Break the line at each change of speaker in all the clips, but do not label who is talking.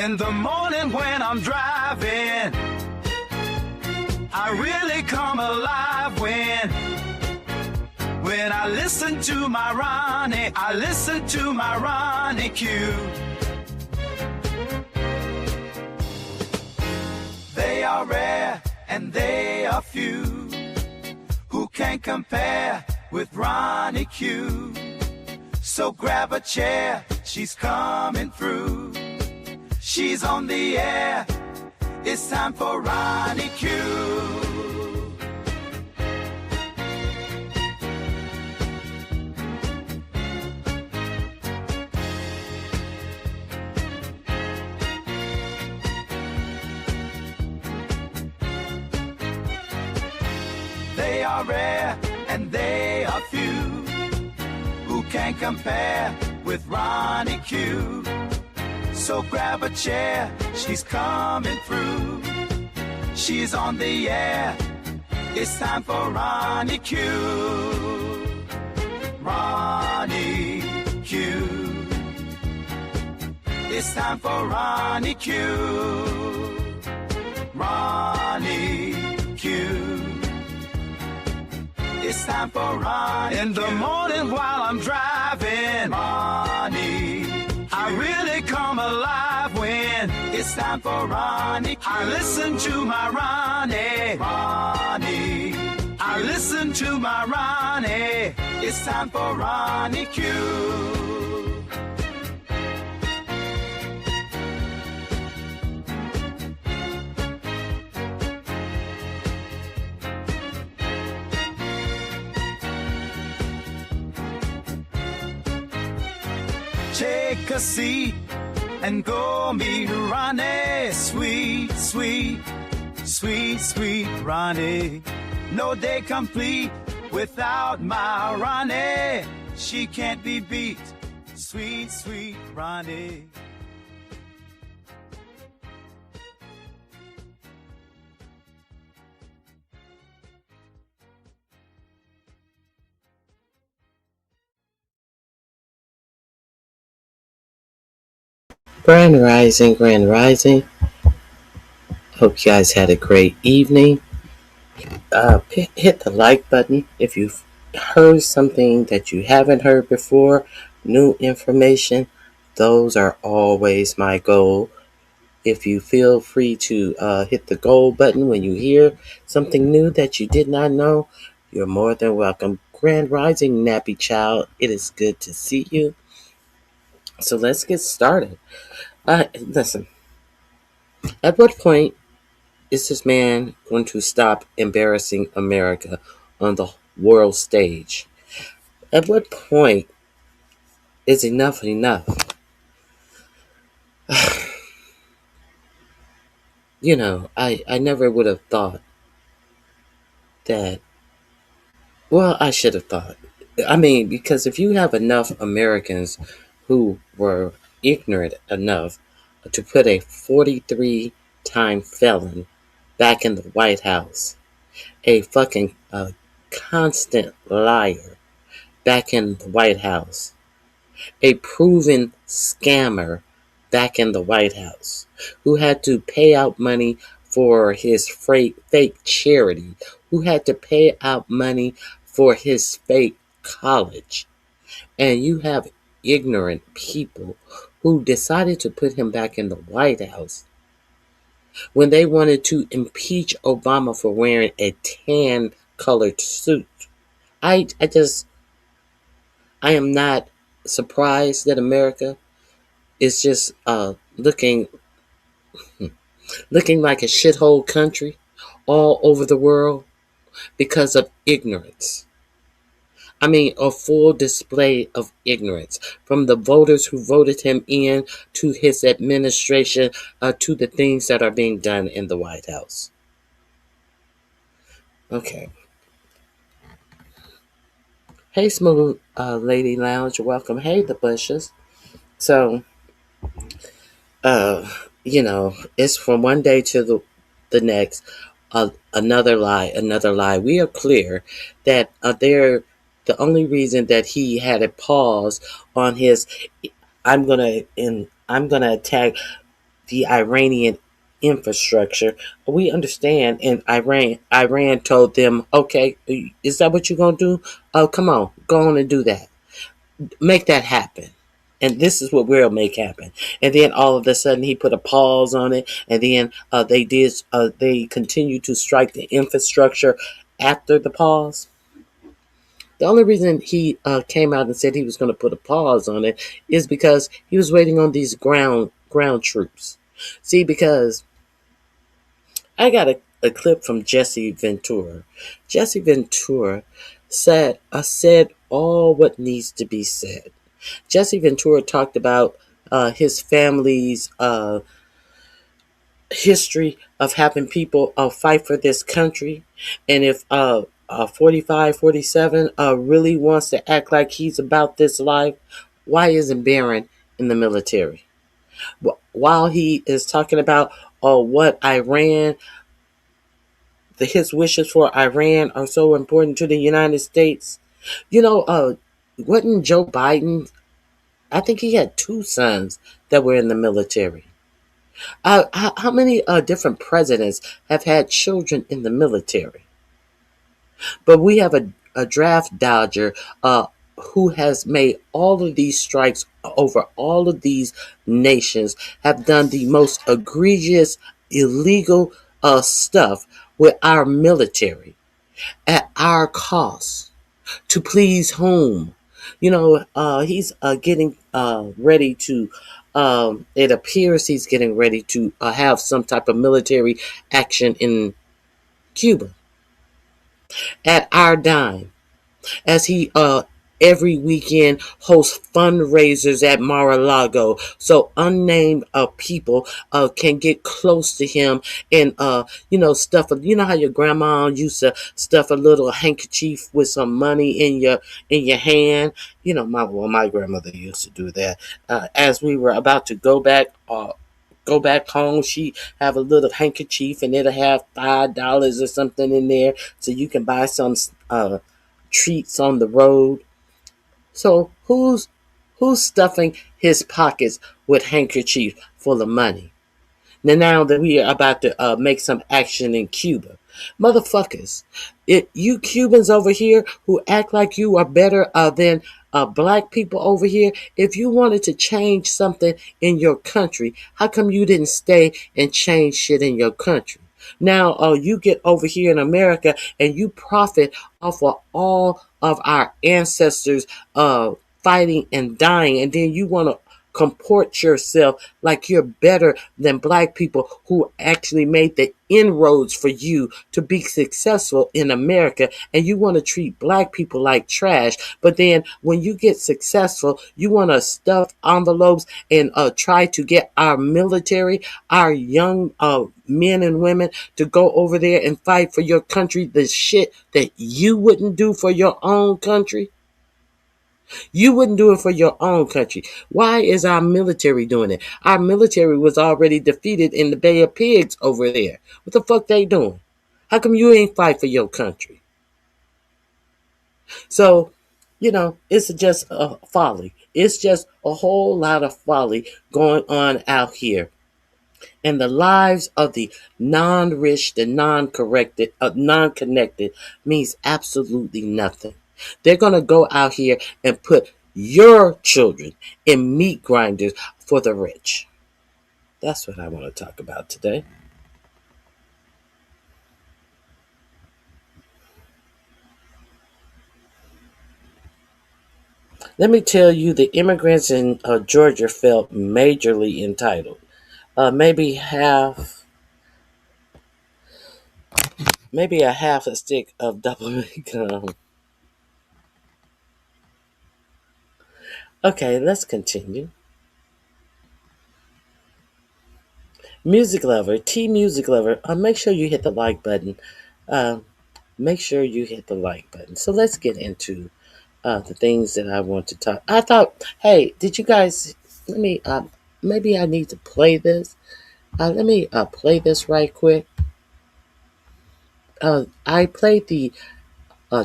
In the morning when I'm driving, I really come alive when I listen to my Ronnie, I listen to my RonyiQ. They are rare and they are few who can compare with RonyiQ. So grab a chair, she's coming through. She's on the air, it's time for RonyiQ. They are rare and they are few who can compare with RonyiQ. So grab a chair, she's coming through. She's on the air, it's time for RonyiQ. RonyiQ. It's time for RonyiQ. RonyiQ. It's time for RonyiQ. In the morning while I'm driving, Ronnie, I really come alive when it's time for RonyiQ. I listen to my Ronnie, Ronnie. I listen to my Ronnie. It's time for RonyiQ. Take a seat and go meet Ronnie. Sweet, sweet, sweet, sweet Ronnie. No day complete without my Ronnie. She can't be beat. Sweet, sweet Ronnie.
Grand Rising, Grand Rising. Hope you guys had a great evening. Hit the like button if you've heard something that you haven't heard before, new information. Those are always my goal. If you feel free to hit the gold button when you hear something new that you did not know, you're more than welcome. Grand Rising, Nappy Child. It is good to see you. So let's get started. Listen, at what point is this man going to stop embarrassing America on the world stage? At what point is enough enough? You know, I never would have thought that. Well, I should have thought. I mean, because if you have enough Americans who were ignorant enough to put a 43-time felon back in the White House, a fucking constant liar back in the White House, a proven scammer back in the White House, who had to pay out money for his fake charity, who had to pay out money for his fake college. And you have ignorant people who decided to put him back in the White House when they wanted to impeach Obama for wearing a tan-colored suit. I am not surprised that America is just looking like a shithole country all over the world because of ignorance. I mean, a full display of ignorance from the voters who voted him in to his administration to the things that are being done in the White House. Okay. Hey, Smooth Lady Lounge, welcome. Hey, the Bushes. So, you know, it's from one day to the next, another lie. We are clear that the only reason that he had a pause on his, I'm gonna attack the Iranian infrastructure. We understand, and Iran told them, okay, is that what you're gonna do? Oh, come on, go on and do that. Make that happen. And this is what we'll make happen. And then all of a sudden, he put a pause on it. And then they continued to strike the infrastructure after the pause. The only reason he came out and said he was going to put a pause on it is because he was waiting on these ground troops. See, because I got a clip from Jesse Ventura. Jesse Ventura said all what needs to be said. Jesse Ventura talked about his family's history of having people fight for this country. And if 45, 47 really wants to act like he's about this life, why isn't Barron in the military? While he is talking about what Iran, his wishes for Iran are so important to the United States. Wasn't Joe Biden, I think he had two sons that were in the military. How many different presidents have had children in the military? But we have a draft dodger who has made all of these strikes over all of these nations, have done the most egregious, illegal stuff with our military at our cost. To please whom? He's getting ready to, it appears he's getting ready to have some type of military action in Cuba at our dime, as he every weekend hosts fundraisers at Mar-a-Lago so unnamed people can get close to him and stuff. You know how your grandma used to stuff a little handkerchief with some money in your hand. My grandmother used to do that. As we were about to go back home, she have a little handkerchief and it'll have $5 or something in there, so you can buy some treats on the road. So who's stuffing his pockets with handkerchief full of money? Now that we are about to make some action in Cuba, motherfuckers, you Cubans over here who act like you are better than black people over here, if you wanted to change something in your country, how come you didn't stay and change shit in your country? Now you get over here in America and you profit off of all of our ancestors fighting and dying, and then you want to comport yourself like you're better than black people who actually made the inroads for you to be successful in America, and you want to treat black people like trash. But then when you get successful, you want to stuff envelopes and try to get our military, our young men and women to go over there and fight for your country, the shit that you wouldn't do for your own country. You wouldn't do it for your own country. Why is our military doing it? Our military was already defeated in the Bay of Pigs over there. What the fuck they doing? How come you ain't fight for your country? So, it's just a folly. It's just a whole lot of folly going on out here. And the lives of the non-rich, the non-connected means absolutely nothing. They're going to go out here and put your children in meat grinders for the rich. That's what I want to talk about today. Let me tell you, the immigrants in Georgia felt majorly entitled. Maybe a half a stick of double gum. Okay, let's continue. Music lover, T music lover, make sure you hit the like button. Uh, Make sure you hit the like button. So let's get into the things that I want to talk. I thought, hey, did you guys? Let me. Maybe I need to play this. Let me play this right quick. I played the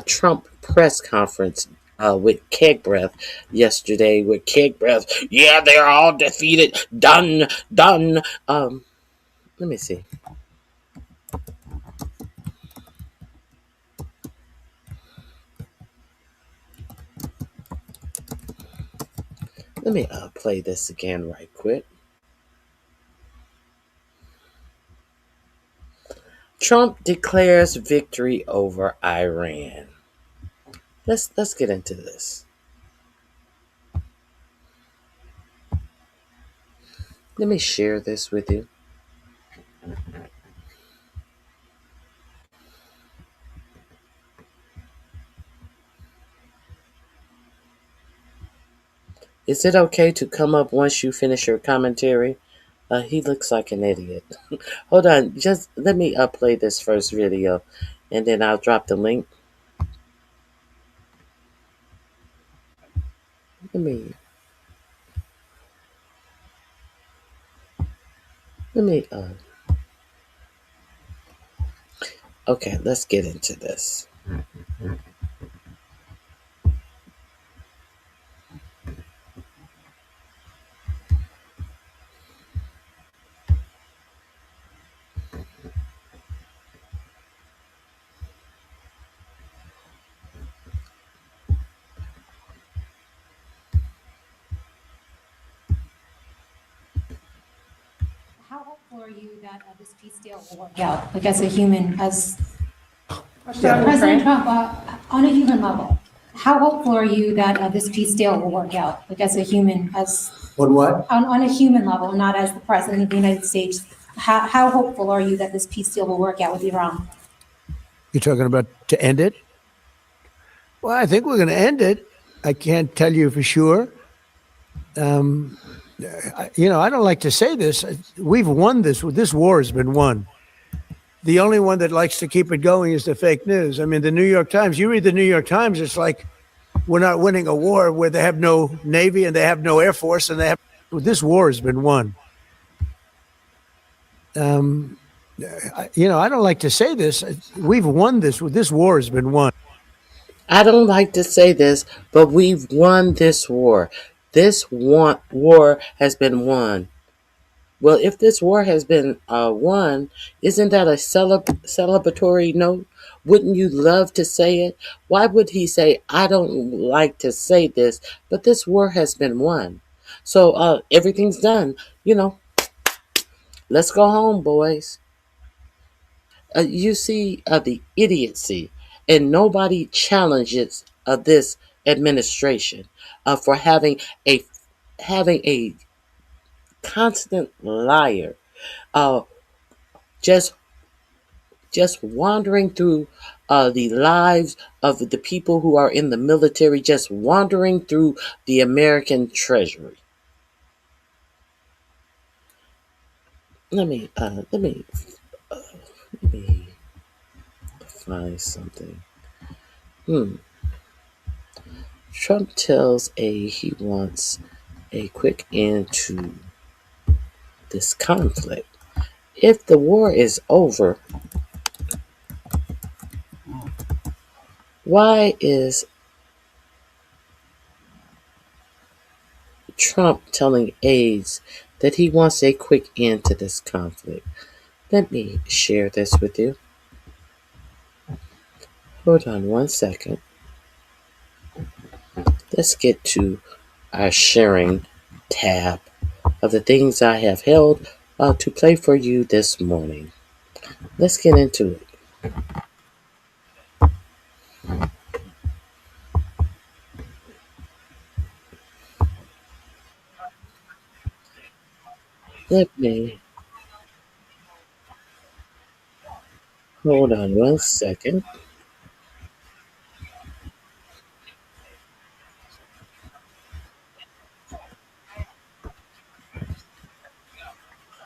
Trump press conference with keg breath yesterday. With keg breath, yeah, they're all defeated. Done, done. Let me see. Let me play this again right quick. Trump declares victory over Iran. Let's get into this. Let me share this with you. Is it okay to come up once you finish your commentary? He looks like an idiot. Hold on, just let me play this first video, and then I'll drop the link. Let me let me. Okay, let's get into this.
How hopeful are you that this peace deal will work out? Like as a human, as President Trump, on a human level, how hopeful are you that this peace deal will work out? Like as a human, as
On what?
on a human level, not as the President of the United States. How hopeful are you that this peace deal will work out with Iran?
You're talking about to end it? Well, I think we're going to end it. I can't tell you for sure. I don't like to say this. We've won this. This war has been won. The only one that likes to keep it going is the fake news. I mean, the New York Times, you read the New York Times, it's like we're not winning a war where they have no Navy and they have no Air Force and this war has been won. I don't like to say this. We've won this. This war has been won.
I don't like to say this, but we've won this war. War has been won. Well, if this war has been won, isn't that a celebratory note? Wouldn't you love to say it? Why would he say, I don't like to say this, but this war has been won? So everything's done. Let's go home, boys. You see the idiocy, and nobody challenges this administration for having a constant liar, uh, just just wandering through the lives of the people who are in the military, just wandering through the American Treasury. Let me find something. Trump tells he wants a quick end to this conflict. If the war is over, why is Trump telling aides that he wants a quick end to this conflict? Let me share this with you. Hold on one second. Let's get to our sharing tab of the things I have held to play for you this morning. Let's get into it. Let me hold on one second.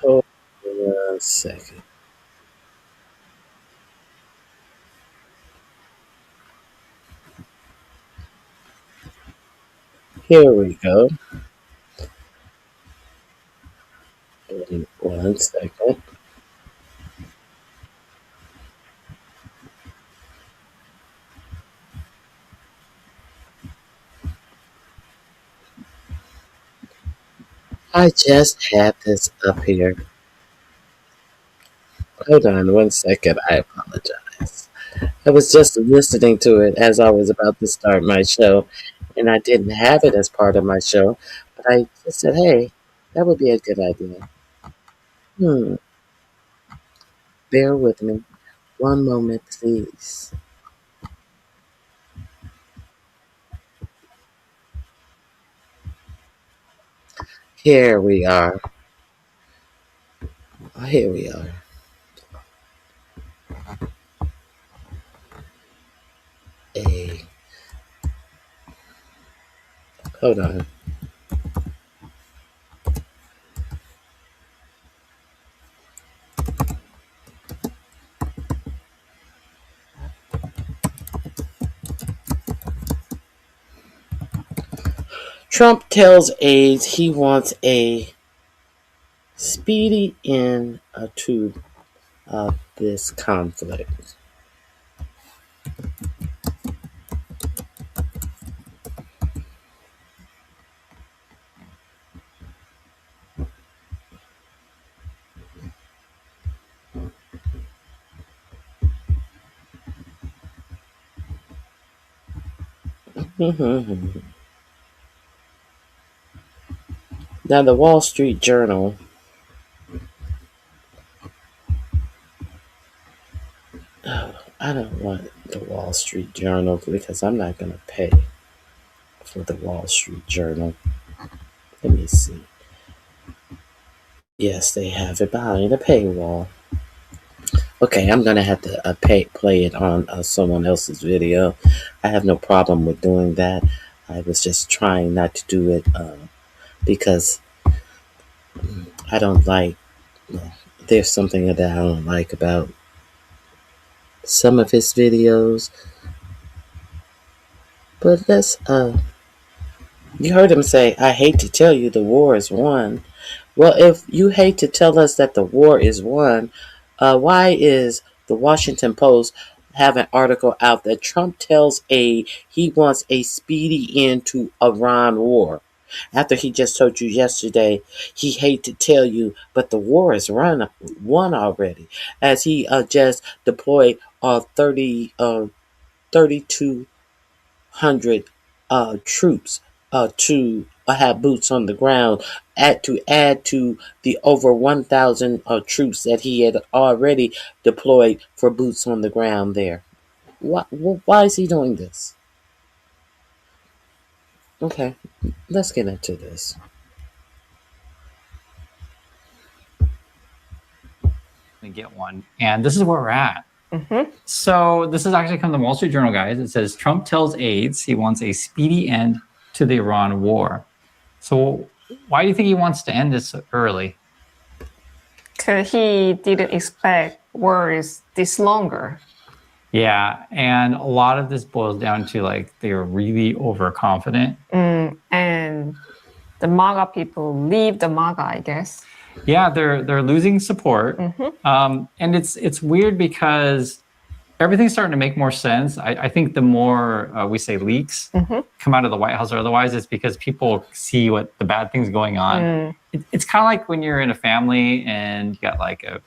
Hold on one second. Here we go. One second. I just had this up here. Hold on one second. I apologize. I was just listening to it as I was about to start my show, and I didn't have it as part of my show, but I just said, hey, that would be a good idea. Hmm, bear with me. One moment, please. Here we are. Here we are. A hold on. Trump tells aides he wants a speedy end to this conflict. Now, the Wall Street Journal. Oh, I don't want the Wall Street Journal because I'm not going to pay for the Wall Street Journal. Let me see. Yes, they have it behind a paywall. Okay, I'm gonna have to play it on someone else's video. I have no problem with doing that. I was just trying not to do it because I don't like. Well, there's something that I don't like about some of his videos. But let's. You heard him say, "I hate to tell you, the war is won." Well, if you hate to tell us that the war is won, why is the Washington Post have an article out that Trump tells aide he wants a speedy end to Iran war? After he just told you yesterday, he hate to tell you, but the war is won already. As he just deployed 3,200 troops to have boots on the ground, to add to the over 1,000 troops that he had already deployed for boots on the ground there. Why is he doing this? Okay, let's get into this.
Get one, and this is where we're at. So this is actually come from the Wall Street Journal, guys. It says Trump tells aides he wants a speedy end to the Iran war. So why do you think he wants to end this early?
Because he didn't expect war is this longer.
Yeah, and a lot of this boils down to like they are really overconfident.
And the MAGA people leave the MAGA, I guess.
Yeah, they're losing support, and it's weird because everything's starting to make more sense. I think the more we say leaks come out of the White House or otherwise, it's because people see what the bad things going on. It's kind of like when you're in a family and you got like a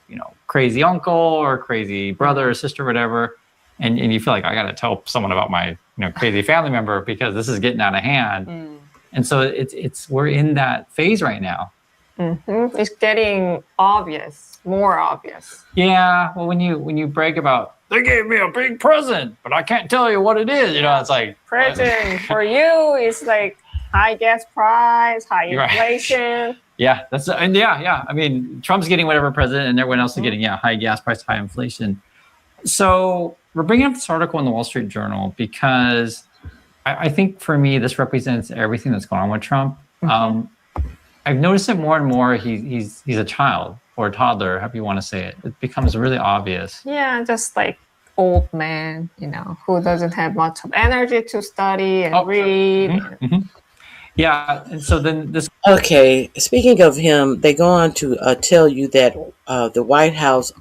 crazy uncle or crazy brother or sister or whatever, and you feel like I got to tell someone about my crazy family member because this is getting out of hand. And so it's we're in that phase right now.
It's getting obvious, more obvious.
Yeah, well, when you brag about they gave me a big present, but I can't tell you what it is, it's like
Present for you is like high gas price, high inflation.
Yeah, that's and yeah. I mean, Trump's getting whatever present, and everyone else is getting high gas price, high inflation. So we're bringing up this article in the Wall Street Journal because I think for me this represents everything that's going on with Trump. I've noticed it more and more. He's a child or a toddler, however you want to say it. It becomes really obvious.
Yeah, just like old man, who doesn't have much of energy to study and read.
Yeah, and so then this.
Okay, speaking of him, they go on to tell you that the White House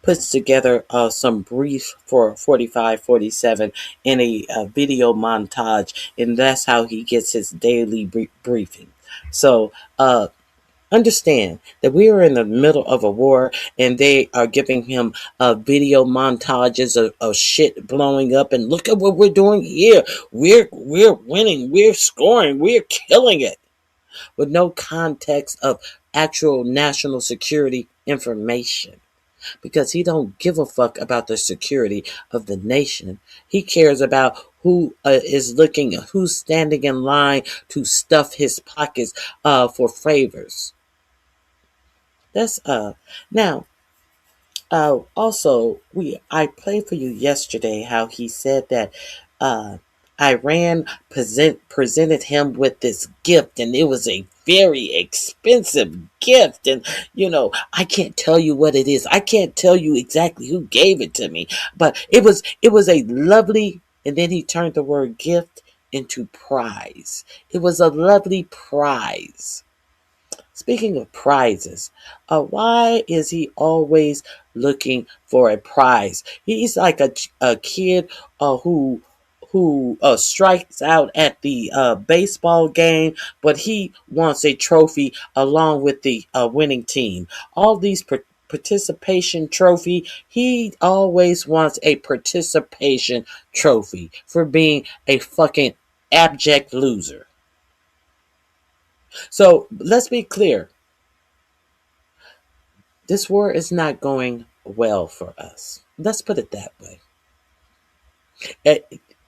puts together some brief for 45, 47 in a video montage, and that's how he gets his daily briefing. So Understand that we are in the middle of a war, and they are giving him video montages of shit blowing up. And look at what we're doing here. We're winning. We're scoring. We're killing it, with no context of actual national security information, because he don't give a fuck about the security of the nation. He cares about who is looking, who's standing in line to stuff his pockets for favors. That's now. Also, I played for you yesterday how he said that uh, Iran presented him with this gift, and it was a very expensive gift. And I can't tell you what it is. I can't tell you exactly who gave it to me, but it was a lovely. And then he turned the word gift into prize. It was a lovely prize. Speaking of prizes, why is he always looking for a prize? He's like a kid who strikes out at the baseball game, but he wants a trophy along with the winning team. All these participation trophy. He always wants a participation trophy for being a fucking abject loser. So let's be clear. This war is not going well for us. Let's put it that way.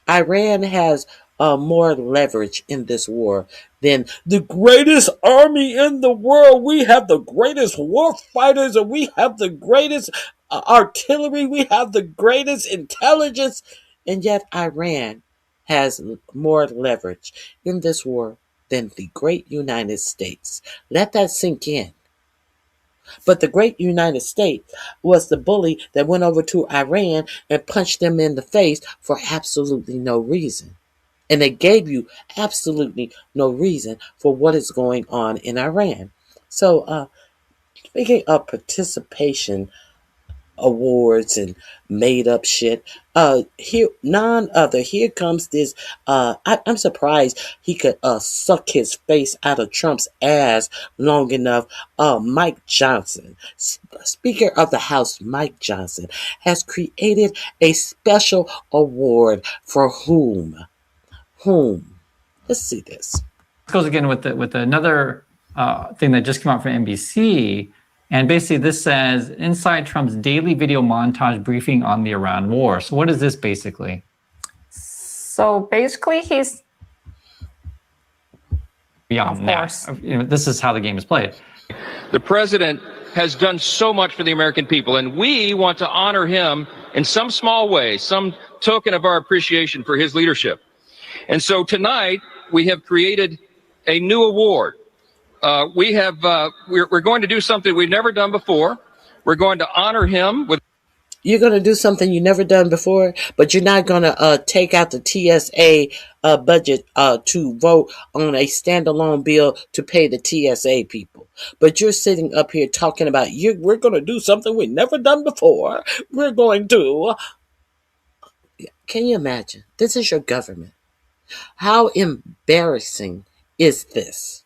Iran has more leverage in this war than the greatest army in the world. We have the greatest war fighters, and we have the greatest artillery. We have the greatest intelligence. And yet Iran has more leverage in this war than the great United States. Let that sink in. But the great United States was the bully that went over to Iran and punched them in the face for absolutely no reason. And they gave you absolutely no reason for what is going on in Iran. So, speaking of participation awards and made up shit. Here comes this. I'm surprised he could suck his face out of Trump's ass long enough. Mike Johnson, Speaker of the House, Mike Johnson, has created a special award for whom? Let's see this.
This goes again with another thing that just came out from NBC. And basically this says, inside Trump's daily video montage briefing on the Iran war. So what is this basically?
So basically he's...
Beyond that, this is how the game is played.
The president has done so much for the American people, and we want to honor him in some small way, some token of our appreciation for his leadership. And so tonight we have created a new award. We're going to do something we've never done before. We're going to honor him with.
You're going to do something you never done before, but you're not going to take out the TSA budget to vote on a standalone bill to pay the TSA people. But you're sitting up here talking about we're going to do something we've never done before. We're going to. Can you imagine? This is your government. How embarrassing is this?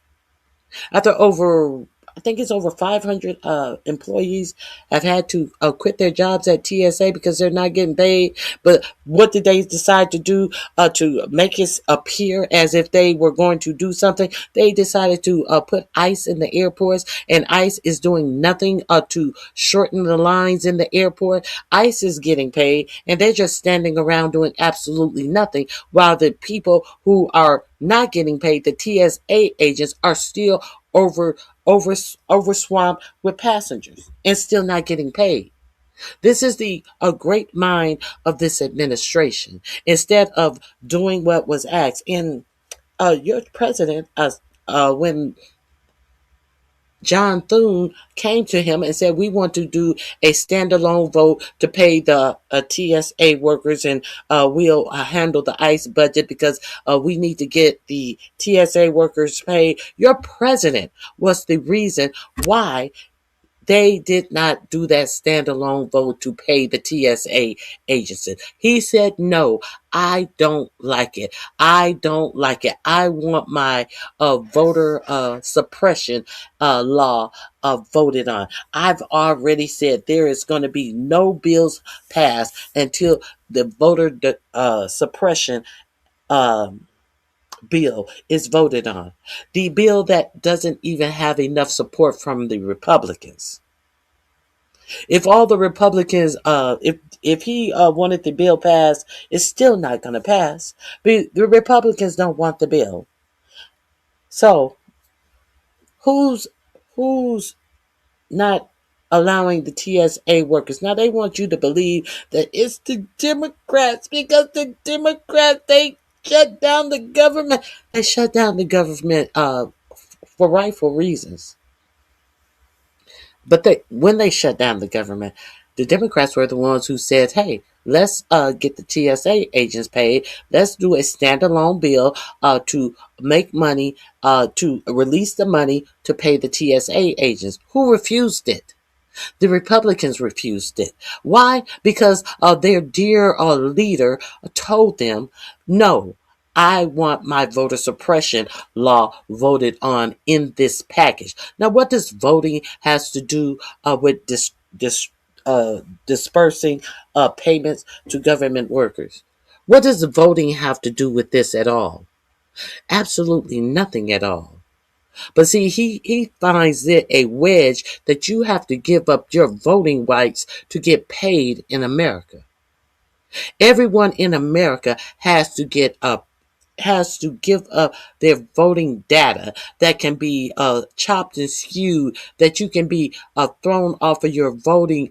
After I think it's over 500 employees have had to quit their jobs at TSA because they're not getting paid. But what did they decide to do to make it appear as if they were going to do something? They decided to put ICE in the airports, and ICE is doing nothing to shorten the lines in the airport. ICE is getting paid, and they're just standing around doing absolutely nothing, while the people who are not getting paid, the TSA agents, are still overswamped with passengers and still not getting paid. This is a great mind of this administration. Instead of doing what was asked, and your president, when John Thune came to him and said, we want to do a standalone vote to pay the TSA workers, and we'll handle the ICE budget because we need to get the TSA workers paid. Your president was the reason why They did not do that standalone vote to pay the TSA agency. He said, no, I don't like it. I don't like it. I want my voter suppression law voted on. I've already said there is going to be no bills passed until the voter suppression bill is voted on. The bill that doesn't even have enough support from the Republicans. If all the Republicans, if he wanted the bill passed, it's still not going to pass. But the Republicans don't want the bill. So who's not allowing the TSA workers? Now they want you to believe that it's the Democrats because the Democrats they shut down the government. They shut down the government for rightful reasons. But when they shut down the government, the Democrats were the ones who said, hey, let's get the TSA agents paid. Let's do a standalone bill to make money, to release the money to pay the TSA agents. Who refused it? The Republicans refused it. Why? Because their dear leader told them, no, I want my voter suppression law voted on in this package. Now, what does voting has to do with dispersing payments to government workers? What does voting have to do with this at all? Absolutely nothing at all. But see, he finds it a wedge that you have to give up your voting rights to get paid in America. Everyone in America has to give up their voting data that can be chopped and skewed, that you can be thrown off of your voting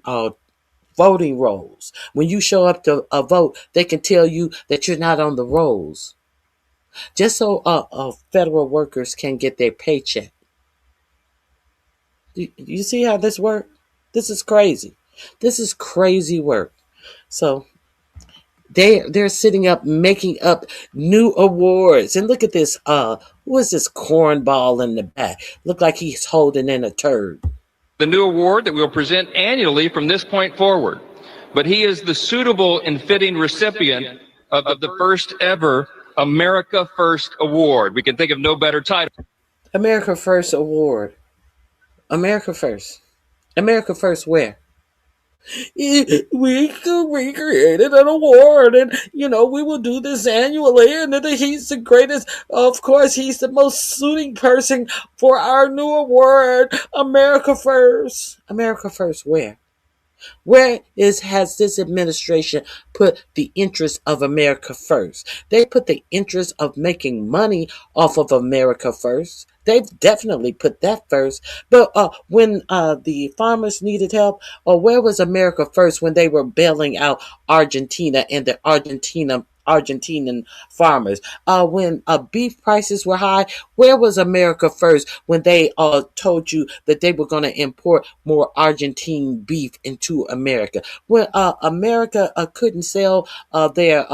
rolls. When you show up to vote, they can tell you that you're not on the rolls, just so federal workers can get their paycheck. You see how this works? This is crazy. This is crazy work. So they're sitting up making up new awards. And look at this, who is this cornball in the back? Look like he's holding in a turd.
The new award that we'll present annually from this point forward. But he is the suitable and fitting recipient of the first ever America First Award. We can think of no better title.
America First Award. America First. America First where? We created an award, and we will do this annually, and he's the greatest. Of course, he's the most suiting person for our new award. America First. America First where? Where has this administration put the interest of America first? They put the interest of making money off of America first. They've definitely put that first. But when the farmers needed help, or where was America first when they were bailing out Argentina and the Argentinian farmers? When beef prices were high, where was America first when they told you that they were going to import more Argentine beef into America? When America couldn't sell their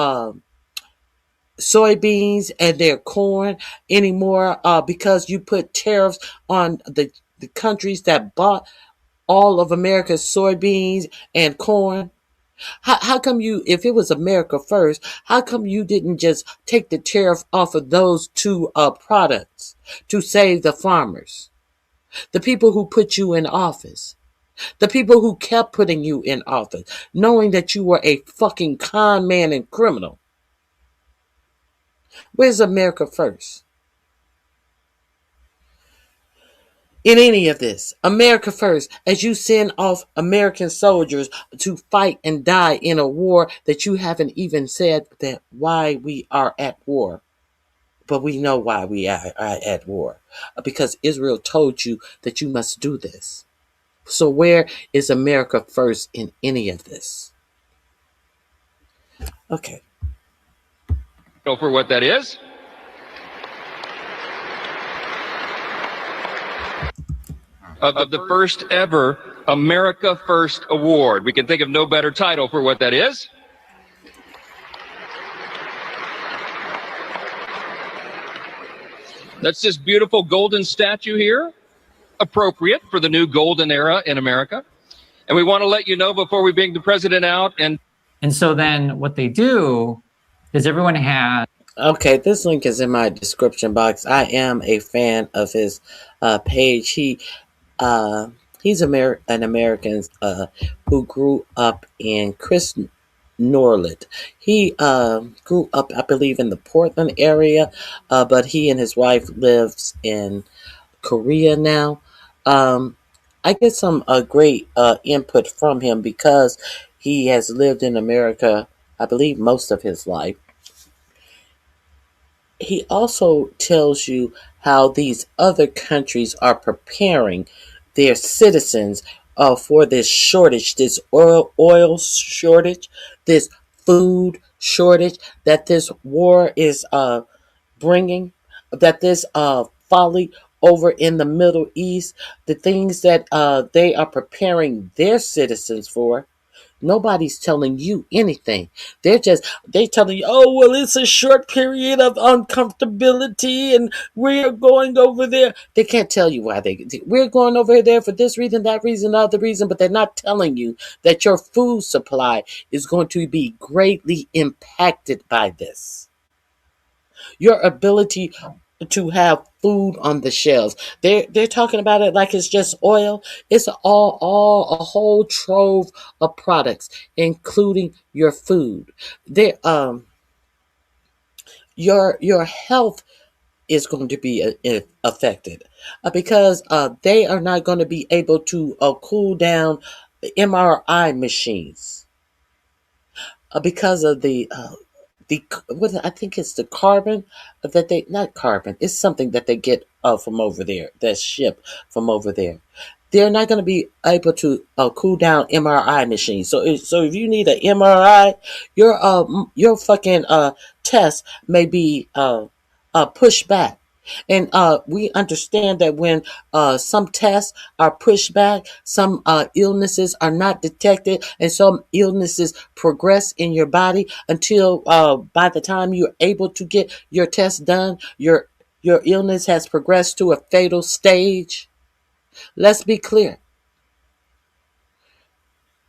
soybeans and their corn anymore because you put tariffs on the countries that bought all of America's soybeans and corn. How come if it was America first, how come you didn't just take the tariff off of those two products to save the farmers, the people who put you in office, the people who kept putting you in office, knowing that you were a fucking con man and criminal? Where's America first? In any of this, America first, as you send off American soldiers to fight and die in a war that you haven't even said that why we are at war. But we know why we are at war. Because Israel told you that you must do this. So where is America first in any of this? Okay.
For what that is. Of the first ever America First Award. We can think of no better title for what that is. That's this beautiful golden statue here appropriate for the new golden era in America. And we want to let you know before we bring the president out. And
so then what they do is everyone has.
Okay, this link is in my description box. I am a fan of his page. Uh, he's an American who grew up in Chris Norland. He grew up, I believe, in the Portland area, but he and his wife lives in Korea now. Um, I get some great input from him because he has lived in America, I believe, most of his life. He also tells you how these other countries are preparing their citizens for this shortage, this oil shortage, this food shortage that this war is bringing, that this folly over in the Middle East, the things that they are preparing their citizens for. Nobody's telling you anything. They telling you, oh well, it's a short period of uncomfortability, and we're going over there. They can't tell you why we're going over there for this reason, that reason, other reason, but they're not telling you that your food supply is going to be greatly impacted by this. Your ability to have food on the shelves. They're talking about it like it's just oil. It's all a whole trove of products, including your food. They your health is going to be affected because they are not going to be able to cool down MRI machines because of the what I think it's the carbon that they not carbon. It's something that they get from over there. That's shipped from over there. They're not going to be able to cool down MRI machines. So if you need an MRI, your fucking test may be pushed back. And we understand that when some tests are pushed back, some illnesses are not detected, and some illnesses progress in your body until by the time you're able to get your test done, your illness has progressed to a fatal stage. Let's be clear.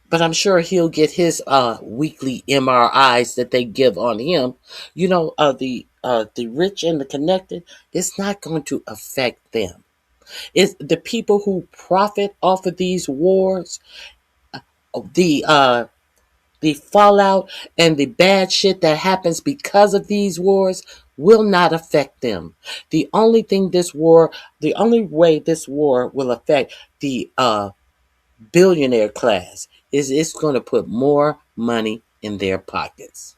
But I'm sure he'll get his weekly MRIs that they give on him. You know, the rich and the connected, it's not going to affect them. It's the people who profit off of these wars, the the fallout and the bad shit that happens because of these wars will not affect them. The only way this war will affect the billionaire class is it's going to put more money in their pockets,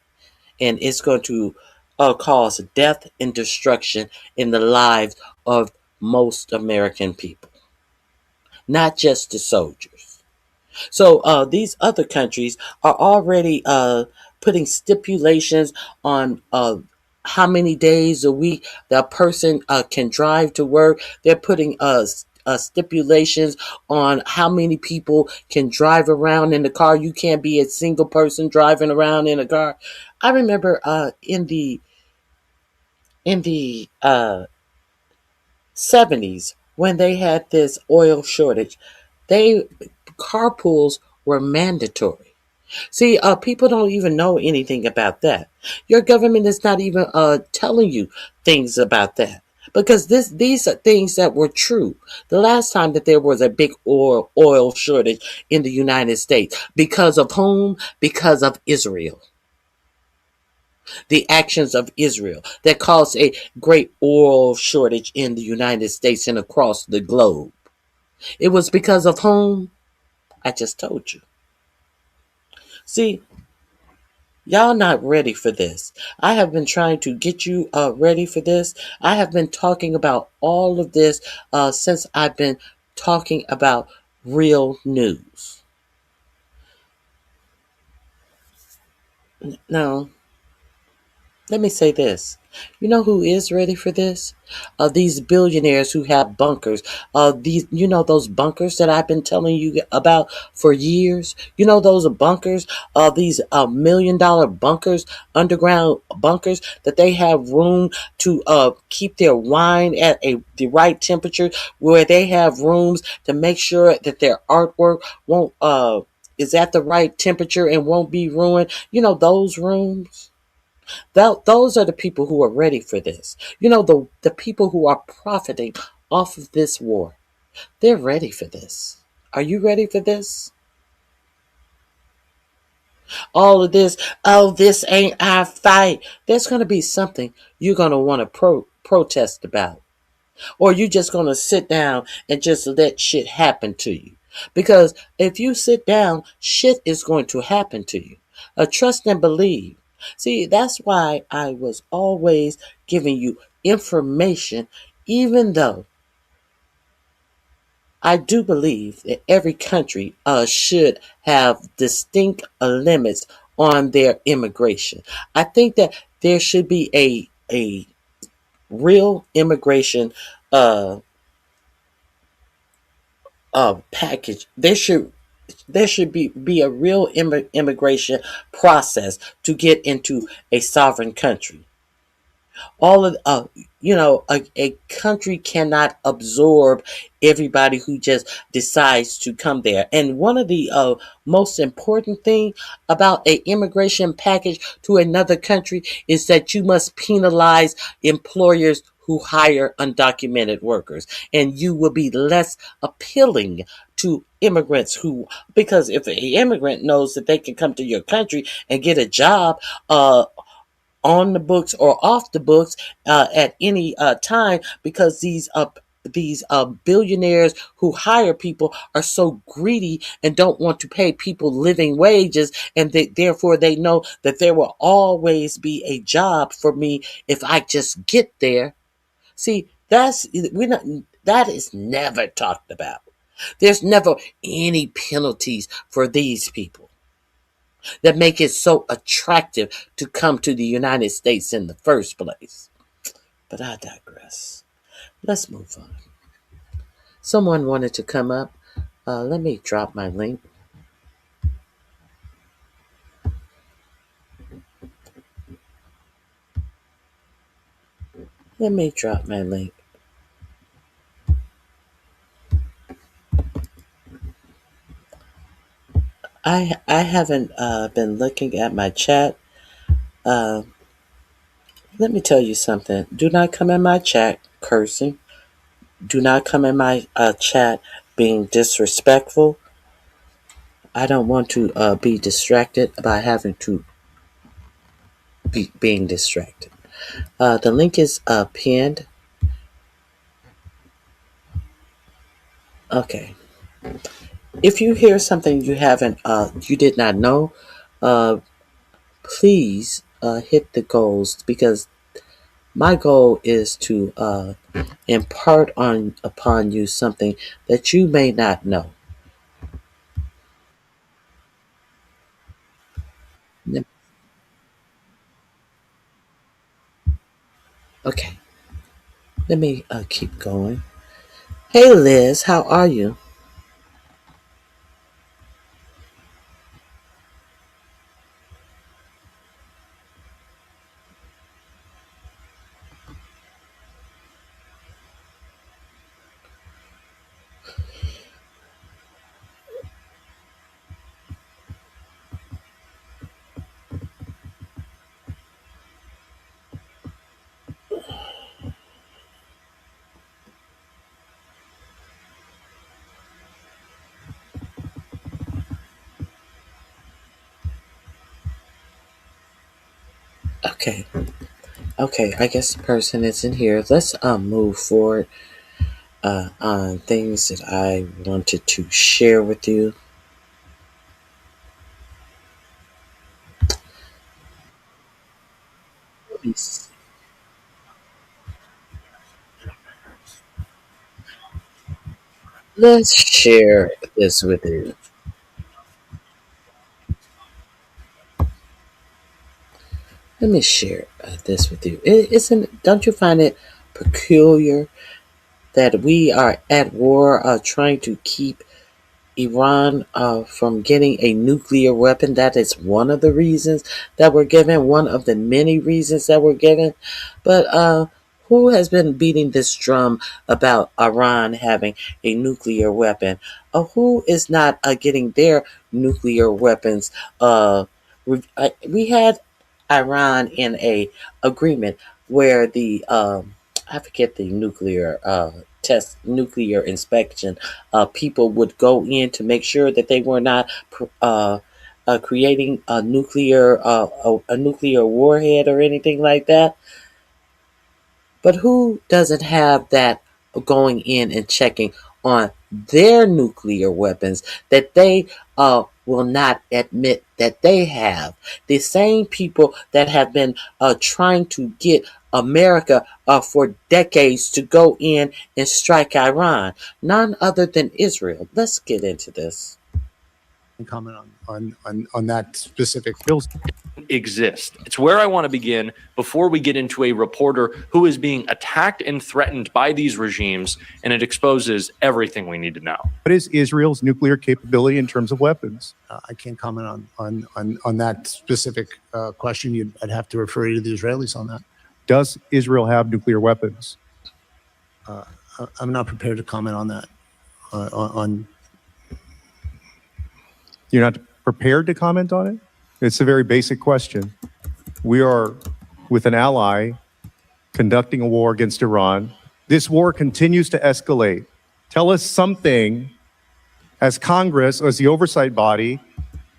and it's going to cause death and destruction in the lives of most American people, not just the soldiers. So these other countries are already putting stipulations on how many days a week that person can drive to work. They're putting stipulations on how many people can drive around in the car. You can't be a single person driving around in a car. I remember in the 70s when they had this oil shortage, carpools were mandatory. See, people don't even know anything about that. Your government is not even telling you things about that because these are things that were true. The last time that there was a big oil shortage in the United States, because of whom? Because of Israel. The actions of Israel that caused a great oil shortage in the United States and across the globe. It was because of whom? I just told you. See, y'all not ready for this. I have been trying to get you ready for this. I have been talking about all of this since I've been talking about real news. Now, let me say this. You know who is ready for this? These billionaires who have bunkers. These, those bunkers that I've been telling you about for years. You know those bunkers. These $1 million bunkers, underground bunkers that they have room to keep their wine at the right temperature, where they have rooms to make sure that their artwork won't is at the right temperature and won't be ruined. You know those rooms. Those are the people who are ready for this. The people who are profiting off of this war. They're ready for this. Are you ready for this? All of this, oh, this ain't our fight. There's going to be something you're going to want to protest about. Or you just going to sit down and just let shit happen to you. Because if you sit down, shit is going to happen to you. Trust and believe. See, that's why I was always giving you information, even though I do believe that every country should have distinct limits on their immigration. I think that there should be a real immigration uh, package. There should be a real immigration process to get into a sovereign country. All of a country cannot absorb everybody who just decides to come there. And one of the most important thing about a immigration package to another country is that you must penalize employers who hire undocumented workers, and you will be less appealing to immigrants who, because if an immigrant knows that they can come to your country and get a job on the books or off the books at any time, because these billionaires who hire people are so greedy and don't want to pay people living wages, and therefore they know that there will always be a job for me if I just get there. See, that is never talked about. There's never any penalties for these people that make it so attractive to come to the United States in the first place. But I digress. Let's move on. Someone wanted to come up. Let me drop my link. Let me drop my link. I haven't been looking at my chat. Uh, Let me tell you something. Do not come in my chat cursing. Do not come in my chat being disrespectful. I don't want to be distracted by having to be being distracted. The link is pinned. Okay. If you hear something you did not know, uh, please hit the goals, because my goal is to impart upon you something that you may not know. Okay, let me keep going. Hey Liz, how are you? Okay, okay. I guess the person is in here. Let's move forward on things that I wanted to share with you. Let's share this with you. Let me share this with you. Don't you find it peculiar that we are at war trying to keep Iran from getting a nuclear weapon? That is one of the reasons that we're given, one of the many reasons that we're given. But who has been beating this drum about Iran having a nuclear weapon? Who is not getting their nuclear weapons? We had Iran in a agreement where the I forget the nuclear inspection. People would go in to make sure that they were not creating a nuclear warhead or anything like that. But who doesn't have that going in and checking on their nuclear weapons that they will not admit that they have? The same people that have been trying to get America for decades to go in and strike Iran, none other than Israel. Let's get into this.
Comment on that specific bills.
Exist. It's where I want to begin before we get into a reporter who is being attacked and threatened by these regimes, and it exposes everything we need to know.
What is Israel's nuclear capability in terms of weapons? I can't comment on that specific question. I'd have to refer you to the Israelis on that. Does Israel have nuclear weapons? I'm not prepared to comment on that. You're not prepared to comment on it? It's a very basic question. We are with an ally conducting a war against Iran. This war continues to escalate. Tell us something as Congress, as the oversight body,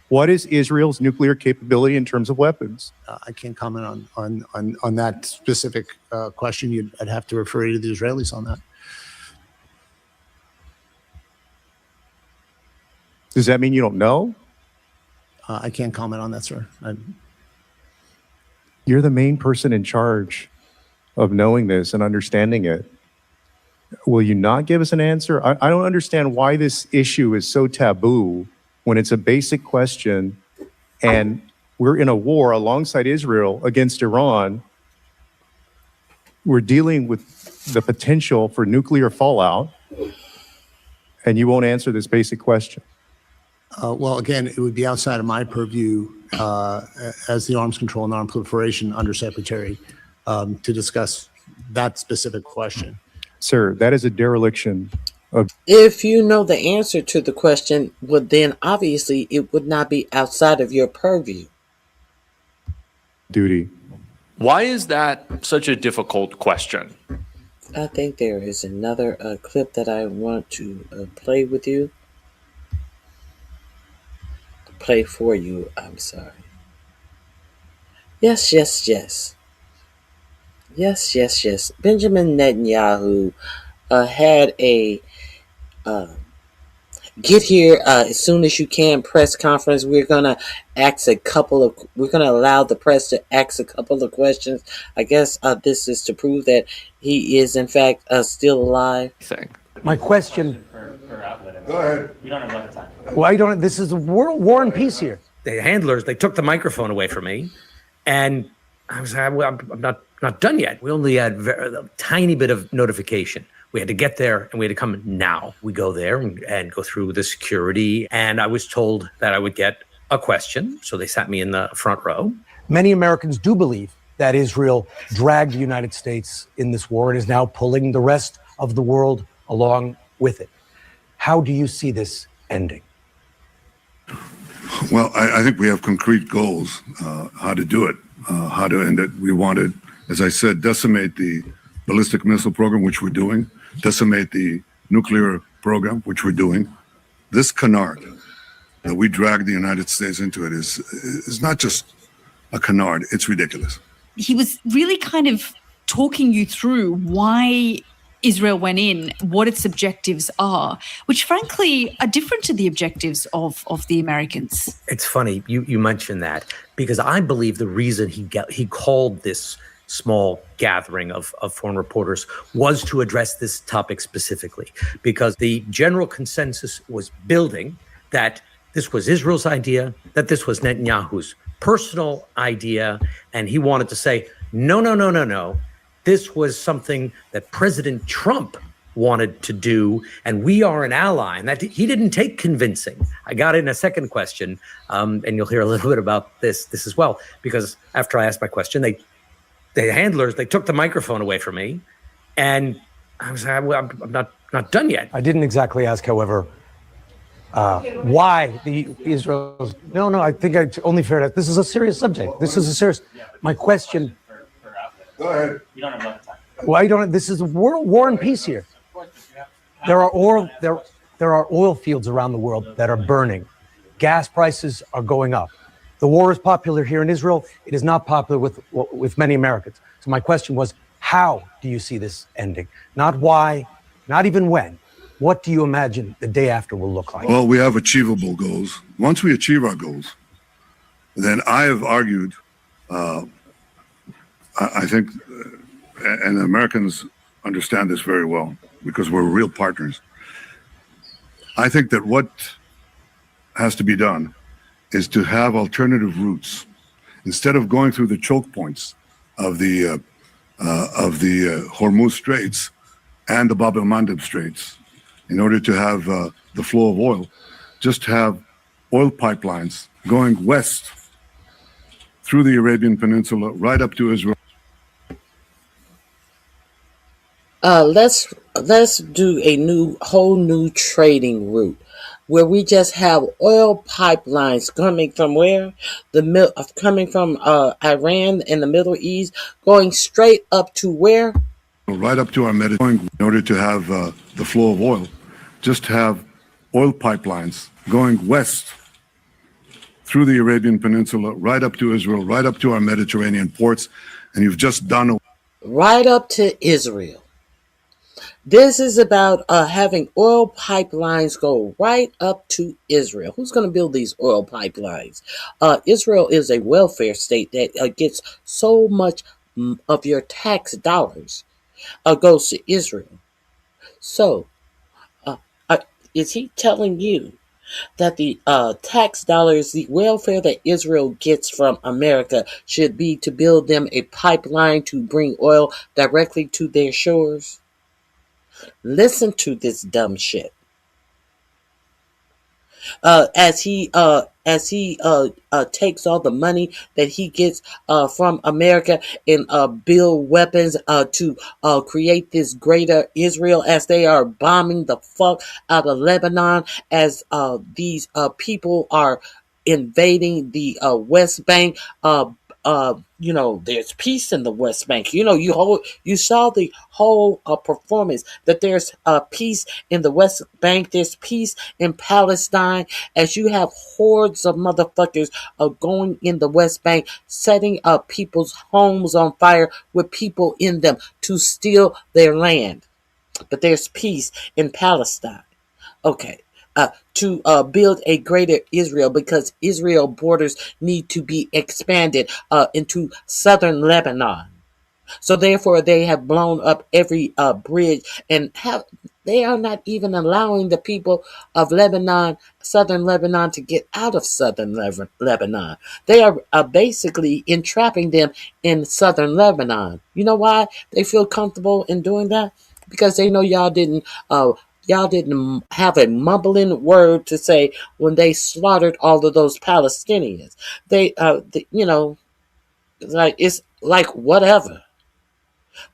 what is Israel's nuclear capability in terms of weapons? I can't comment on that specific question. I'd have to refer you to the Israelis on that. Does that mean you don't know? I can't comment on that, sir. You're the main person in charge of knowing this and understanding it. Will you not give us an answer? I don't understand why this issue is so taboo when it's a basic question and we're in a war alongside Israel against Iran. We're dealing with the potential for nuclear fallout, and you won't answer this basic question. Well, again, it would be outside of my purview as the Arms Control and Non-Proliferation Undersecretary to discuss that specific question. Sir, that is a dereliction of...
If you know the answer to the question, well, then obviously it would not be outside of your purview.
Duty.
Why is that such a difficult question?
I think there is another clip that I want to play with you. Play for you, I'm sorry. Yes. Benjamin Netanyahu had a get here as soon as you can press conference. We're gonna allow the press to ask a couple of questions. I guess this is to prove that he is in fact still alive.
My question.
Go ahead.
You don't have a lot of time. Well, I don't. This is a war and peace here.
The handlers, they took the microphone away from me, and I was like, well, I'm not done yet. We only had a tiny bit of notification. We had to get there, and we had to come now. We go there and go through the security, and I was told that I would get a question, so they sat me in the front row.
Many Americans do believe that Israel dragged the United States in this war and is now pulling the rest of the world along with it. How do you see this ending?
Well, I think we have concrete goals, how to do it, how to end it. We want to, as I said, decimate the ballistic missile program, which we're doing, decimate the nuclear program, which we're doing. This canard that we drag the United States into it is not just a canard, it's ridiculous.
He was really kind of talking you through why Israel went in, what its objectives are, which frankly are different to the objectives of the Americans.
It's funny you mentioned that, because I believe the reason he called this small gathering of foreign reporters was to address this topic specifically, because the general consensus was building that this was Israel's idea, that this was Netanyahu's personal idea, and he wanted to say, no, no, no, no, no. This was something that President Trump wanted to do, and we are an ally. And that he didn't take convincing. I got in a second question, and you'll hear a little bit about this as well, because after I asked my question, the handlers, they took the microphone away from me, and I was like, well, I'm not done yet.
I didn't exactly ask, however, why the Israel. No, I think it's only fair that this is a serious subject. This is a serious. My question.
Go ahead.
You don't have enough time. Why don't? This is a war and peace here. There are oil fields around the world that are burning. Gas prices are going up. The war is popular here in Israel. It is not popular with many Americans. So my question was, how do you see this ending? Not why, not even when. What do you imagine the day after will look like?
Well, we have achievable goals. Once we achieve our goals, then I have argued, I think, and Americans understand this very well because we're real partners. I think that what has to be done is to have alternative routes instead of going through the choke points of the Hormuz Straits and the Bab el-Mandeb Straits. In order to have the flow of oil, just have oil pipelines going west through the Arabian Peninsula right up to Israel.
Let's do a whole new trading route where we just have oil pipelines coming from where? Coming from Iran and the Middle East, going straight up to where?
Right up to our Mediterranean. In order to have the flow of oil, just have oil pipelines going west through the Arabian Peninsula, right up to Israel, right up to our Mediterranean ports, and you've just done
right up to Israel. This is about having oil pipelines go right up to Israel. Who's going to build these oil pipelines? Israel is a welfare state that gets so much of your tax dollars goes to Israel. So, is he telling you that the tax dollars, the welfare that Israel gets from America should be to build them a pipeline to bring oil directly to their shores? Listen to this dumb shit. As he takes all the money that he gets from America and build weapons to create this greater Israel, as they are bombing the fuck out of Lebanon, as these people are invading the West Bank. There's peace in the West Bank. You saw the whole performance that there's peace in the West Bank. There's peace in Palestine, as you have hordes of motherfuckers going in the West Bank, setting up people's homes on fire with people in them to steal their land. But there's peace in Palestine. Okay. To build a greater Israel, because Israel borders need to be expanded into southern Lebanon. So therefore, they have blown up every bridge, and they are not even allowing the people of Lebanon, southern Lebanon, to get out of southern Lebanon. They are basically entrapping them in southern Lebanon. You know why they feel comfortable in doing that? Because they know y'all didn't have a mumbling word to say when they slaughtered all of those Palestinians. It's like whatever.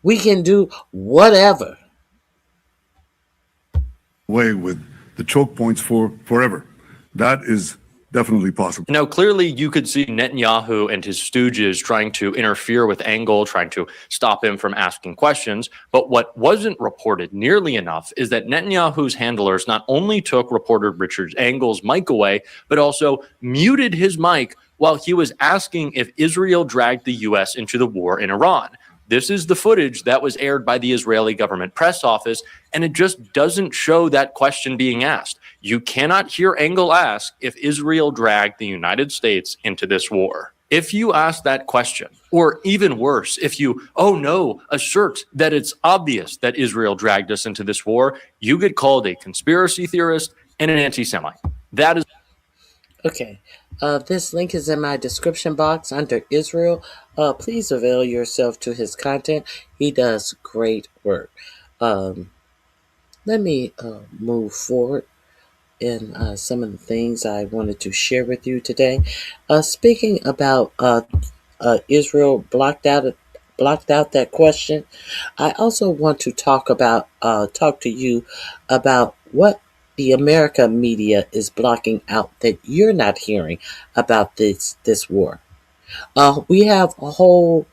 We can do whatever.
Way with the choke points for forever. That is definitely possible.
Now, clearly, you could see Netanyahu and his stooges trying to interfere with Engel, trying to stop him from asking questions. But what wasn't reported nearly enough is that Netanyahu's handlers not only took reporter Richard Engel's mic away, but also muted his mic while he was asking if Israel dragged the U.S. into the war in Iran. This is the footage that was aired by the Israeli government press office, and it just doesn't show that question being asked. You cannot hear Engel ask if Israel dragged the United States into this war. If you ask that question, or even worse, if you, assert that it's obvious that Israel dragged us into this war, you get called a conspiracy theorist and an anti-Semite. That is...
Okay. This link is in my description box under Israel. Please avail yourself to his content. He does great work. Um, Let me move forward in some of the things I wanted to share with you today. Speaking about Israel blocked out that question. I also want to talk to you about what the America media is blocking out that you're not hearing about this war. We have whole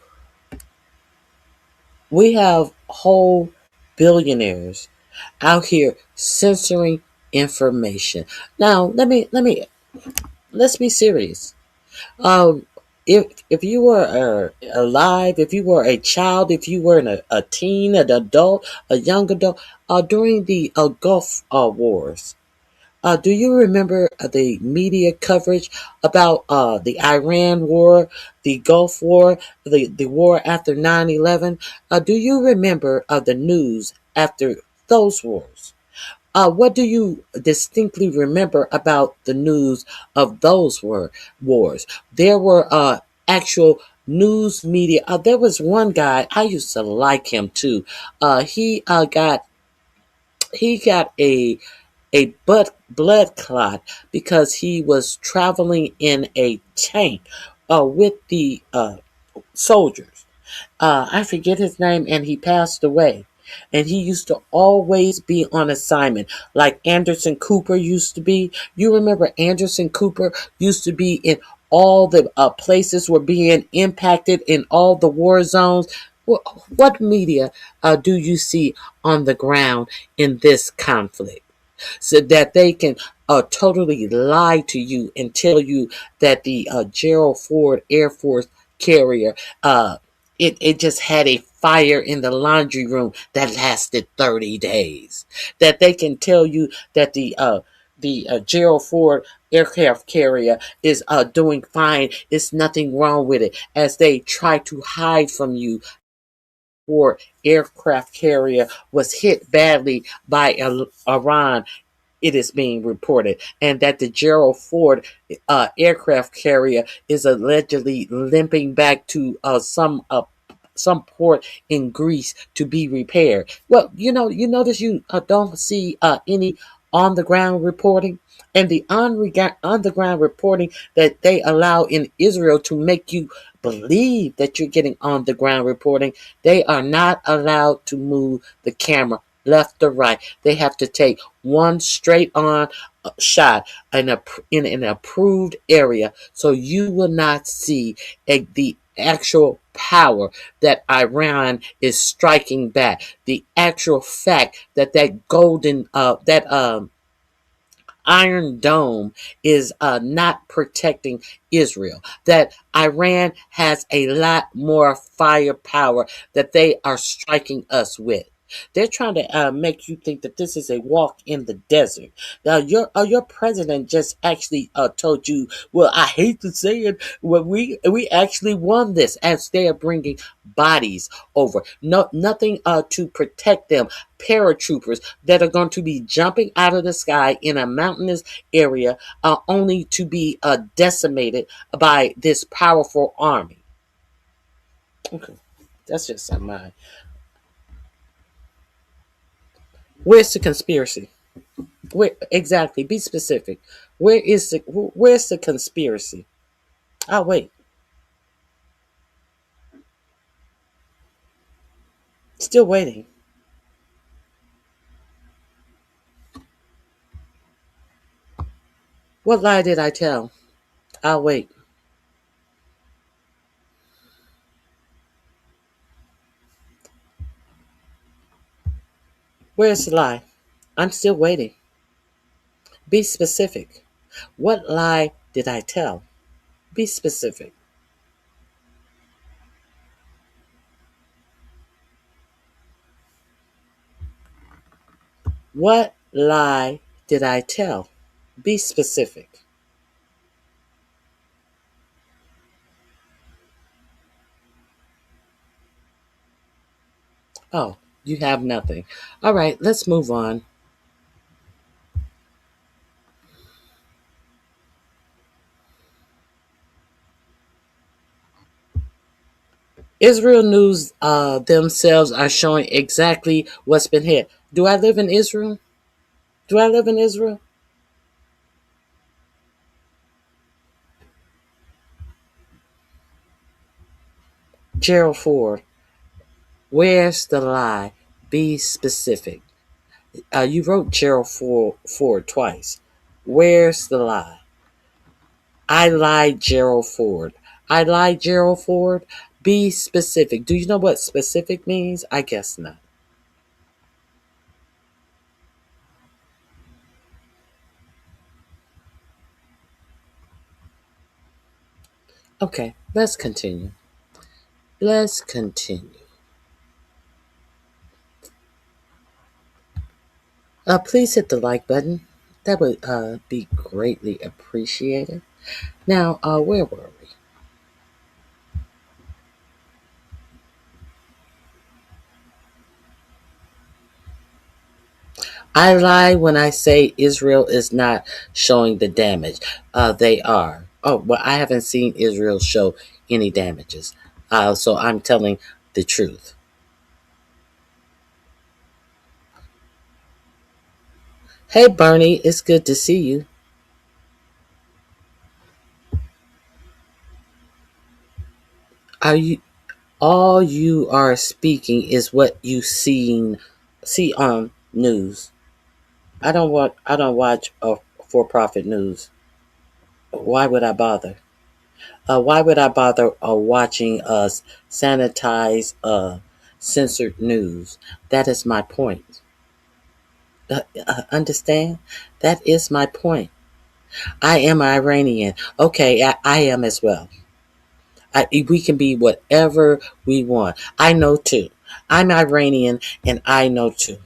billionaires out here censoring information. Now, let's be serious. Um, if you were alive, if you were a child, if you were a teen, an adult, a young adult, during the Gulf Wars, do you remember the media coverage about the Iran War, the Gulf War, the war after 9/11? Do you remember the news after those wars? What do you distinctly remember about the news of those wars? There were actual news media. There was one guy I used to like him too. He got a blood clot because he was traveling in a tank with the soldiers. I forget his name, and he passed away. And he used to always be on assignment, like Anderson Cooper used to be. You remember Anderson Cooper used to be in all the places were being impacted in all the war zones. What media do you see on the ground in this conflict? So that they can totally lie to you and tell you that the Gerald Ford Air Force carrier, it just had a fire in the laundry room that lasted 30 days. That they can tell you that the Gerald Ford aircraft carrier is doing fine. It's nothing wrong with it, as they try to hide from you. Ford aircraft carrier was hit badly by Iran, it is being reported, and that the Gerald Ford aircraft carrier is allegedly limping back to some port in Greece to be repaired. Well, you notice you don't see any on the ground reporting, and the on the ground reporting that they allow in Israel to make you believe that you're getting on the ground reporting. They are not allowed to move the camera left or right. They have to take one straight on shot in an approved area, so you will not see the actual power that Iran is striking back. The actual fact that that Iron Dome is not protecting Israel. That Iran has a lot more firepower that they are striking us with. They're trying to make you think that this is a walk in the desert. Now, your president just actually told you. Well, I hate to say it, well, we actually won this, as they are bringing bodies over. No, nothing to protect them. Paratroopers that are going to be jumping out of the sky in a mountainous area, only to be decimated by this powerful army. Okay, that's just on mine. Where's the conspiracy? Where exactly? Be specific. Where's the conspiracy? Oh wait, still waiting. What lie did I tell? I'll wait. Where's the lie? I'm still waiting. Be specific. What lie did I tell? Be specific. What lie did I tell? Be specific. Oh, you have nothing. All right, let's move on. Israel News themselves are showing exactly what's been hit. Do I live in Israel? Do I live in Israel? Gerald Ford, where's the lie? Be specific. You wrote Gerald Ford twice. Where's the lie? I lied, Gerald Ford. I lied, Gerald Ford. Be specific. Do you know what specific means? I guess not. Okay, let's continue. Let's continue. Please hit the like button. That would be greatly appreciated. Now, where were we? I lie when I say Israel is not showing the damage. They are. Oh, well, I haven't seen Israel show any damages. So I'm telling the truth. Hey, Bernie, it's good to see you. Are you? All you are speaking is what you see on news. I don't watch for-profit news. Why would I bother? Why would I bother watching sanitized, censored news? That is my point. Understand? That is my point. I am Iranian. Okay, I am as well. We can be whatever we want. I know too. I'm Iranian, and I know too.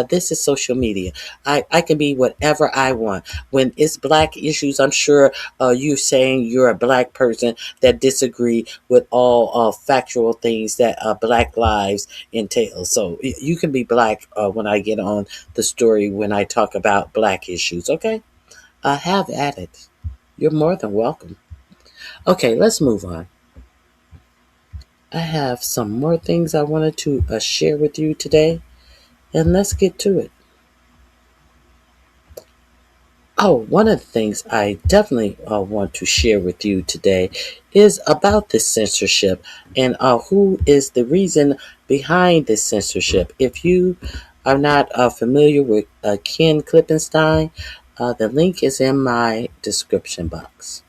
This is social media. I can be whatever I want. When it's black issues, I'm sure you're saying you're a black person that disagree with all factual things that black lives entail. So you can be black when I get on the story when I talk about black issues. Okay, have at it. You're more than welcome. Okay, let's move on. I have some more things I wanted to share with you today, and let's get to it. Oh, one of the things I definitely want to share with you today is about this censorship and who is the reason behind this censorship. If you are not familiar with Ken Klippenstein, the link is in my description box.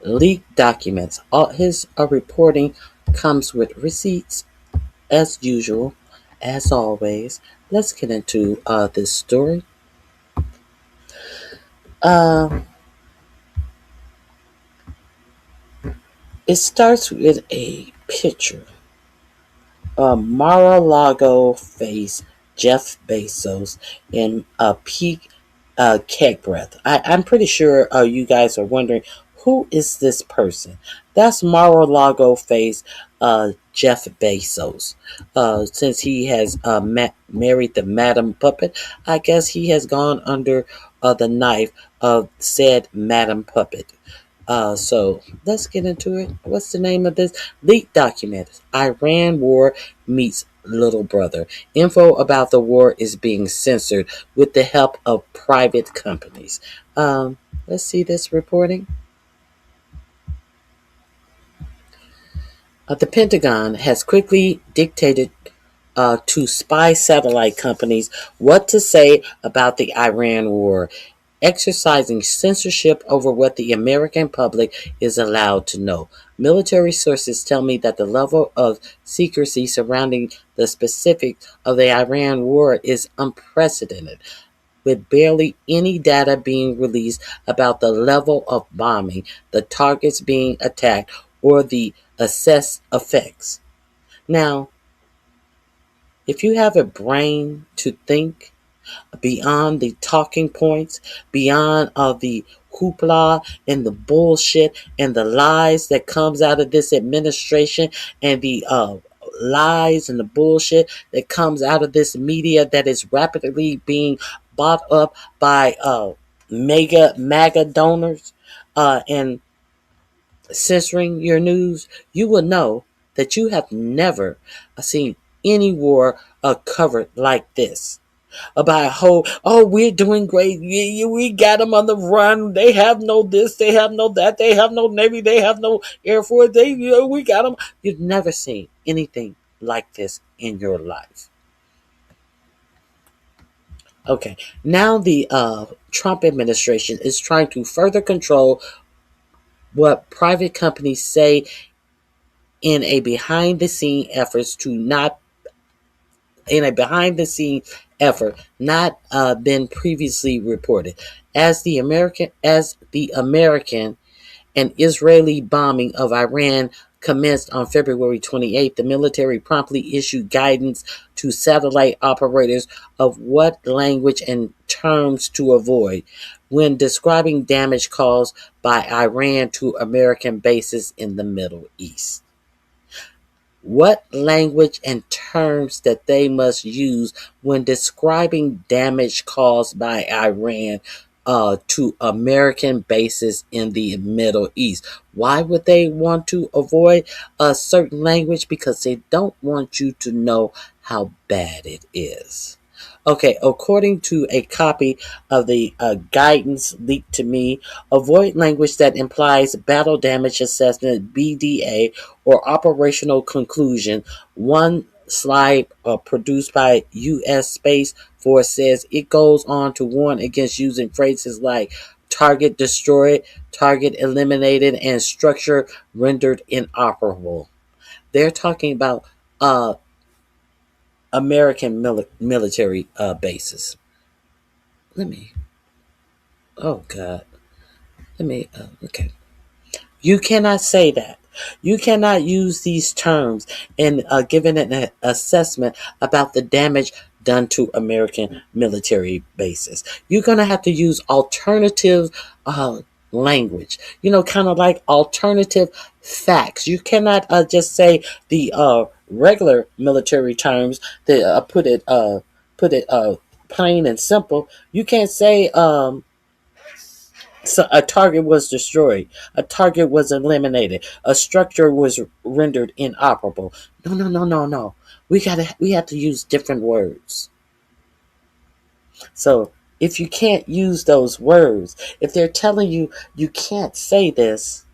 Leaked documents. All his reporting comes with receipts, as usual, as always. Let's get into this story. It starts with a picture. Mar-a-Lago face Jeff Bezos in a peak keg breath. I'm pretty sure you guys are wondering, who is this person? That's Mar-a-Lago face Jeff Bezos. Since he has married the Madam Puppet, I guess he has gone under the knife of said Madam Puppet. So let's get into it. What's the name of this? Leaked document. Iran war meets little brother. Info about the war is being censored with the help of private companies. Let's see this reporting. The Pentagon has quickly dictated to spy satellite companies what to say about the Iran war, exercising censorship over what the American public is allowed to know. Military sources tell me that the level of secrecy surrounding the specifics of the Iran war is unprecedented, with barely any data being released about the level of bombing, the targets being attacked, or the assessed effects. Now, if you have a brain to think, beyond the talking points, beyond the hoopla and the bullshit and the lies that comes out of this administration, and the lies and the bullshit that comes out of this media that is rapidly being bought up by MAGA donors, and censoring your news, you will know that you have never seen any war covered like this. About a whole, oh, we're doing great. We got them on the run. They have no this, they have no that, they have no Navy, they have no Air Force. We got them. You've never seen anything like this in your life. Okay, now the Trump administration is trying to further control what private companies say in a behind the scene efforts to not in a behind the scene effort not been previously reported. As the American and Israeli bombing of Iran commenced on February 28th, the military promptly issued guidance to satellite operators of what language and terms to avoid when describing damage caused by Iran to American bases in the Middle East. What language and terms that they must use when describing damage caused by Iran to American bases in the Middle East. Why would they want to avoid a certain language? Because they don't want you to know how bad it is. Okay, according to a copy of the guidance leaked to me, avoid language that implies battle damage assessment, BDA, or operational conclusion. One slide produced by U.S. Space Force says it goes on to warn against using phrases like target destroyed, target eliminated, and structure rendered inoperable. They're talking about American military bases. Let me. Oh God. Let me. Okay. You cannot say that. You cannot use these terms in giving an assessment about the damage done to American military bases. You're going to have to use alternative language, kind of like alternative facts. You cannot just say the regular military terms that put it plain and simple. You can't say so a target was destroyed. A target was eliminated. A structure was rendered inoperable. No, no, no, no, no. We have to use different words. So if you can't use those words, if they're telling you you can't say this,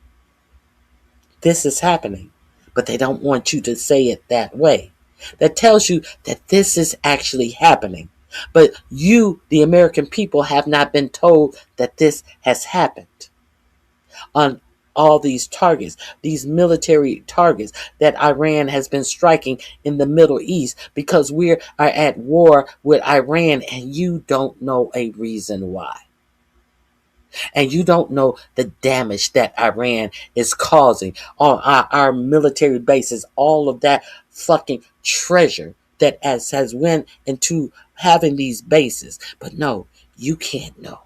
this is happening. But they don't want you to say it that way. That tells you that this is actually happening. But you, the American people, have not been told that this has happened on all these targets, these military targets that Iran has been striking in the Middle East, because we are at war with Iran and you don't know a reason why. And you don't know the damage that Iran is causing on our military bases, all of that fucking treasure that has went into having these bases. But no, you can't know.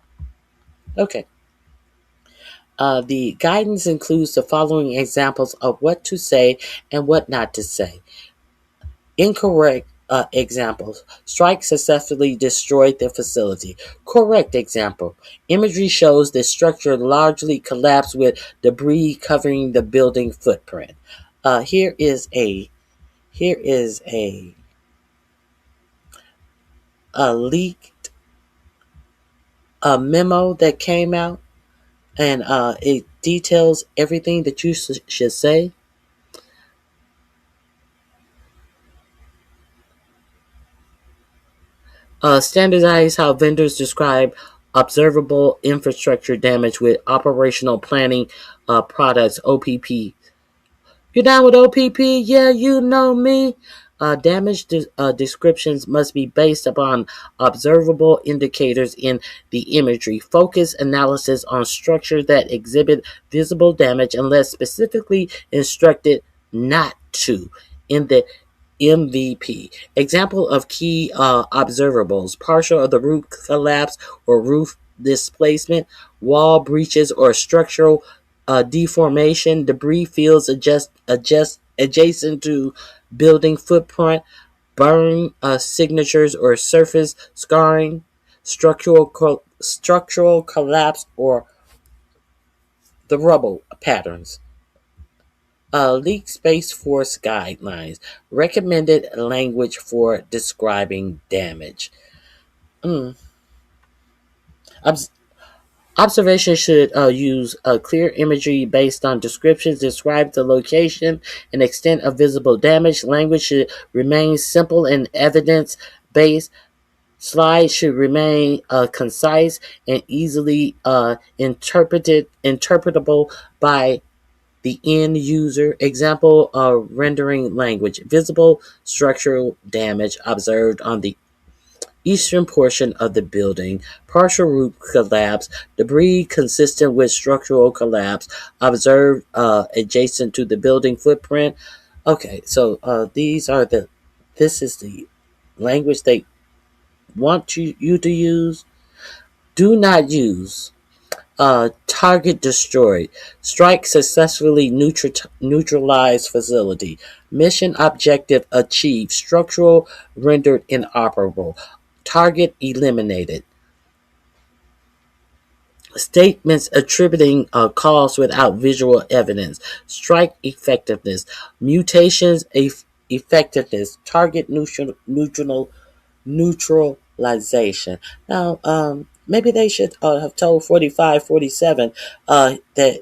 Okay. The guidance includes the following examples of what to say and what not to say. Incorrect examples. Strike successfully destroyed the facility. Correct example. Imagery shows the structure largely collapsed with debris covering the building footprint. Here is a leaked memo that came out, and it details everything that you should say. Standardize how vendors describe observable infrastructure damage with operational planning products, OPP. You down with OPP? Yeah, you know me. Damage descriptions must be based upon observable indicators in the imagery. Focus analysis on structures that exhibit visible damage unless specifically instructed not to in the MVP. Example of key observables: partial of the roof collapse or roof displacement, wall breaches or structural deformation, debris fields adjacent to building footprint, burn signatures or surface scarring, structural collapse or the rubble patterns. Leaked Space Force Guidelines. Recommended language for describing damage. Mm. Obs- Observation should use clear imagery based on descriptions, describe the location and extent of visible damage. Language should remain simple and evidence based. Slides should remain concise and easily interpretable by the end user. Example, rendering language. Visible structural damage observed on the eastern portion of the building. Partial roof collapse. Debris consistent with structural collapse observed adjacent to the building footprint. Okay, so this is the language they want you to use. Do not use target destroyed. Strike successfully neutralized facility. Mission objective achieved. Structural rendered inoperable. Target eliminated. Statements attributing cause without visual evidence. Strike effectiveness. Mutations effectiveness. Target neutralization. Now, maybe they should have told 45, 47 that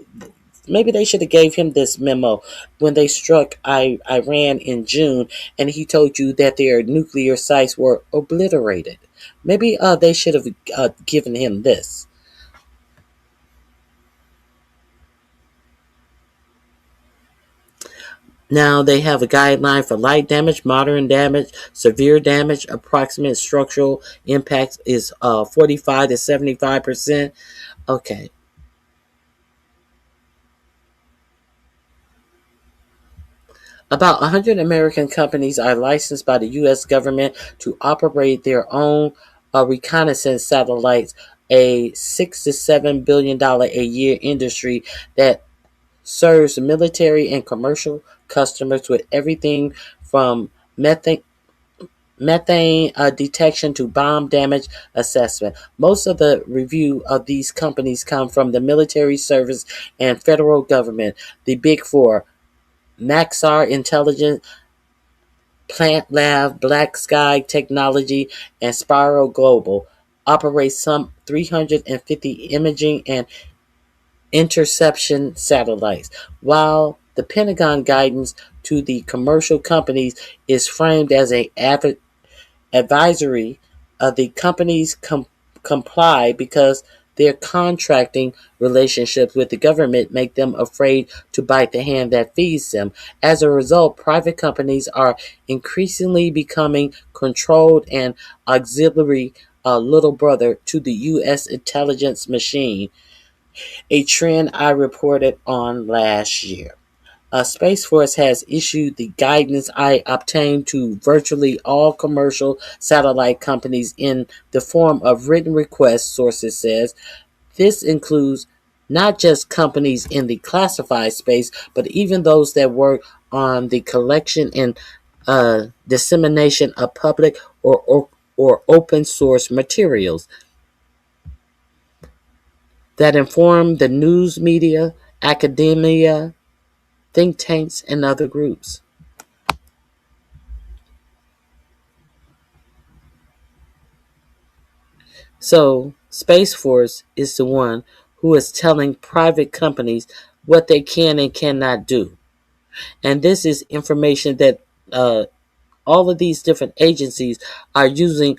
maybe they should have gave him this memo when they struck Iran in June, and he told you that their nuclear sites were obliterated. Maybe they should have given him this. Now they have a guideline for light damage, moderate damage, severe damage. Approximate structural impact is 45 to 75%. Okay. About 100 American companies are licensed by the U.S. government to operate their own reconnaissance satellites, a $6 to $7 billion a year industry that serves military and commercial customers with everything from methane detection to bomb damage assessment. Most of the review of these companies come from the military service and federal government. The big four: Maxar Intelligence, Plant Lab, Black Sky Technology, and Spiral Global operate some 350 imaging and interception satellites, while the Pentagon guidance to the commercial companies is framed as an advisory. The companies comply because their contracting relationships with the government make them afraid to bite the hand that feeds them. As a result, private companies are increasingly becoming controlled and auxiliary little brother to the U.S. intelligence machine, a trend I reported on last year. Space Force has issued the guidance I obtained to virtually all commercial satellite companies in the form of written requests, sources says. This includes not just companies in the classified space, but even those that work on the collection and dissemination of public or open source materials that inform the news media, academia, think tanks, and other groups. So, Space Force is the one who is telling private companies what they can and cannot do. And this is information that all of these different agencies are using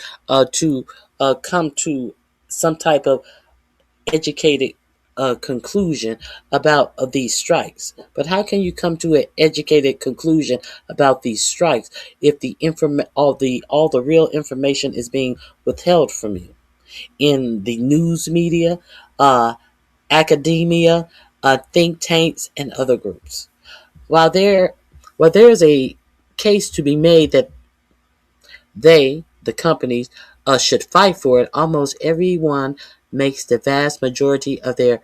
to come to some type of educated conclusion about these strikes. But how can you come to an educated conclusion about these strikes if the all the real information is being withheld from you in the news media, academia, think tanks, and other groups? While there is a case to be made that the companies, should fight for it, almost everyone makes the vast majority of their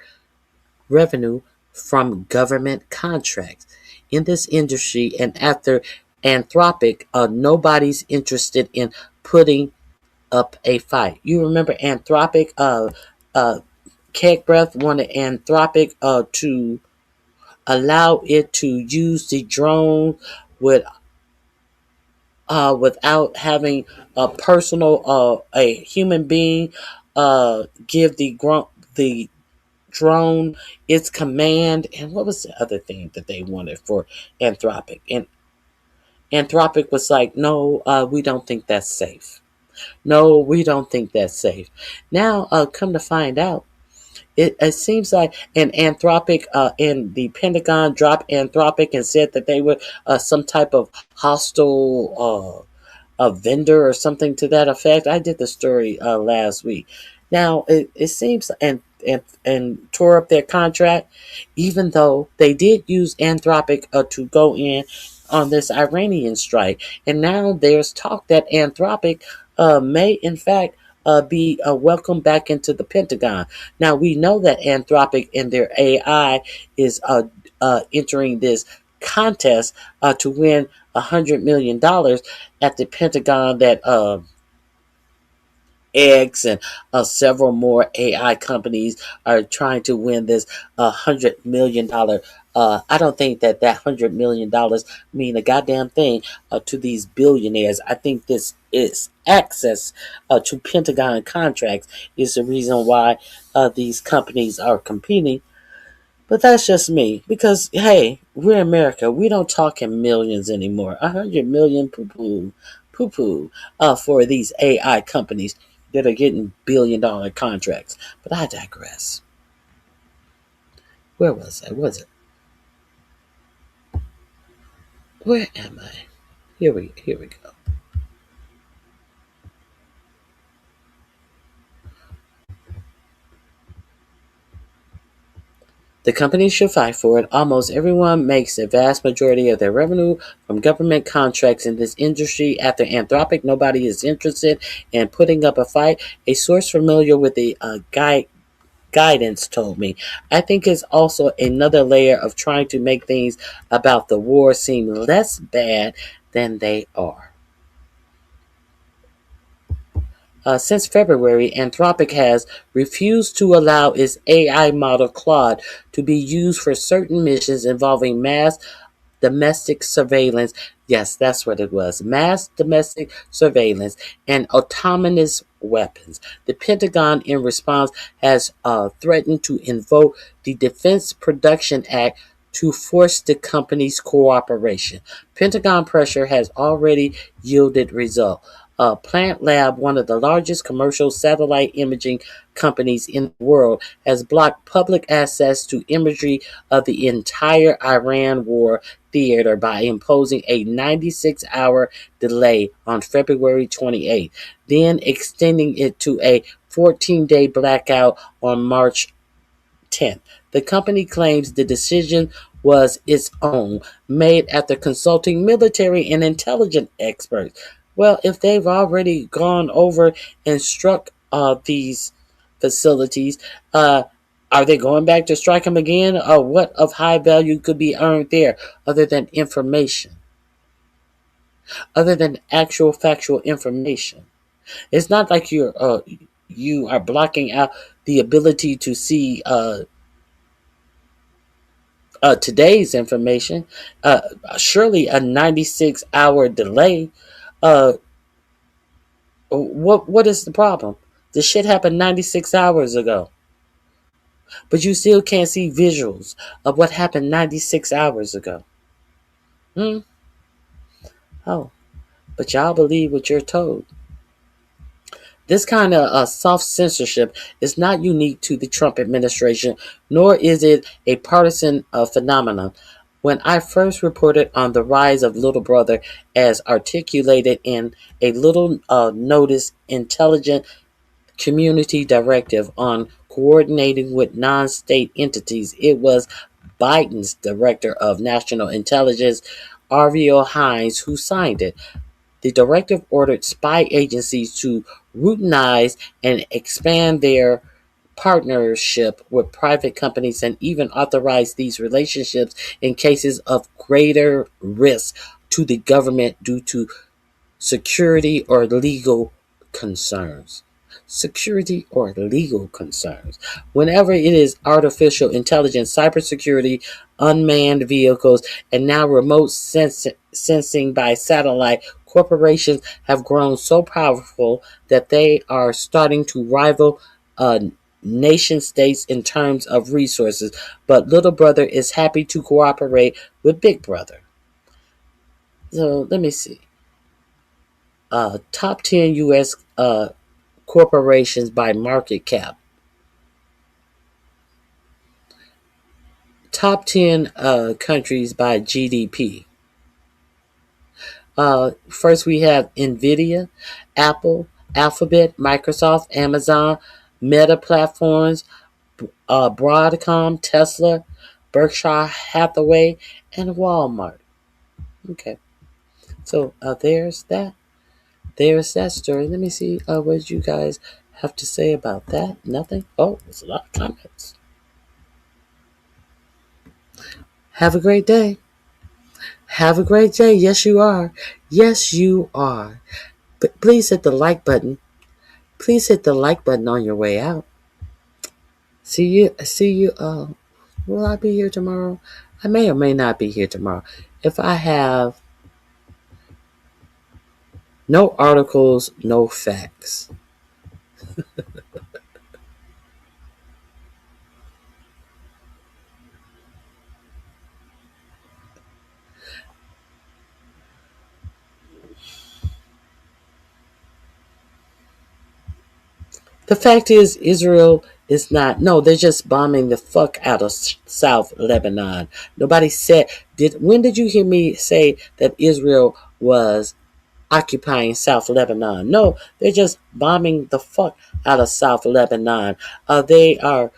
revenue from government contracts. In this industry, and after Anthropic, nobody's interested in putting up a fight. You remember Anthropic? Keg Breath wanted Anthropic to allow it to use the drone with without having a personal a human being give the drone its command. And what was the other thing that they wanted for Anthropic? And Anthropic was like, no, we don't think that's safe. No, we don't think that's safe. Now, come to find out, it seems like an Anthropic in the Pentagon dropped Anthropic and said that they were some type of hostile a vendor or something to that effect. I did the story last week. Now it seems and tore up their contract, even though they did use Anthropic to go in on this Iranian strike, and now there's talk that Anthropic may in fact be welcomed back into the Pentagon. Now we know that Anthropic and their AI is entering this contest to win $100 million at the Pentagon. That X and several more AI companies are trying to win this $100 million. I don't think that $100 million mean a goddamn thing to these billionaires. I think this is access to Pentagon contracts is the reason why these companies are competing. But that's just me because hey, we're America. We don't talk in millions anymore. 100 million, poo poo, for these AI companies that are getting billion-dollar contracts. But I digress. Where was I? Was it? Where am I? Here we go. The companies should fight for it. Almost everyone makes the vast majority of their revenue from government contracts in this industry. After Anthropic, nobody is interested in putting up a fight. A source familiar with the guidance told me. I think it's also another layer of trying to make things about the war seem less bad than they are. Since February, Anthropic has refused to allow its AI model Claude to be used for certain missions involving mass domestic surveillance. Yes, that's what it was. Mass domestic surveillance and autonomous weapons. The Pentagon, in response, has threatened to invoke the Defense Production Act to force the company's cooperation. Pentagon pressure has already yielded results. Plant Lab, one of the largest commercial satellite imaging companies in the world, has blocked public access to imagery of the entire Iran war theater by imposing a 96-hour delay on February 28, then extending it to a 14-day blackout on March 10th. The company claims the decision was its own, made after consulting military and intelligence experts. Well, if they've already gone over and struck these facilities, are they going back to strike them again? Or what of high value could be earned there other than information? Other than actual factual information? It's not like you are blocking out the ability to see today's information. Surely a 96-hour delay. What is the problem? The shit happened 96 hours ago. But you still can't see visuals of what happened 96 hours ago. Oh, but y'all believe what you're told. This kind of soft censorship is not unique to the Trump administration, nor is it a partisan phenomenon. When I first reported on the rise of Little Brother as articulated in a Little Notice Intelligent Community Directive on coordinating with non-state entities, it was Biden's Director of National Intelligence, Ariel Hines, who signed it. The directive ordered spy agencies to routinize and expand their partnership with private companies and even authorize these relationships in cases of greater risk to the government due to security or legal concerns. security, or legal concerns. Whenever it is artificial intelligence, cybersecurity, unmanned vehicles, and now remote sensing by satellite, corporations have grown so powerful that they are starting to rival nation states in terms of resources. But little brother is happy to cooperate with big brother. So let me see. Top 10 U.S. Corporations by market cap. Top 10 countries by GDP. First, we have NVIDIA, Apple, Alphabet, Microsoft, Amazon, Meta Platforms, Broadcom, Tesla, Berkshire Hathaway, and Walmart. Okay, so there's that. There's that story. Let me see what you guys have to say about that. Nothing? Oh, there's a lot of comments. Have a great day. Have a great day. Yes, you are. Yes, you are. But please hit the like button. Please hit the like button on your way out. See you. Will I be here tomorrow? I may or may not be here tomorrow. If I have no articles, no facts. The fact is, Israel is not. No, they're just bombing the fuck out of South Lebanon. Nobody said. When did you hear me say that Israel was occupying South Lebanon? No, they're just bombing the fuck out of South Lebanon. They are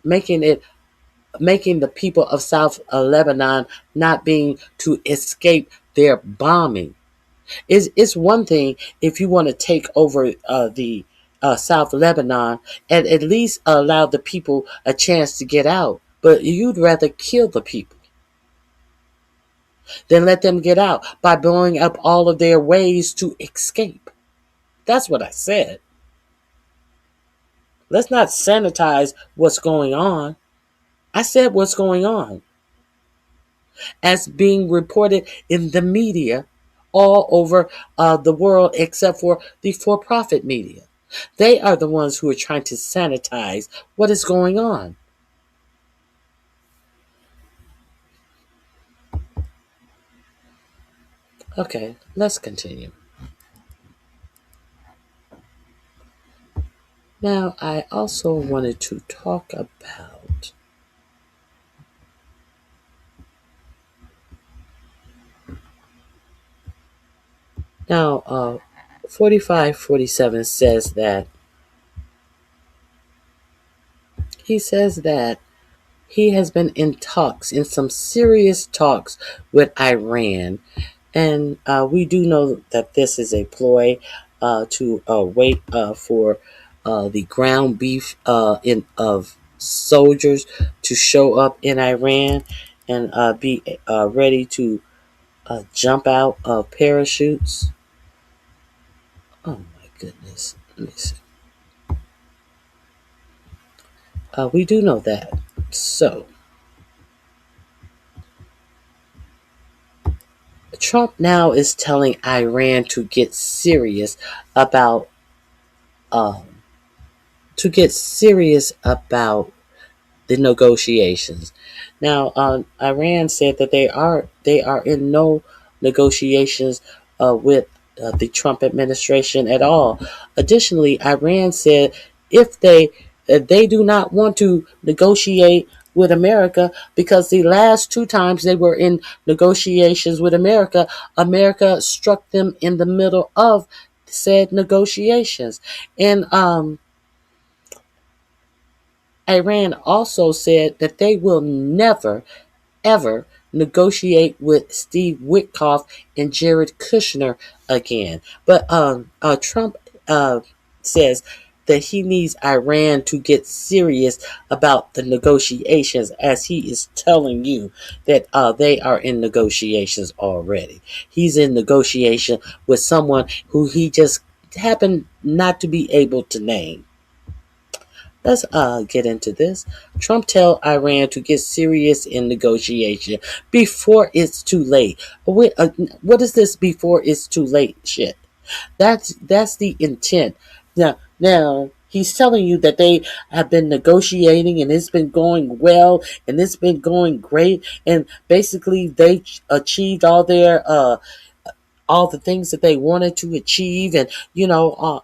making the people of South Lebanon not being to escape their bombing. It's one thing if you want to take over the South Lebanon and at least allow the people a chance to get out, but you'd rather kill the people than let them get out by blowing up all of their ways to escape. That's what I said. Let's not sanitize what's going on. I said what's going on as being reported in the media all over the world except for the for-profit media. They are the ones who are trying to sanitize what is going on. Okay, let's continue. Now, I also wanted to talk about now 4547 says that he has been in some serious talks with Iran. And we do know that this is a ploy to wait for the ground beef of soldiers to show up in Iran and be ready to jump out of parachutes. Oh my goodness. Let me see. We do know that. So, Trump now is telling Iran to get serious about the negotiations. Now, Iran said that they are in no negotiations with the Trump administration at all. Additionally, Iran said if they do not want to negotiate with America because the last two times they were in negotiations with America, America struck them in the middle of said negotiations. And Iran also said that they will never, ever negotiate with Steve Witkoff and Jared Kushner again. But Trump says that he needs Iran to get serious about the negotiations, as he is telling you that they are in negotiations already. He's in negotiation with someone who he just happen not to be able to name. Let's get into this. Trump tell Iran to get serious in negotiation before it's too late. What is this before it's too late shit? That's the intent. Now he's telling you that they have been negotiating and it's been going well and it's been going great and basically they achieved all the things that they wanted to achieve, and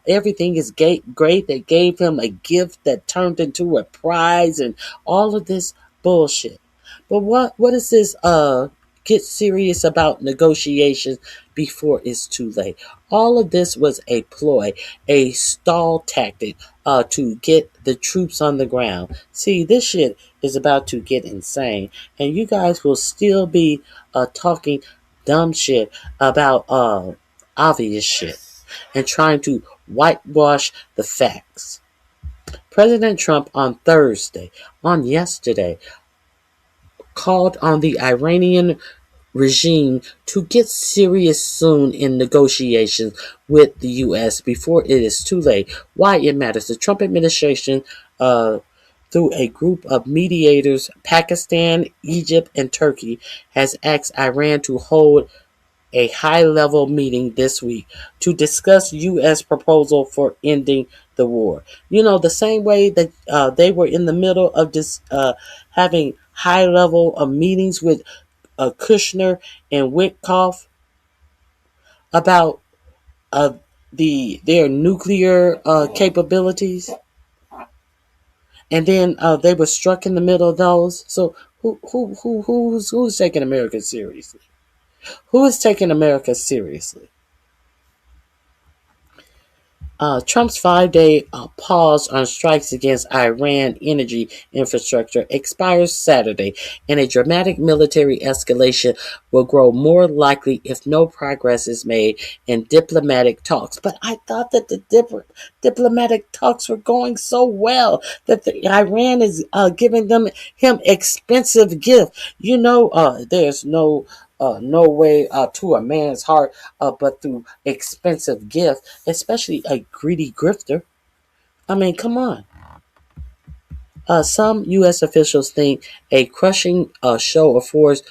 everything is great. They gave him a gift that turned into a prize, and all of this bullshit. But what is this? Get serious about negotiations before it's too late. All of this was a ploy, a stall tactic, to get the troops on the ground. See, this shit is about to get insane, and you guys will still be talking dumb shit about obvious shit and trying to whitewash the facts. President Trump on yesterday, called on the Iranian regime to get serious soon in negotiations with the U.S. before it is too late. Why it matters. The Trump administration, through a group of mediators, Pakistan, Egypt, and Turkey, has asked Iran to hold a high-level meeting this week to discuss U.S. proposal for ending the war. The same way that they were in the middle of this having high-level meetings with Kushner and Witkoff about their nuclear capabilities, and then they were struck in the middle of those. So who's taking America seriously? Who is taking America seriously? Trump's 5-day pause on strikes against Iran energy infrastructure expires Saturday, and a dramatic military escalation will grow more likely if no progress is made in diplomatic talks. But I thought that the diplomatic talks were going so well that Iran is giving him expensive gift. There's no way to a man's heart but through expensive gift, especially a greedy grifter. I mean, come on. Some U.S. officials think a crushing show of force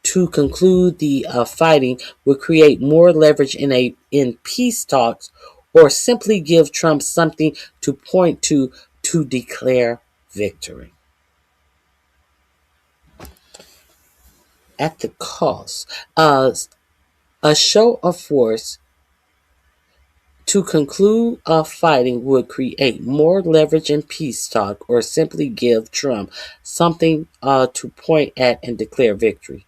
to conclude the fighting would create more leverage in peace talks, or simply give Trump something to point to declare victory. At the cost, a show of force to conclude fighting would create more leverage in peace talk, or simply give Trump something to point at and declare victory.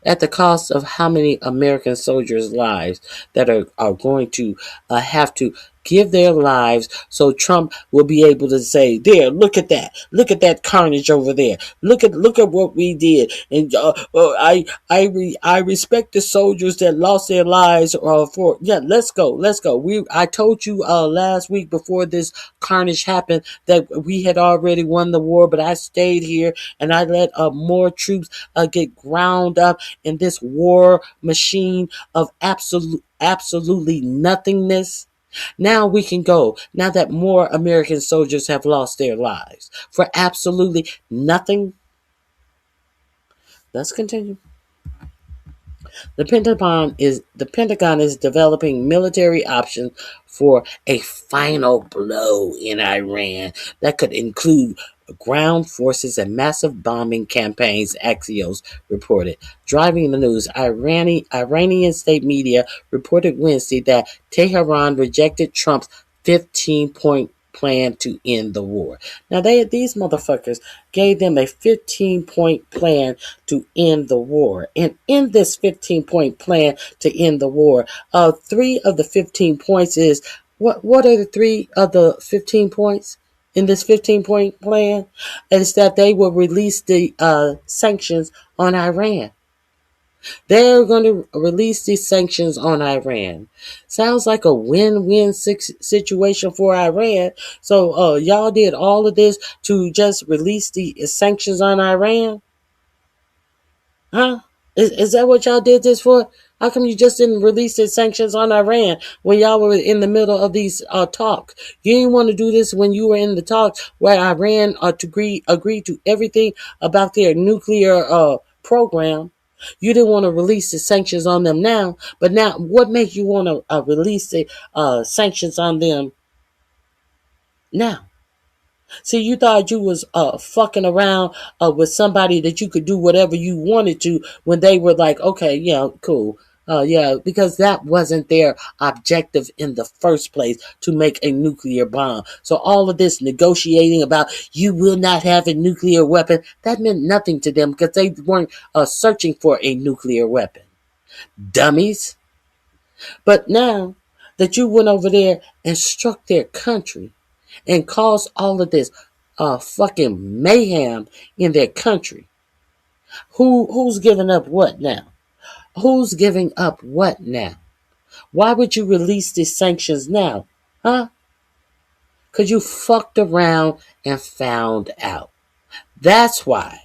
At the cost of how many American soldiers' lives that are going to have to give their lives so Trump will be able to say, there, look at that carnage over there, look at what we did, and I respect the soldiers that lost their lives for. Yeah, let's go. I told you last week before this carnage happened that we had already won the war, but I stayed here and I let more troops get ground up in this war machine of absolutely nothingness. Now we can go, now that more American soldiers have lost their lives for absolutely nothing. Let's continue. The Pentagon is developing military options for a final blow in Iran that could include ground forces and massive bombing campaigns, Axios reported. Driving the news, Iranian state media reported Wednesday that Tehran rejected Trump's 15-point plan to end the war. Now, these motherfuckers gave them a 15-point plan to end the war. And in this 15-point plan to end the war, 3 of the 15 points is, what are the 3 of the 15 points in this 15-point plan? Is that they will release the sanctions on Iran. They're going to release these sanctions on Iran. Sounds like a win-win situation for Iran. So y'all did all of this to just release the sanctions on Iran? Huh? Is that what y'all did this for? How come you just didn't release the sanctions on Iran when y'all were in the middle of these talks? You didn't want to do this when you were in the talks where Iran agreed to everything about their nuclear program. You didn't want to release the sanctions on them now, but now what makes you want to release the sanctions on them now? See, you thought you was fucking around with somebody that you could do whatever you wanted to when they were like, okay, yeah, cool. Yeah, because that wasn't their objective in the first place, to make a nuclear bomb. So all of this negotiating about you will not have a nuclear weapon, that meant nothing to them because they weren't searching for a nuclear weapon. Dummies. But now that you went over there and struck their country and caused all of this fucking mayhem in their country, who's giving up what now? Who's giving up what now? Why would you release these sanctions now? Huh? Because you fucked around and found out. That's why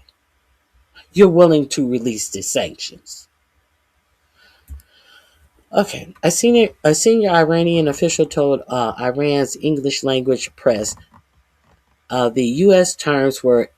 you're willing to release the sanctions. Okay, a senior Iranian official told Iran's English language press the U.S. terms were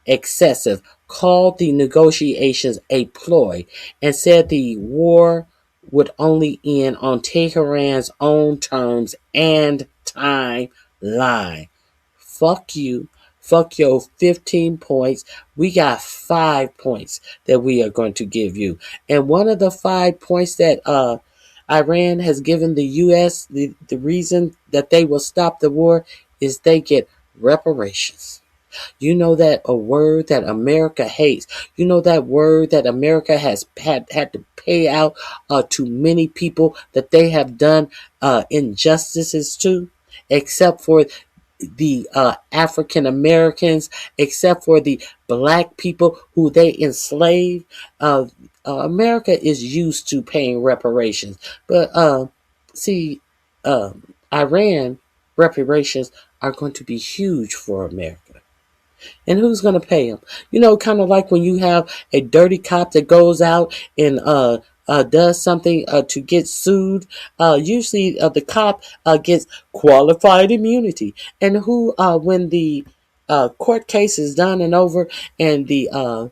excessive, called the negotiations a ploy, and said the war would only end on Tehran's own terms and timeline. Fuck you. Fuck your 15 points. We got 5 points that we are going to give you. And one of the 5 points that Iran has given the U.S., the reason that they will stop the war is they get reparations. You know that a word that America hates. You know that word that America has had to pay out to many people that they have done injustices to, except for the African Americans, except for the black people who they enslaved. America is used to paying reparations. But see, Iran reparations are going to be huge for America. And who's going to pay them? You know, kind of like when you have a dirty cop that goes out and does something to get sued. Usually the cop gets qualified immunity. And who, when the court case is done and over and the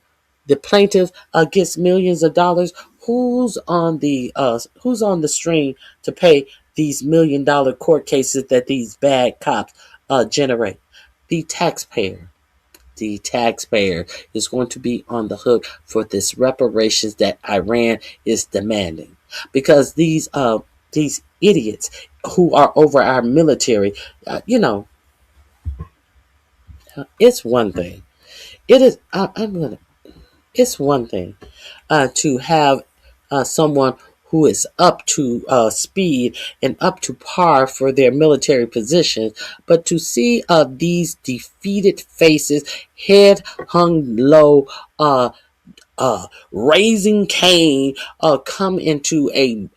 plaintiff gets millions of dollars, who's on the string to pay these $1 million court cases that these bad cops generate? The taxpayer. The taxpayer is going to be on the hook for this reparations that Iran is demanding, because these idiots who are over our military, it's one thing. It is. It's one thing to have someone who is up to speed and up to par for their military positions, but to see these defeated faces, head hung low, raising Cain, come into a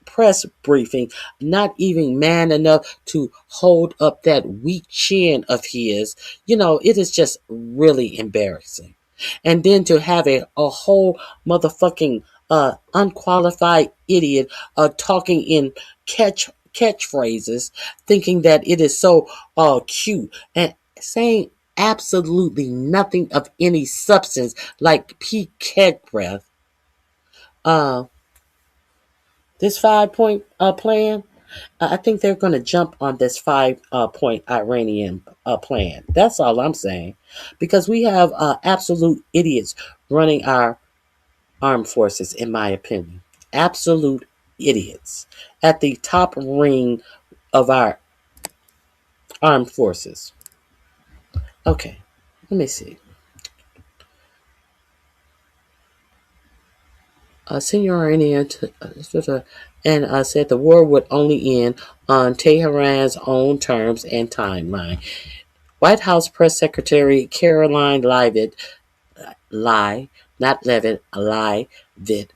press briefing, not even man enough to hold up that weak chin of his, it is just really embarrassing. And then to have a whole motherfucking unqualified idiot talking in catchphrases, thinking that it is so cute and saying absolutely nothing of any substance, like Pete Kegbreth. This 5-point plan, I think they're going to jump on this 5-point Iranian plan. That's all I'm saying, because we have absolute idiots running our armed forces, in my opinion. Absolute idiots at the top ring of our armed forces. Okay, let me see. Senior Iranian and said the war would only end on Tehran's own terms and timeline. White House Press Secretary Caroline Leavitt,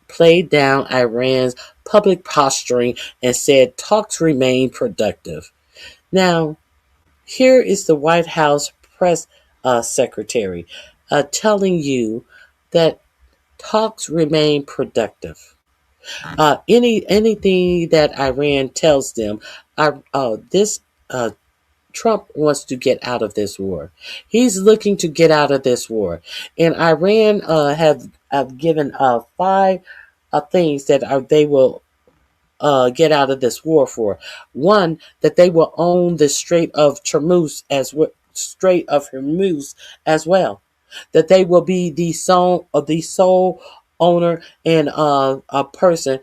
played down Iran's public posturing and said talks remain productive. Now, here is the White House Press Secretary telling you that talks remain productive. Anything that Iran tells them, this Trump wants to get out of this war. He's looking to get out of this war, and Iran have given five things that they will get out of this war for. One, that they will own the Strait of Hormuz as well. That they will be the sole owner and a person.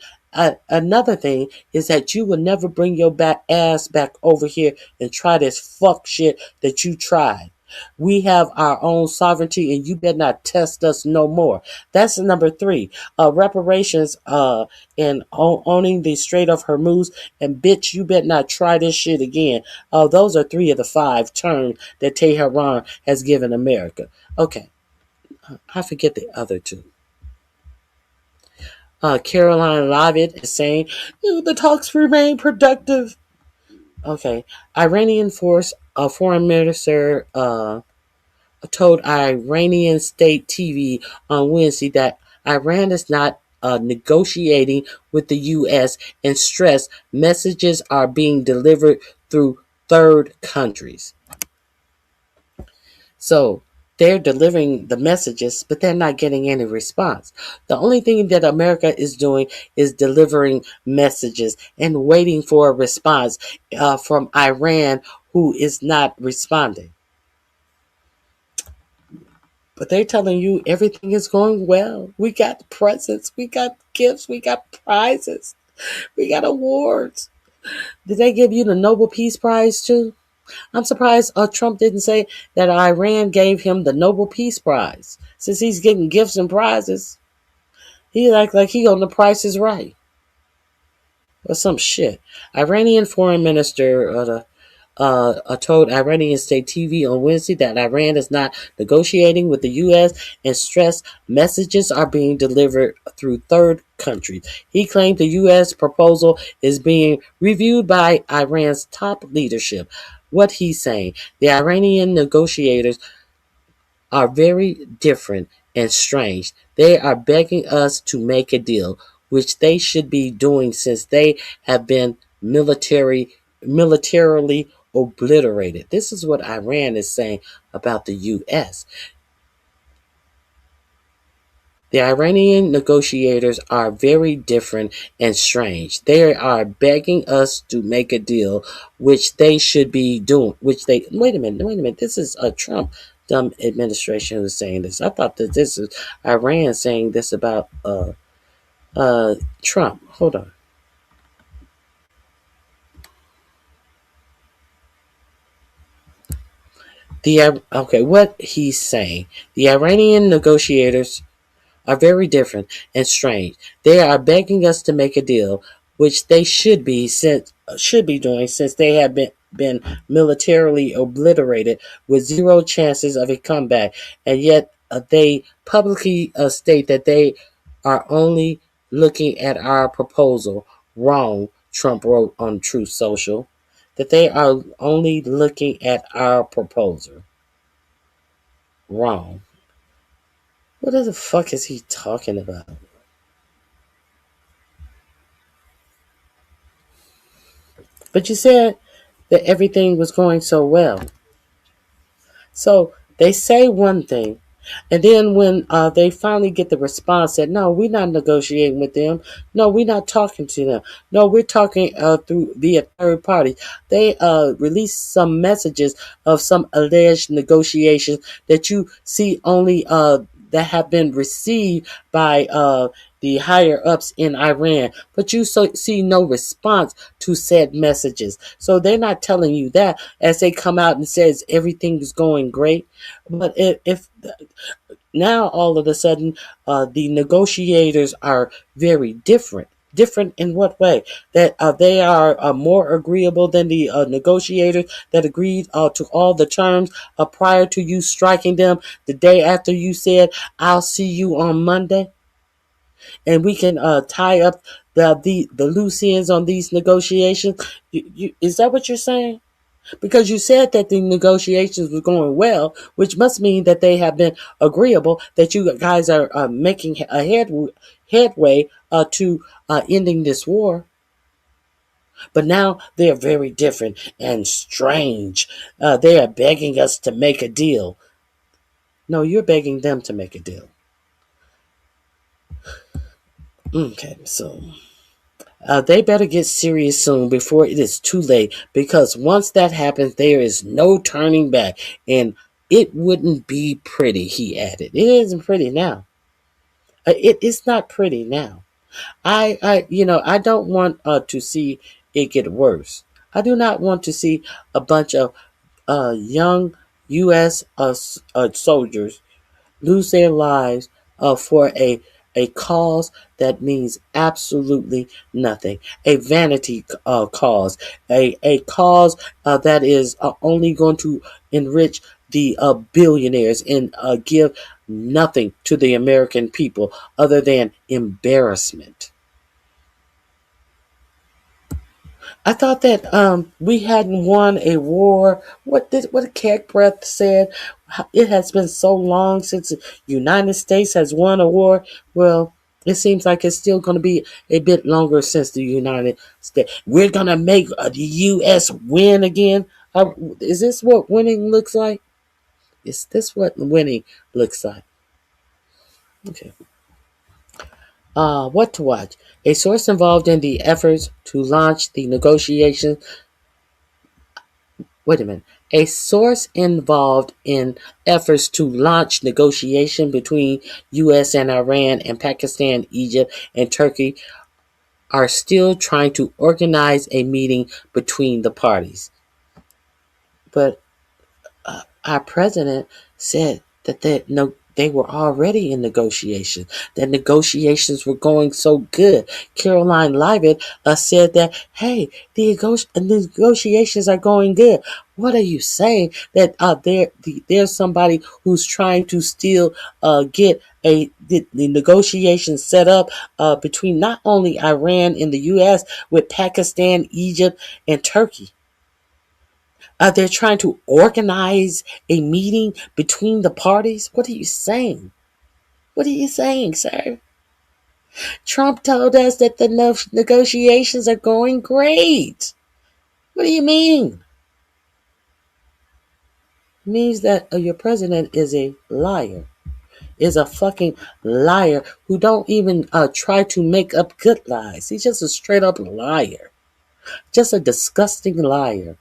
Another thing is that you will never bring your ass back over here and try this fuck shit that you tried. We have our own sovereignty, and you better not test us no more. That's number three. Reparations, and owning the Strait of Hormuz, and bitch, you better not try this shit again. Those are three of the five terms that Tehran has given America. Okay, I forget the other two. Caroline Leavitt is saying, the talks remain productive. Okay, Iranian foreign minister told Iranian state TV on Wednesday that Iran is not negotiating with the U.S. and stressed messages are being delivered through third countries. So they're delivering the messages, but they're not getting any response. The only thing that America is doing is delivering messages and waiting for a response from Iran, who is not responding. But they're telling you everything is going well. We got presents, we got gifts, we got prizes, we got awards. Did they give you the Nobel Peace Prize too? I'm surprised Trump didn't say that Iran gave him the Nobel Peace Prize. Since he's getting gifts and prizes, he act like he on The Price is Right or some shit. Iranian foreign minister told Iranian state TV on Wednesday that Iran is not negotiating with the U.S. and stressed messages are being delivered through third countries. He claimed the U.S. proposal is being reviewed by Iran's top leadership. What he's saying, the Iranian negotiators are very different and strange. They are begging us to make a deal, which they should be doing since they have been militarily obliterated. This is what Iran is saying about the U.S. The Iranian negotiators are very different and strange. They are begging us to make a deal, which they should be doing. Wait a minute. This is a Trump dumb administration who's saying this. I thought that this is Iran saying this about Trump. Hold on. What he's saying. The Iranian negotiators are very different and strange. They are begging us to make a deal, which they should be doing since they have been militarily obliterated with zero chances of a comeback, and yet they publicly state that they are only looking at our proposal. Wrong, Trump wrote on Truth Social, that they are only looking at our proposal. Wrong. What the fuck is he talking about? But you said that everything was going so well. So they say one thing, and then when they finally get the response that, no, we're not negotiating with them. No, we're not talking to them. No, we're talking via third parties. They release some messages of some alleged negotiations that you see only that have been received by the higher ups in Iran, but you see no response to said messages. So they're not telling you that as they come out and says everything is going great. But if now all of a sudden the negotiators are very different. Different in what way? That they are more agreeable than the negotiators that agreed to all the terms prior to you striking them the day after you said, I'll see you on Monday. And we can tie up the loose ends on these negotiations. Is that what you're saying? Because you said that the negotiations were going well, which must mean that they have been agreeable, that you guys are making a headway to ending this war. But now they're very different and strange. They are begging us to make a deal. No, you're begging them to make a deal. Okay, so they better get serious soon before it is too late, because once that happens, there is no turning back. And it wouldn't be pretty, he added. It isn't pretty now. It is not pretty now. I don't want to see it get worse. I do not want to see a bunch of young U.S. Soldiers lose their lives for a cause that means absolutely nothing. A vanity cause. A cause that is only going to enrich the billionaires and give nothing to the American people other than embarrassment. I thought that we hadn't won a war. What Keck Breath said? It has been so long since the United States has won a war. Well, it seems like it's still going to be a bit longer since the United States. We're going to make the U.S. win again. Is this what winning looks like? Is this what winning looks like? Okay. What to watch? A source involved in the efforts to launch the negotiations. Wait a minute. A source involved in efforts to launch negotiation between U.S. and Iran and Pakistan, Egypt, and Turkey are still trying to organize a meeting between the parties. But our president said that they were already in negotiations. That negotiations were going so good. Caroline Leavitt said that, hey, the negotiations are going good. What are you saying? That there's somebody who's trying to still get the negotiations set up between not only Iran and the U.S. with Pakistan, Egypt, and Turkey. They're trying to organize a meeting between the parties. What are you saying? What are you saying, sir? Trump told us that the negotiations are going great. What do you mean? It means that your president is a liar. Is a fucking liar who don't even try to make up good lies. He's just a straight up liar. Just a disgusting liar.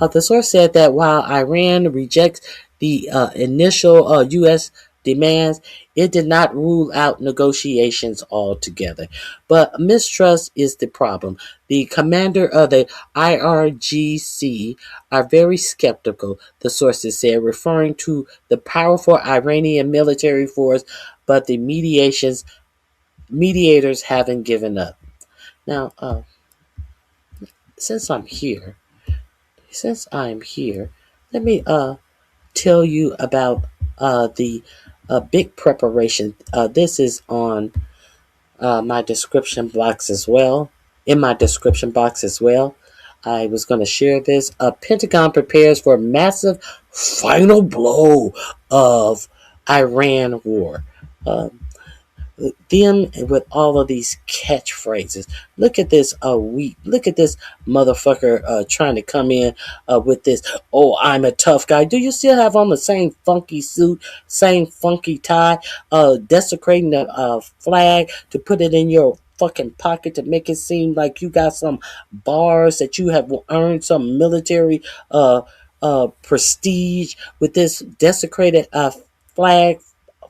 The source said that while Iran rejects the initial U.S. demands, it did not rule out negotiations altogether. But mistrust is the problem. The commander of the IRGC are very skeptical, the sources said, referring to the powerful Iranian military force, but the mediators haven't given up. Now, since I'm here, let me tell you about the big preparation. This is on my description box as well. In my description box as well, I was going to share this. Pentagon prepares for massive final blow of Iran war. Them with all of these catchphrases. Look at this look at this motherfucker trying to come in with this, oh, I'm a tough guy. Do you still have on the same funky suit, same funky tie, desecrating the flag to put it in your fucking pocket to make it seem like you got some bars that you have earned some military prestige with this desecrated flag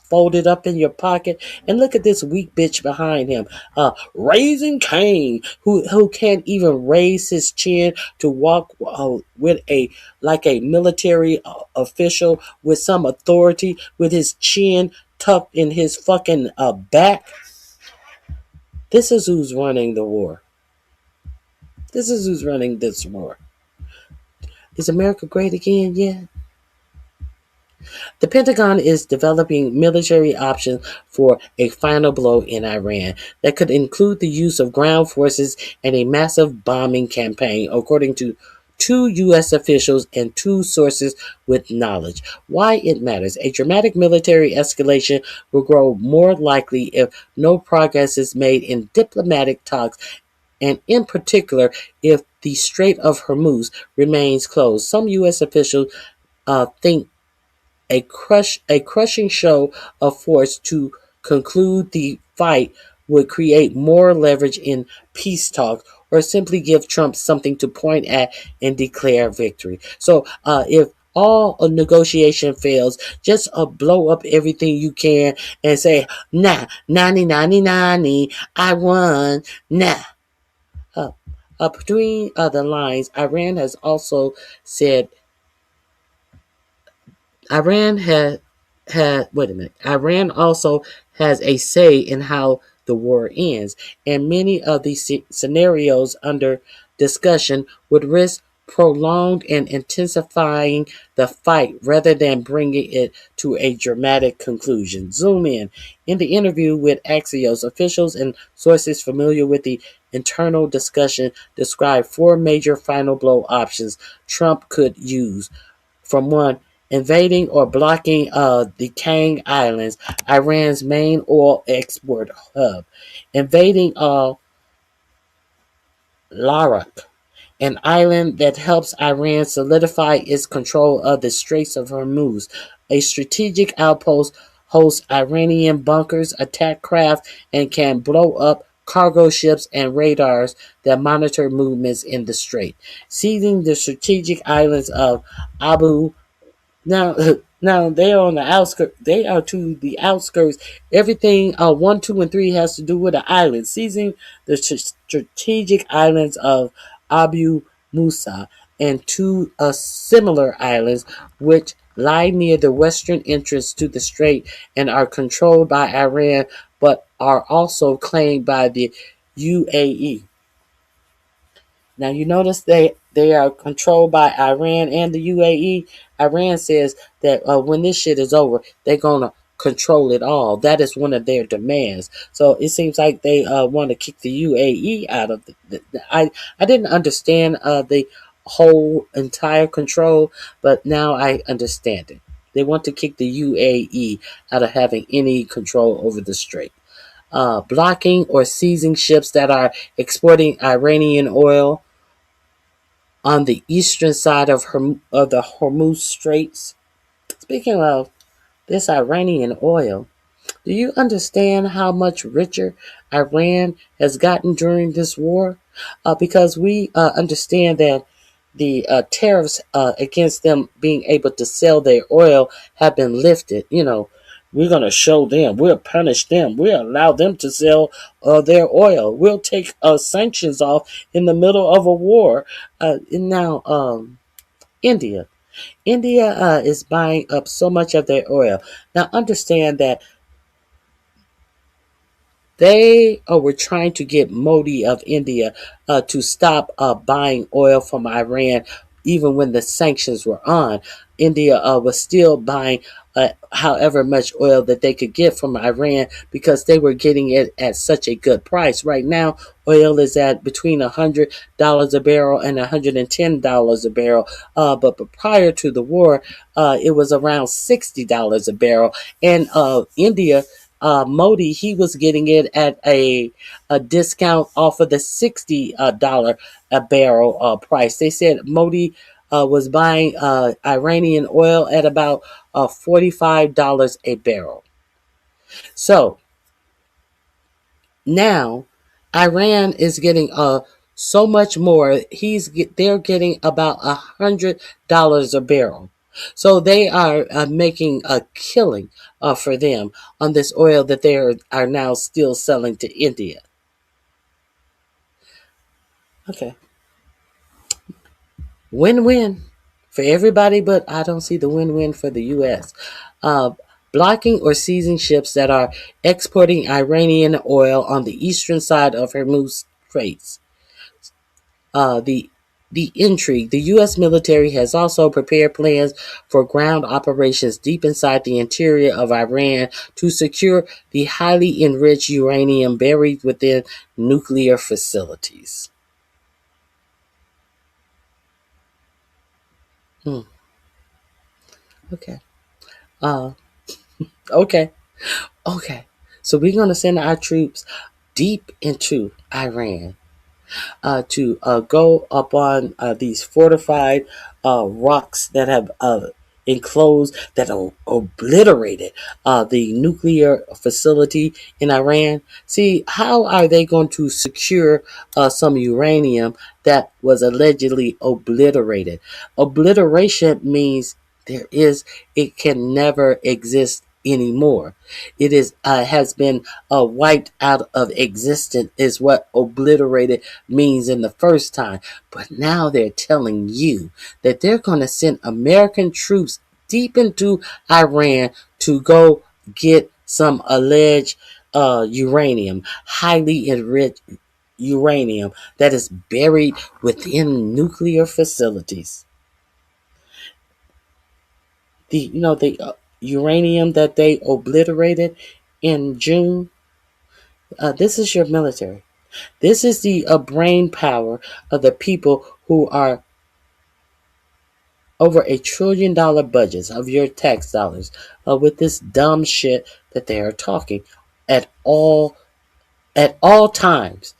folded up in your pocket. And look at this weak bitch behind him, Raising Cain, who can't even raise his chin to walk with a military official with some authority, with his chin tucked in his fucking back. This is who's running the war. This is who's running this war. Is America great again? Yeah. The Pentagon is developing military options for a final blow in Iran that could include the use of ground forces and a massive bombing campaign, according to 2 U.S. officials and 2 sources with knowledge. Why it matters. A dramatic military escalation will grow more likely if no progress is made in diplomatic talks, and in particular if the Strait of Hormuz remains closed. Some U.S. officials think a crushing show of force to conclude the fight would create more leverage in peace talks, or simply give Trump something to point at and declare victory. So if all a negotiation fails, just blow up everything you can and say, nah, nani, nani, nani, I won, nah. Between the lines, Iran has also said Iran also has a say in how the war ends, and many of the scenarios under discussion would risk prolonged and intensifying the fight rather than bringing it to a dramatic conclusion. Zoom in. In the interview with Axios, officials and sources familiar with the internal discussion described 4 major final blow options Trump could use. From one, invading or blocking the Kang Islands, Iran's main oil export hub, invading Larak, an island that helps Iran solidify its control of the Straits of Hormuz. A strategic outpost hosts Iranian bunkers, attack craft, and can blow up cargo ships and radars that monitor movements in the strait. Seizing the strategic islands of Abu now, now they are on the outskirts. They are to the outskirts. Everything 1, 2, and 3 has to do with the island. Seizing the strategic islands of Abu Musa and 2 similar islands, which lie near the western entrance to the strait and are controlled by Iran, but are also claimed by the UAE. Now you notice they are controlled by Iran and the UAE. Iran says that when this shit is over, they're gonna control it all. That is one of their demands. So it seems like they want to kick the UAE out of I didn't understand the whole entire control, but now I understand it. They want to kick the UAE out of having any control over the strait. Blocking or seizing ships that are exporting Iranian oil on the eastern side of the Hormuz Straits. Speaking of this Iranian oil, do you understand how much richer Iran has gotten during this war? Because we understand that the tariffs against them being able to sell their oil have been lifted. We're going to show them. We'll punish them. We'll allow them to sell their oil. We'll take sanctions off in the middle of a war. And now, India. India is buying up so much of their oil. Now, understand that they were trying to get Modi of India to stop buying oil from Iran, even when the sanctions were on. India was still buying however much oil that they could get from Iran because they were getting it at such a good price. Right now, oil is at between $100 a barrel and $110 a barrel. But prior to the war, it was around $60 a barrel. And India, Modi, he was getting it at a discount off of the $60 a barrel price. They said Modi was buying Iranian oil at about $45 a barrel. So now Iran is getting so much more. They're getting about $100 a barrel. So they are making a killing for them on this oil that they are now still selling to India. Okay. Win-win for everybody, but I don't see the win-win for the U.S. Blocking or seizing ships that are exporting Iranian oil on the eastern side of Hormuz Straits. The intrigue. The U.S. military has also prepared plans for ground operations deep inside the interior of Iran to secure the highly enriched uranium buried within nuclear facilities. Hmm. Okay. Uh. Okay. Okay. So we're gonna send our troops deep into Iran to go up on these fortified rocks that have enclosed, that obliterated the nuclear facility in Iran. See, how are they going to secure some uranium that was allegedly obliterated? Obliteration means there is, it can never exist anymore. It is has been wiped out of existence, is what obliterated means in the first time. But now they're telling you that they're going to send American troops deep into Iran to go get some alleged uranium, highly enriched uranium that is buried within nuclear facilities. The uranium that they obliterated in June. This is your military. This is the brain power of the people who are over $1 trillion budgets of your tax dollars with this dumb shit that they are talking at all times.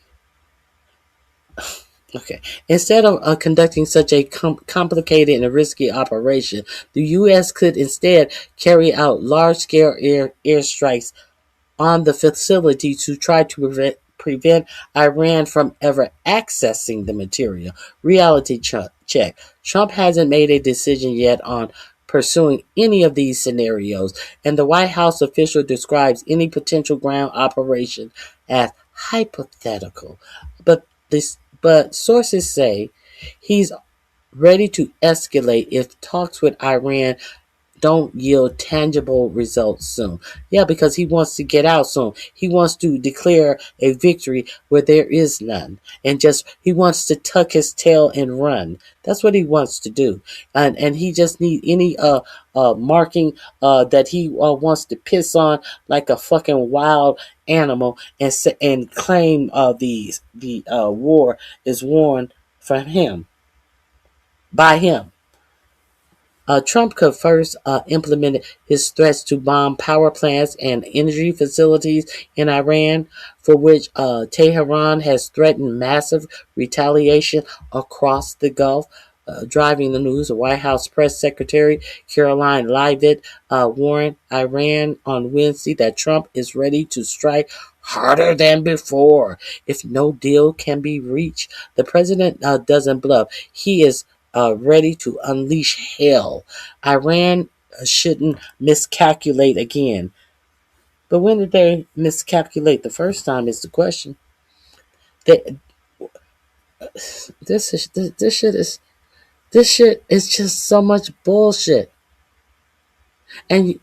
Okay. Instead of conducting such a complicated and risky operation, the U.S. could instead carry out large-scale airstrikes on the facility to try to prevent Iran from ever accessing the material. Reality check. Trump hasn't made a decision yet on pursuing any of these scenarios, and the White House official describes any potential ground operation as hypothetical. But sources say he's ready to escalate if talks with Iran don't yield tangible results soon. Yeah, because he wants to get out soon. He wants to declare a victory where there is none. And just, he wants to tuck his tail and run. That's what he wants to do. And he just need any marking that he wants to piss on like a fucking wild animal and claim the war is won from him, by him. Trump could first implement his threats to bomb power plants and energy facilities in Iran, for which Tehran has threatened massive retaliation across the Gulf. Driving the news, the White House press secretary Caroline Leavitt warned Iran on Wednesday that Trump is ready to strike harder than before if no deal can be reached. The president doesn't bluff. He is ready to unleash hell. Iran shouldn't miscalculate again. But when did they miscalculate the first time is the question. They, this shit is just so much bullshit. And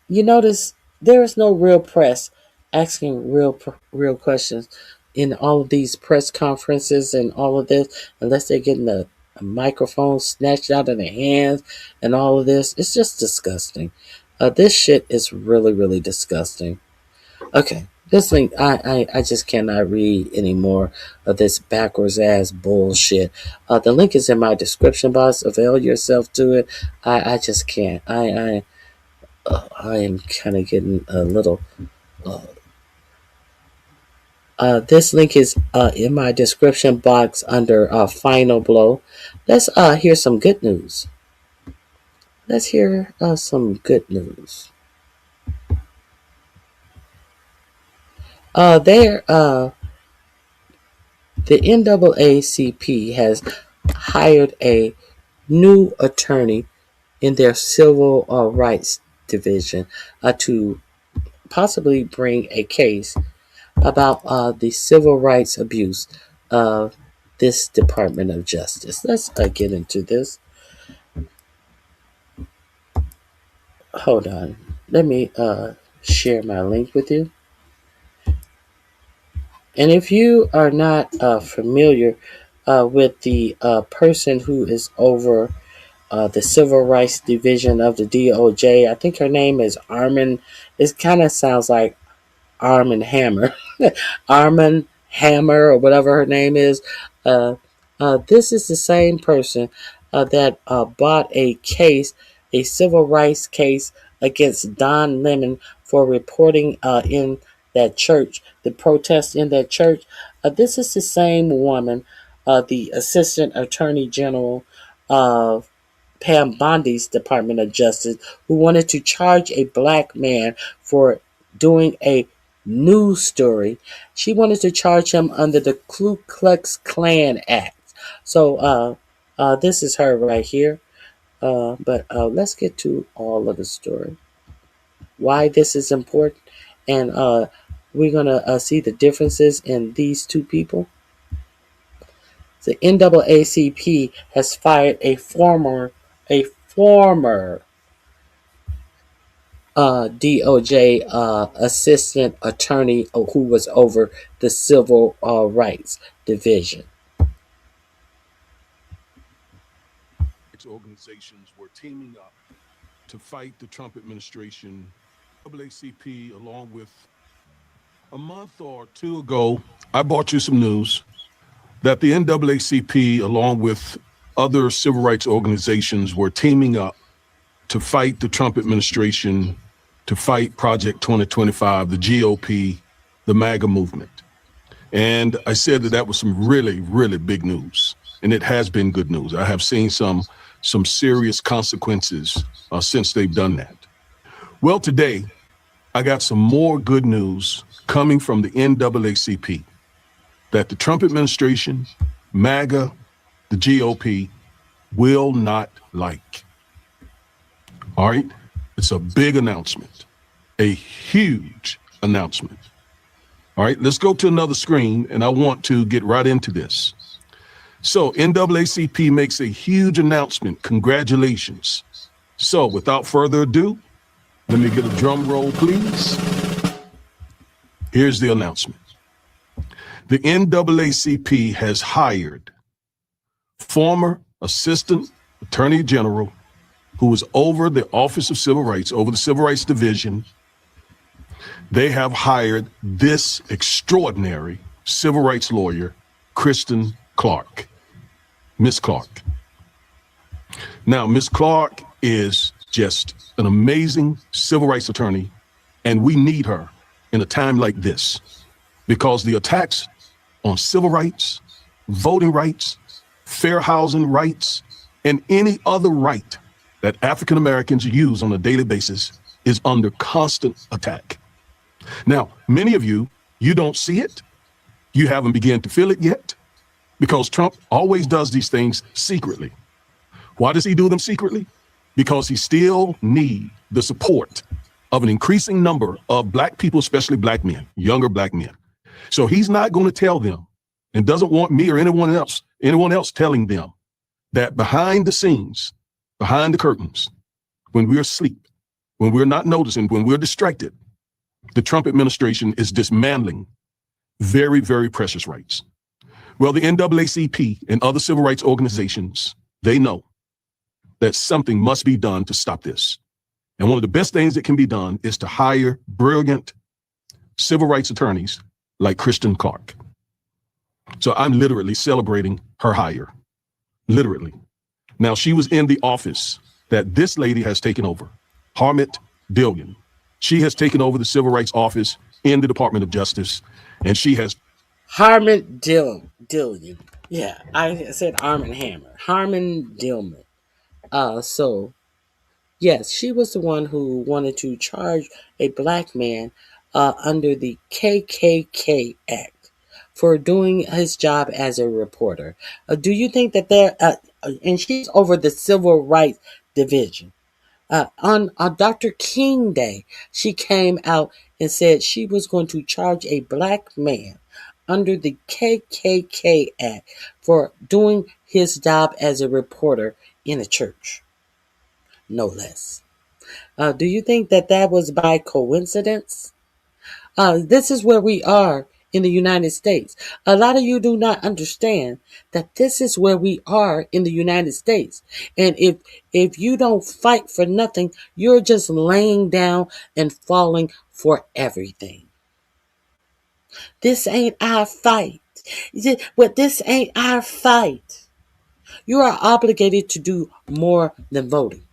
you notice there is no real press asking real questions in all of these press conferences and all of this, unless they're getting a microphone snatched out of their hands and all of this. It's just disgusting. This shit is really, really disgusting. Okay, this thing, I just cannot read anymore of this backwards ass bullshit. The link is in my description box. Avail yourself to it. I just can't. I am kind of getting a little. This link is in my description box under Final Blow. Let's hear some good news. Let's hear some good news. The NAACP has hired a new attorney in their civil rights division to possibly bring a case about the civil rights abuse of this Department of Justice. Let's get into this. Hold on. Let me share my link with you. And if you are not familiar with the person who is over the Civil Rights Division of the DOJ, I think her name is Armin. It kind of sounds like Armin Hammer. Armin Hammer, or whatever her name is. This is the same person that bought a civil rights case against Don Lemon for reporting in that church, the protest in that church. This is the same woman, the Assistant Attorney General of Pam Bondi's Department of Justice, who wanted to charge a black man for doing a news story. She wanted to charge him under the Ku Klux Klan Act. So this is her right here. But let's get to all of the story. Why this is important, and we're gonna see the differences in these two people. The NAACP has fired a former DOJ assistant attorney who was over the civil rights division.
Organizations were teaming up to fight the Trump administration. NAACP, along with a month or two ago, I brought you some news that the NAACP, along with other civil rights organizations, were teaming up to fight the Trump administration, to fight Project 2025, the GOP, the MAGA movement. And I said that was some really, really big news. And it has been good news. I have seen some serious consequences since they've done that. Well, today, I got some more good news coming from the NAACP that the Trump administration, MAGA, the GOP will not like. All right? It's a big announcement, a huge announcement. All right, let's go to another screen, and I want to get right into this. So NAACP makes a huge announcement. Congratulations. So without further ado, let me get a drum roll, please. Here's the announcement. The NAACP has hired former Assistant Attorney General who was over the Office of Civil Rights, over the Civil Rights Division. They have hired this extraordinary civil rights lawyer, Kristen Clark, Miss Clark. Now, Miss Clark is just an amazing civil rights attorney, and we need her in a time like this because the attacks on civil rights, voting rights, fair housing rights, and any other right that African Americans use on a daily basis is under constant attack. Now, many of you don't see it. You haven't begun to feel it yet because Trump always does these things secretly. Why does he do them secretly? Because he still needs the support of an increasing number of black people, especially black men, younger black men. So he's not going to tell them and doesn't want me or anyone else telling them that behind the scenes, behind the curtains, when we're asleep, when we're not noticing, when we're distracted, the Trump administration is dismantling very, very precious rights. Well, the NAACP and other civil rights organizations, they know that something must be done to stop this. And one of the best things that can be done is to hire brilliant civil rights attorneys like Kristen Clark. So I'm literally celebrating her hire, literally. Now, she was in the office that this lady has taken over, Harmit Dillian. She has taken over the civil rights office in the Department of Justice, and she has...
Harmit Dillian. Yeah, I said Arm and Hammer. Harmon Dillman. So, yes, she was the one who wanted to charge a black man under the KKK Act for doing his job as a reporter. Do you think that and she's over the Civil Rights Division. On Dr. King Day, she came out and said she was going to charge a black man under the KKK Act for doing his job as a reporter in a church. No less. Do you think that was by coincidence? This is where we are in the United States. A lot of you do not understand that this is where we are in the United States. And if you don't fight for nothing, you're just laying down and falling for everything. This ain't our fight. But this ain't our fight. You are obligated to do more than voting.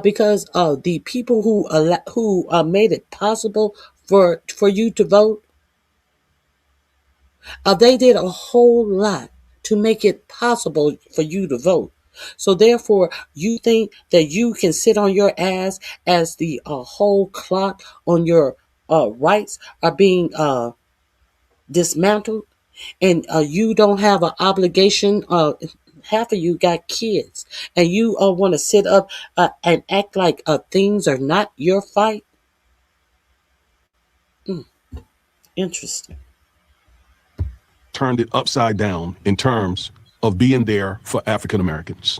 Because the people who made it possible for you to vote, they did a whole lot to make it possible for you to vote. So therefore, you think that you can sit on your ass as the whole clock on your rights are being dismantled, and you don't have an obligation. Half of you got kids, and you want to sit up and act like things are not your fight. Interesting.
Turned it upside down in terms of being there for African Americans.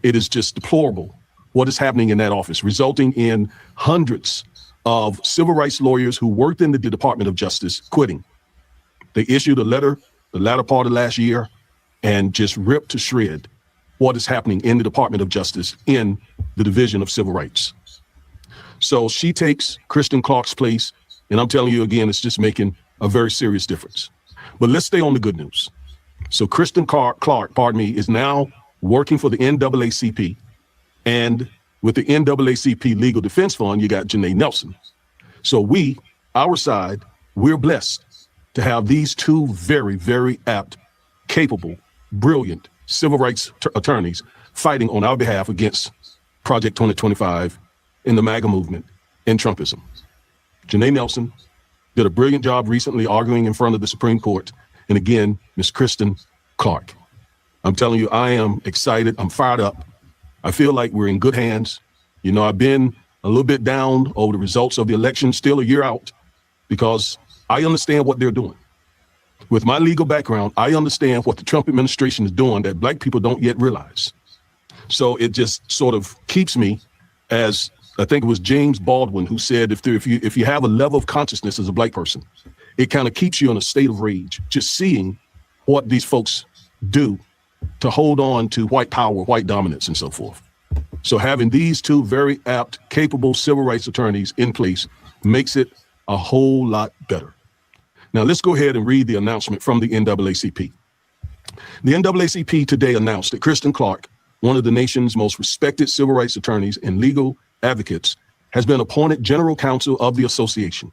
It is just deplorable what is happening in that office, resulting in hundreds of civil rights lawyers who worked in the Department of Justice quitting. They issued a letter the latter part of last year and just ripped to shred what is happening in the Department of Justice in the Division of Civil Rights. So she takes Kristen Clark's place, and I'm telling you again, it's just making a very serious difference. But let's stay on the good news. So Kristen Clark, is now working for the NAACP, and with the NAACP Legal Defense Fund, you got Janae Nelson. So our side, we're blessed to have these two very, very apt, capable, brilliant civil rights attorneys fighting on our behalf against Project 2025 in the MAGA movement and Trumpism. Janae Nelson did a brilliant job recently arguing in front of the Supreme Court. And again, Ms. Kristen Clark. I'm telling you, I am excited. I'm fired up. I feel like we're in good hands. You know, I've been a little bit down over the results of the election, still a year out, because I understand what they're doing. With my legal background, I understand what the Trump administration is doing that Black people don't yet realize. So it just sort of keeps me, as I think it was James Baldwin who said, if you have a level of consciousness as a Black person, it kind of keeps you in a state of rage, just seeing what these folks do to hold on to white power, white dominance, and so forth. So having these two very apt, capable civil rights attorneys in place makes it a whole lot better. Now let's go ahead and read the announcement from the NAACP. The NAACP today announced that Kristen Clark, one of the nation's most respected civil rights attorneys and legal advocates, has been appointed general counsel of the association.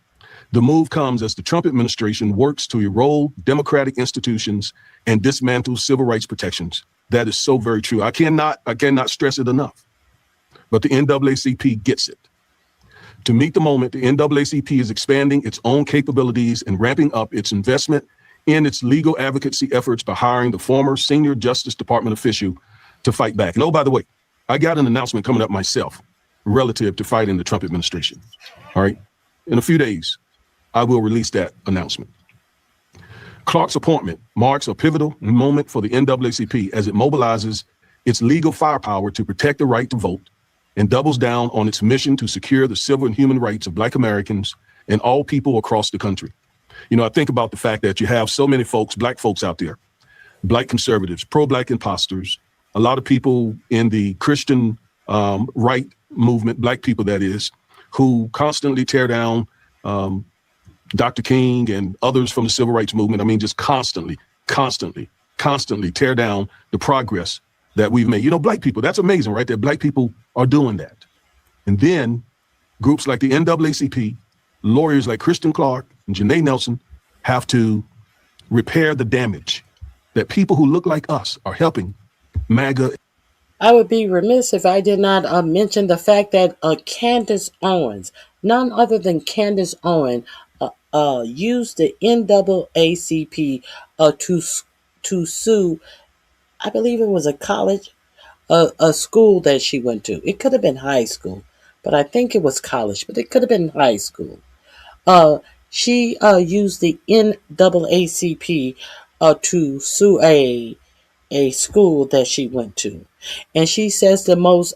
The move comes as the Trump administration works to erode democratic institutions and dismantle civil rights protections. That is so very true. I cannot stress it enough. But the NAACP gets it. To meet the moment, the NAACP is expanding its own capabilities and ramping up its investment in its legal advocacy efforts by hiring the former senior Justice Department official to fight back. And oh, by the way, I got an announcement coming up myself relative to fighting the Trump administration. All right. In a few days, I will release that announcement. Clark's appointment marks a pivotal moment for the NAACP as it mobilizes its legal firepower to protect the right to vote and doubles down on its mission to secure the civil and human rights of Black Americans and all people across the country. You know, I think about the fact that you have so many folks, Black folks out there, Black conservatives, pro-Black imposters, a lot of people in the Christian right movement, Black people that is, who constantly tear down Dr. King and others from the civil rights movement. I mean, just constantly tear down the progress that we've made. You know, Black people, that's amazing, right? That Black people are doing that. And then groups like the NAACP, lawyers like Kristen Clark and Janae Nelson have to repair the damage that people who look like us are helping MAGA.
I would be remiss if I did not mention the fact that Candace Owens, none other than Candace Owens, used the NAACP to sue, I believe it was a college, a school that she went to. It could have been high school, but I think it was college, but it could have been high school. She used the NAACP to sue a school that she went to. And she says the most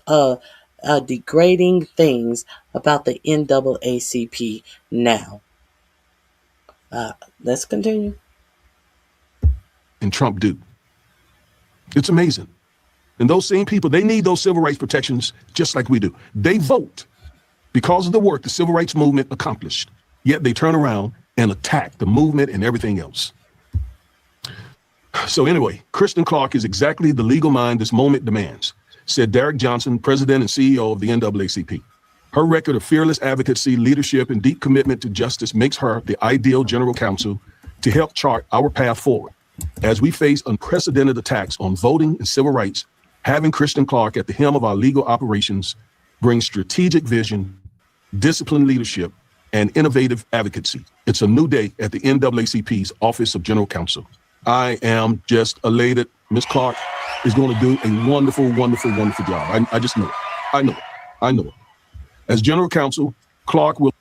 degrading things about the NAACP now. Let's continue.
And Trump do. It's amazing. And those same people, they need those civil rights protections just like we do. They vote because of the work the civil rights movement accomplished, yet they turn around and attack the movement and everything else. So anyway, Kristen Clark is exactly the legal mind this moment demands, said Derek Johnson, president and CEO of the NAACP. Her record of fearless advocacy, leadership, and deep commitment to justice makes her the ideal general counsel to help chart our path forward. As we face unprecedented attacks on voting and civil rights, having Kristen Clark at the helm of our legal operations brings strategic vision, disciplined leadership, and innovative advocacy. It's a new day at the NAACP's Office of General Counsel. I am just elated. Ms. Clark is going to do a wonderful, wonderful, wonderful job. I just know it. I know it. I know it. As General Counsel, Clark will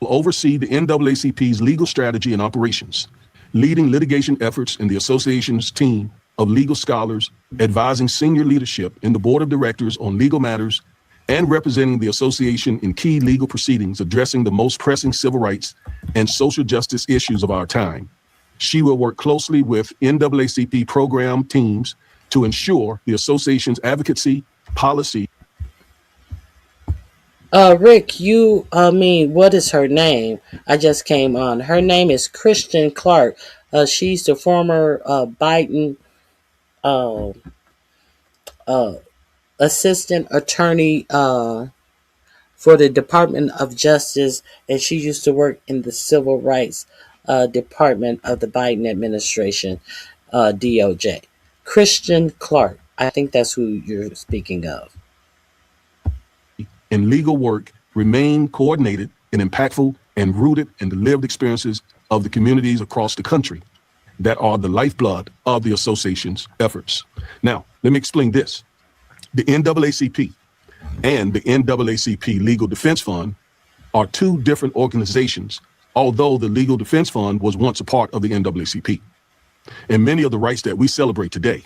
oversee the NAACP's legal strategy and operations, leading litigation efforts in the association's team of legal scholars, advising senior leadership in the board of directors on legal matters, and representing the association in key legal proceedings addressing the most pressing civil rights and social justice issues of our time. She will work closely with NAACP program teams to ensure the association's advocacy, policy.
Rick, what is her name? I just came on. Her name is Kristen Clark. She's the former Biden assistant attorney for the Department of Justice, and she used to work in the Civil Rights Department of the Biden administration, DOJ. Kristen Clark, I think that's who you're speaking of.
And legal work remain coordinated and impactful and rooted in the lived experiences of the communities across the country that are the lifeblood of the association's efforts. Now, let me explain this. The NAACP and the NAACP Legal Defense Fund are two different organizations, although the Legal Defense Fund was once a part of the NAACP. And many of the rights that we celebrate today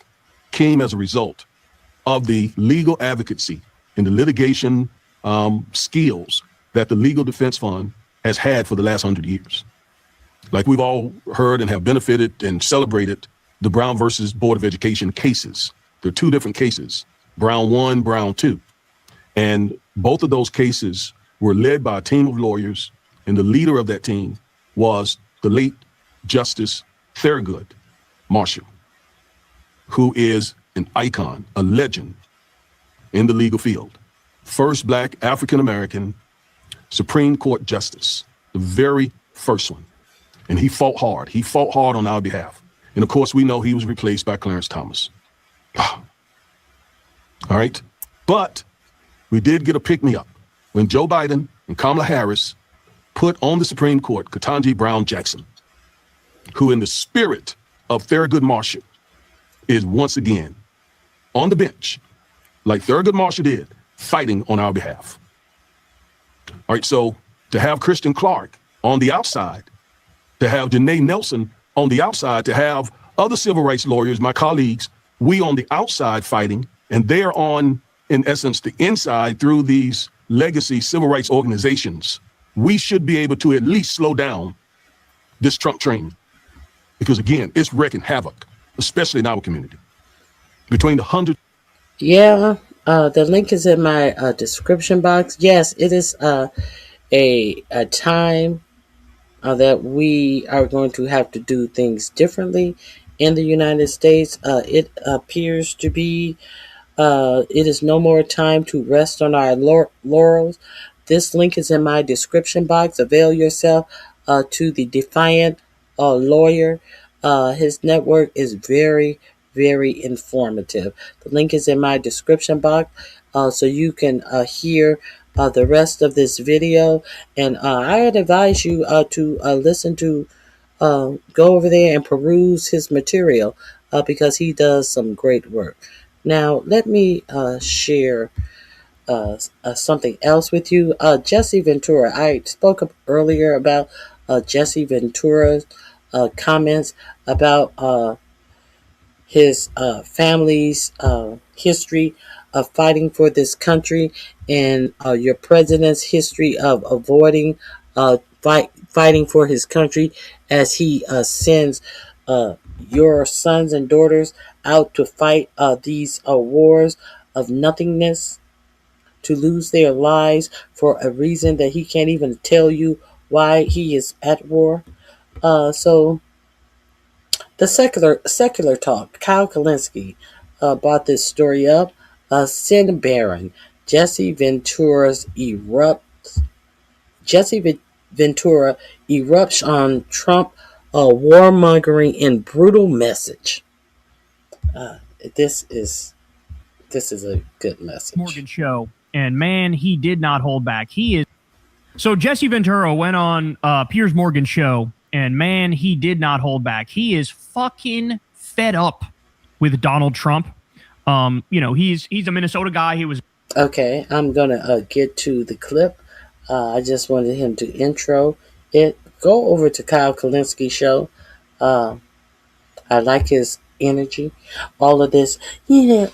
came as a result of the legal advocacy and the litigation skills that the Legal Defense Fund has had for the last 100 years. Like we've all heard and have benefited and celebrated the Brown versus Board of Education cases. There are two different cases, Brown 1, Brown 2. And both of those cases were led by a team of lawyers, and the leader of that team was the late Justice Thurgood Marshall, who is an icon, a legend in the legal field. First Black African-American Supreme Court Justice, the very first one. And he fought hard. He fought hard on our behalf. And of course, we know he was replaced by Clarence Thomas. All right. But we did get a pick-me-up when Joe Biden and Kamala Harris put on the Supreme Court Ketanji Brown Jackson, who in the spirit of Thurgood Marshall is once again on the bench, like Thurgood Marshall did, fighting on our behalf. All right, so to have Kristen Clark on the outside, to have Janae Nelson on the outside, to have other civil rights lawyers, my colleagues, we on the outside fighting, and they're on, in essence, the inside through these legacy civil rights organizations. We should be able to at least slow down this Trump train. Because again, it's wreaking havoc, especially in our community. Between the 100.
Yeah, the link is in my description box. Yes, it is a time that we are going to have to do things differently in the United States. It appears to be, it is no more time to rest on our laurels. This link is in my description box. Avail yourself to the Defiant Lawyer. His network is very, very informative. The link is in my description box so you can hear the rest of this video. And I'd advise you to listen to, go over there and peruse his material because he does some great work. Now, let me share something else with you. Jesse Ventura. I spoke up earlier about Jesse Ventura's comments about his family's history of fighting for this country and your president's history of avoiding fighting for his country as he sends your sons and daughters out to fight these wars of nothingness, to lose their lives for a reason that he can't even tell you why he is at war. So the secular talk, Kyle Kalinske brought this story up. Sin Baron, Jesse Ventura's Ventura erupts on Trump warmongering and brutal message. This is a good message.
Morgan show, and man, he did not hold back. He is so Jesse Ventura went on Piers Morgan show, and man, he did not hold back. He is fucking fed up with Donald Trump. He's a Minnesota guy. He was
okay. I'm gonna get to the clip. I just wanted him to intro it. Go over to Kyle Kalinske show. I like his energy. All of this. Yeah,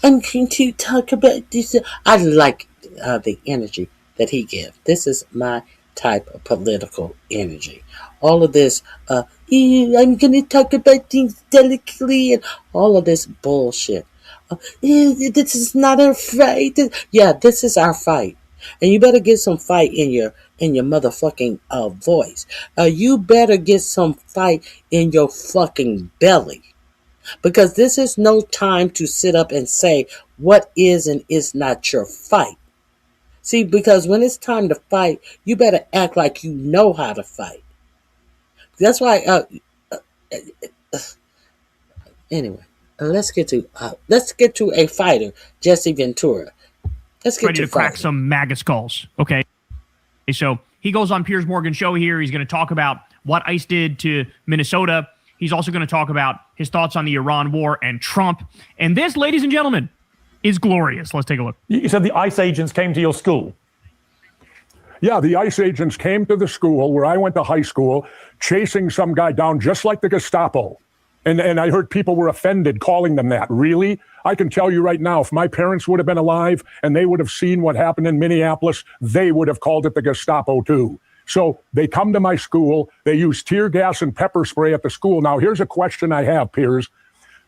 I'm going to talk about this. I like the energy that he gives. This is my type of political energy. All of this. I'm going to talk about things delicately and all of this bullshit. This is not our fight. Yeah, this is our fight. And you better get some fight in your motherfucking voice. You better get some fight in your fucking belly. Because this is no time to sit up and say what is and is not your fight. See, because when it's time to fight, you better act like you know how to fight. That's why anyway, let's get to a fighter, Jesse Ventura. Let's get
ready to crack some MAGA skulls. Okay. So he goes on Piers Morgan show here. He's going to talk about what ICE did to Minnesota. He's also going to talk about his thoughts on the Iran war and Trump. And this, ladies and gentlemen, is glorious. Let's take a look.
You said the ICE agents came to your school.
Yeah, the ICE agents came to the school where I went to high school, chasing some guy down just like the Gestapo. And I heard people were offended calling them that. Really? I can tell you right now, if my parents would have been alive and they would have seen what happened in Minneapolis, they would have called it the Gestapo too. So they come to my school. They use tear gas and pepper spray at the school. Now, here's a question I have, Piers.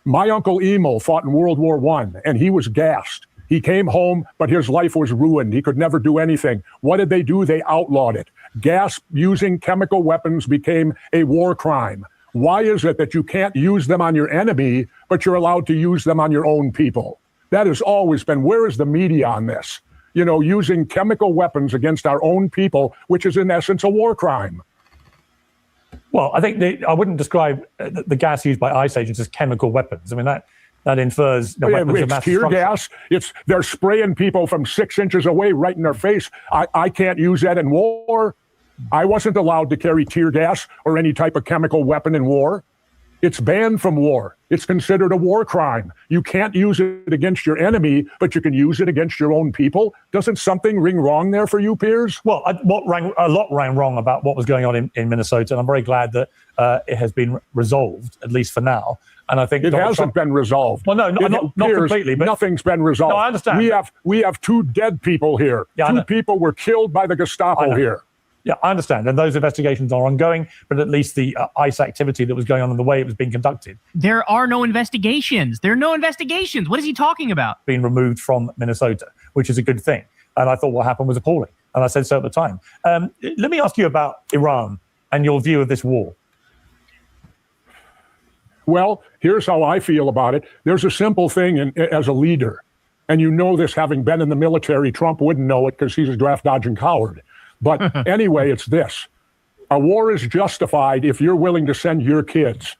My uncle Emil fought in World War I, and he was gassed. He came home, but his life was ruined. He could never do anything. What did they do? They outlawed it. Gas using chemical weapons became a war crime. Why is it that you can't use them on your enemy, but you're allowed to use them on your own people? That has always been, where is the media on this? Using chemical weapons against our own people, which is in essence a war crime.
Well, I think I wouldn't describe the gas used by ICE agents as chemical weapons. I mean, that infers weapons of mass
tear
destruction.
gas. They're spraying people from 6 inches away right in their face. I can't use that in war. I wasn't allowed to carry tear gas or any type of chemical weapon in war. It's banned from war. It's considered a war crime. You can't use it against your enemy, but you can use it against your own people. Doesn't something ring wrong there for you, Piers?
Well, a lot rang wrong about what was going on in Minnesota, and I'm very glad that it has been resolved, at least for now. And I think
it hasn't been resolved.
Well, no, not completely, but
nothing's been resolved.
No, I understand.
We have 2 dead people here.
Yeah,
2 people were killed by the Gestapo here.
Yeah, I understand. And those investigations are ongoing, but at least the ICE activity that was going on and the way it was being conducted.
There are no investigations. There are no investigations. What is he talking about?
Being removed from Minnesota, which is a good thing. And I thought what happened was appalling. And I said so at the time. Let me ask you about Iran and your view of this war.
Well, here's how I feel about it. There's a simple thing as a leader. And you know this, having been in the military. Trump wouldn't know it because he's a draft-dodging coward. But anyway, it's this. A war is justified if you're willing to send your kids.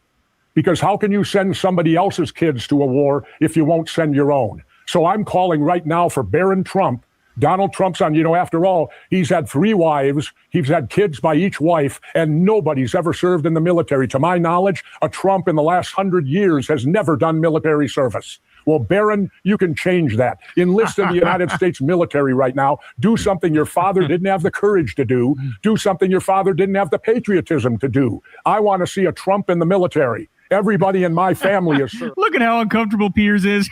Because how can you send somebody else's kids to a war if you won't send your own? So I'm calling right now for Barron Trump. Donald Trump's on, after all, he's had 3 wives. He's had kids by each wife, and nobody's ever served in the military. To my knowledge, a Trump in the last 100 years has never done military service. Well, Barron, you can change that. Enlist in the United States military right now. Do something your father didn't have the courage to do. Do something your father didn't have the patriotism to do. I want to see a Trump in the military. Everybody in my family is served.
Look at how uncomfortable Piers is.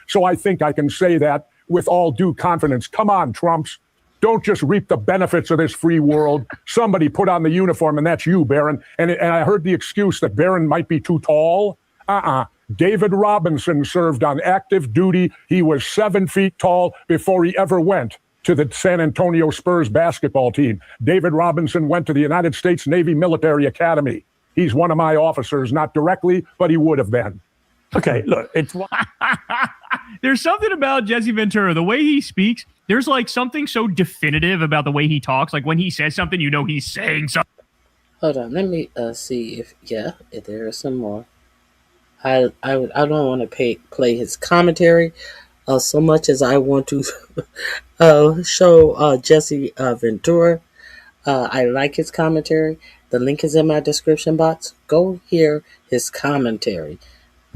So I think I can say that with all due confidence. Come on, Trumps. Don't just reap the benefits of this free world. Somebody put on the uniform, and that's you, Barron. And I heard the excuse that Barron might be too tall. David Robinson served on active duty. He was 7 feet tall before he ever went to the San Antonio Spurs basketball team. David Robinson went to the United States Navy Military Academy. He's one of my officers, not directly, but he would have been.
Okay, look, it's
there's something about Jesse Ventura, the way he speaks. There's like something so definitive about the way he talks. Like when he says something, you know he's saying something.
Hold on, let me see if there is some more. I don't want to play his commentary so much as I want to show Jesse Ventura. I like his commentary. The link is in my description box. Go hear his commentary.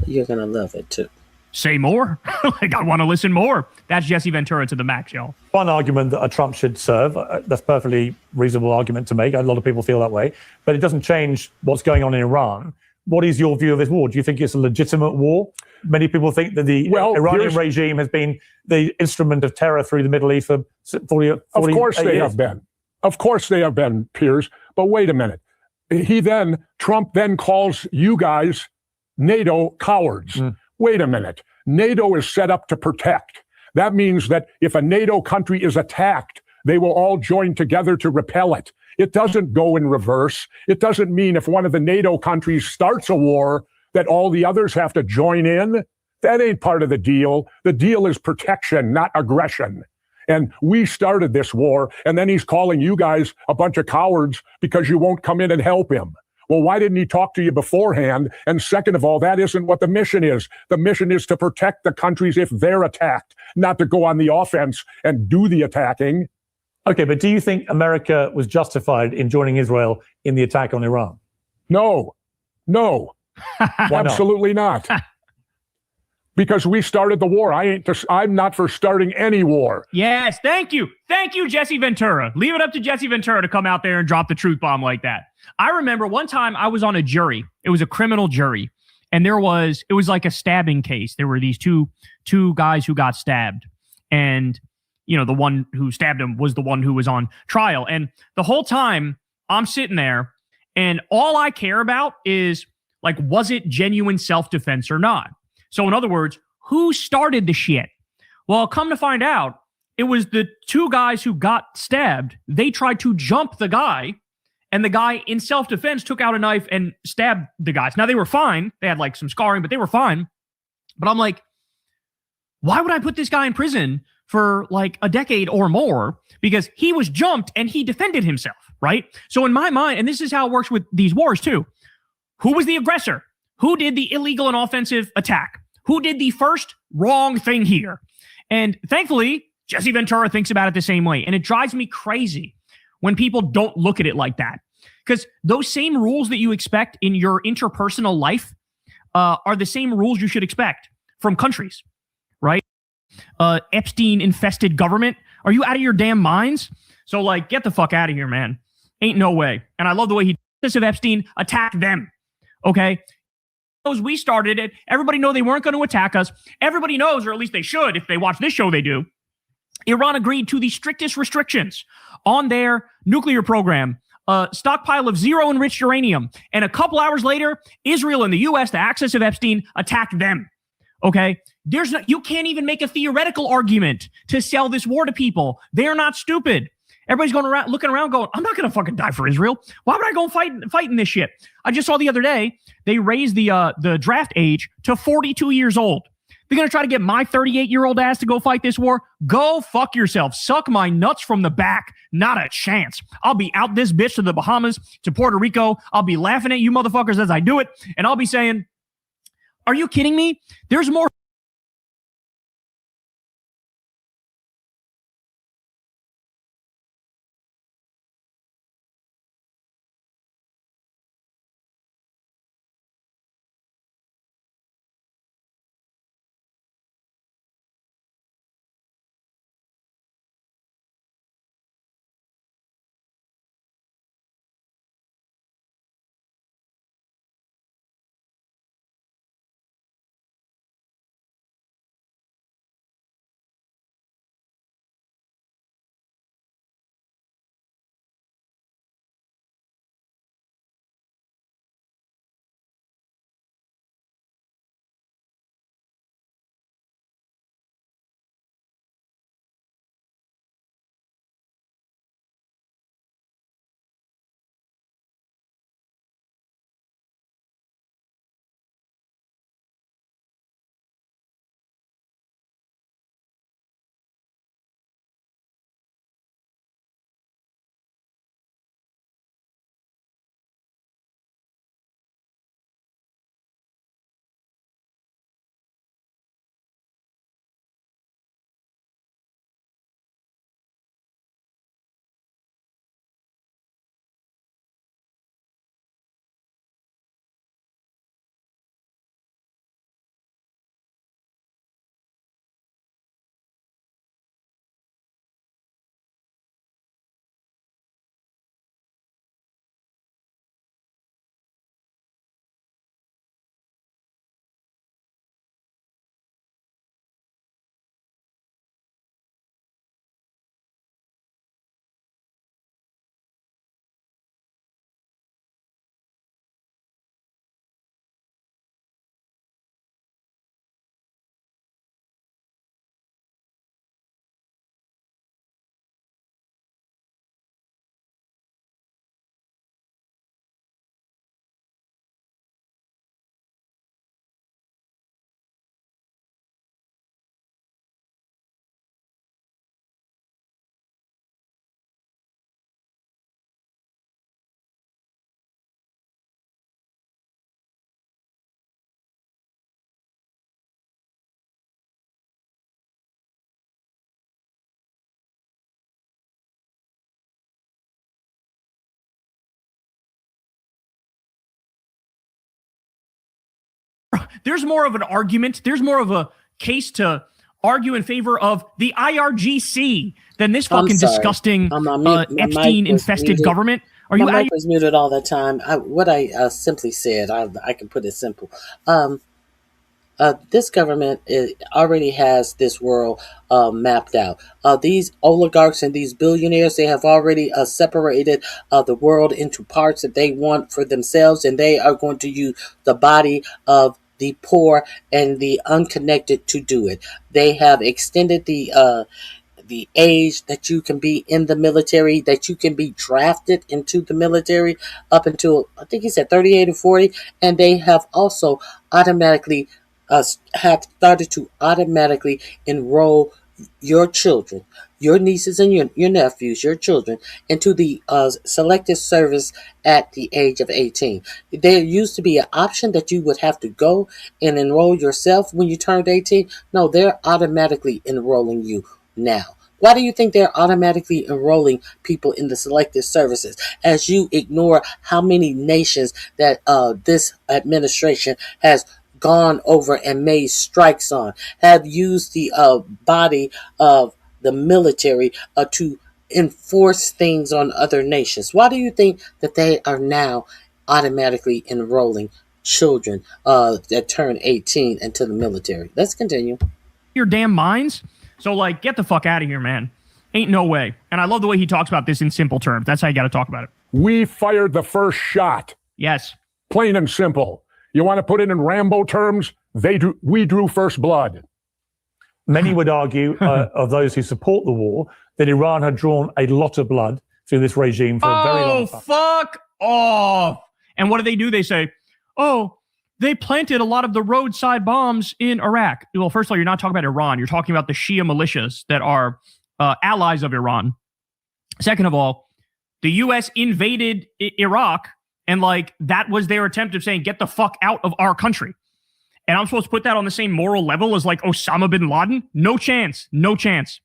You're gonna love it too.
Say more. Like I want to listen more. That's Jesse Ventura to the max, y'all.
one argument that a Trump should serve. That's a perfectly reasonable argument to make. A lot of people feel that way. But it doesn't change what's going on in Iran. What is your view of this war? Do you think it's a legitimate war? Many people think that the Iranian regime has been the instrument of terror through the Middle East for 40
Of course they have been. Of course they have been, Piers. But wait a minute. Trump then calls you guys NATO cowards. Wait a minute. NATO is set up to protect. That means that if a NATO country is attacked, they will all join together to repel it. It doesn't go in reverse. It doesn't mean if one of the NATO countries starts a war that all the others have to join in. That ain't part of the deal. The deal is protection, not aggression. And we started this war, and then he's calling you guys a bunch of cowards because you won't come in and help him. Well, why didn't he talk to you beforehand? And second of all, that isn't what the mission is. The mission is to protect the countries if they're attacked, not to go on the offense and do the attacking.
Okay, but do you think America was justified in joining Israel in the attack on Iran?
No, absolutely not. Because we started the war. I'm not for starting any war.
Yes, thank you. Thank you, Jesse Ventura. Leave it up to Jesse Ventura to come out there and drop the truth bomb like that. I remember one time I was on a jury. It was a criminal jury. And it was like a stabbing case. There were these two guys who got stabbed. And, you know, the one who stabbed him was the one who was on trial. And the whole time I'm sitting there and all I care about is, like, was it genuine self-defense or not? So in other words, who started the shit? Well, come to find out, it was the two guys who got stabbed. They tried to jump the guy, and the guy in self-defense took out a knife and stabbed the guys. Now, they were fine. They had like some scarring, but they were fine. But I'm like, why would I put this guy in prison for like a decade or more? Because he was jumped and he defended himself, right? So in my mind, and this is how it works with these wars too, who was the aggressor? Who did the illegal and offensive attack? Who did the first wrong thing here? And thankfully, Jesse Ventura thinks about it the same way. And it drives me crazy when people don't look at it like that. Because those same rules that you expect in your interpersonal life are the same rules you should expect from countries, right? Epstein-infested government. Are you out of your damn minds? So, like, get the fuck out of here, man. Ain't no way. And I love the way he does of Epstein, attack them, okay? We started it. Everybody know they weren't going to attack us. Everybody knows, or at least they should, if they watch this show, they do. Iran agreed to the strictest restrictions on their nuclear program, a stockpile of zero enriched uranium. And a couple hours later, Israel and the U.S., the axis of Epstein, attacked them. Okay? You can't even make a theoretical argument to sell this war to people. They're not stupid. Everybody's going around, looking around going, I'm not going to fucking die for Israel. Why would I go fight in this shit? I just saw the other day, they raised the draft age to 42 years old. They're going to try to get my 38-year-old ass to go fight this war? Go fuck yourself. Suck my nuts from the back. Not a chance. I'll be out this bitch to the Bahamas, to Puerto Rico. I'll be laughing at you motherfuckers as I do it. And I'll be saying, are you kidding me? There's more There's more of an argument. There's more of a case to argue in favor of the IRGC than this fucking disgusting Epstein-infested government. Are you?
My mic was muted all the time. What I simply said, I can put it simple. This government already has this world mapped out. These oligarchs and these billionaires, they have already separated the world into parts that they want for themselves, and they are going to use the body of the poor and the unconnected to do it. They have extended the age that you can be in the military, that you can be drafted into the military up until, I think he said 38 or 40, and they have also automatically have started to automatically enroll your children, your nieces and your nephews, your children, into the selective service at the age of 18. There used to be an option that you would have to go and enroll yourself when you turned 18. No, they're automatically enrolling you now. Why do you think they're automatically enrolling people in the selective services as you ignore how many nations that this administration has gone over and made strikes on, have used the body of the military to enforce things on other nations? Why do you think that they are now automatically enrolling children that turn 18 into the military? Let's continue.
Your damn minds. So, like, get the fuck out of here, man. Ain't no way. And I love the way he talks about this in simple terms. That's how you got to talk about it.
We fired the first shot.
Yes.
Plain and simple. You want to put it in Rambo terms? We drew first blood.
Many would argue, of those who support the war, that Iran had drawn a lot of blood through this regime for a very long time.
Fuck off. And what do? They say, oh, they planted a lot of the roadside bombs in Iraq. Well, first of all, you're not talking about Iran. You're talking about the Shia militias that are allies of Iran. Second of all, the U.S. invaded Iraq, and like that was their attempt of saying, get the fuck out of our country. And I'm supposed to put that on the same moral level as like Osama bin Laden? No chance. No chance.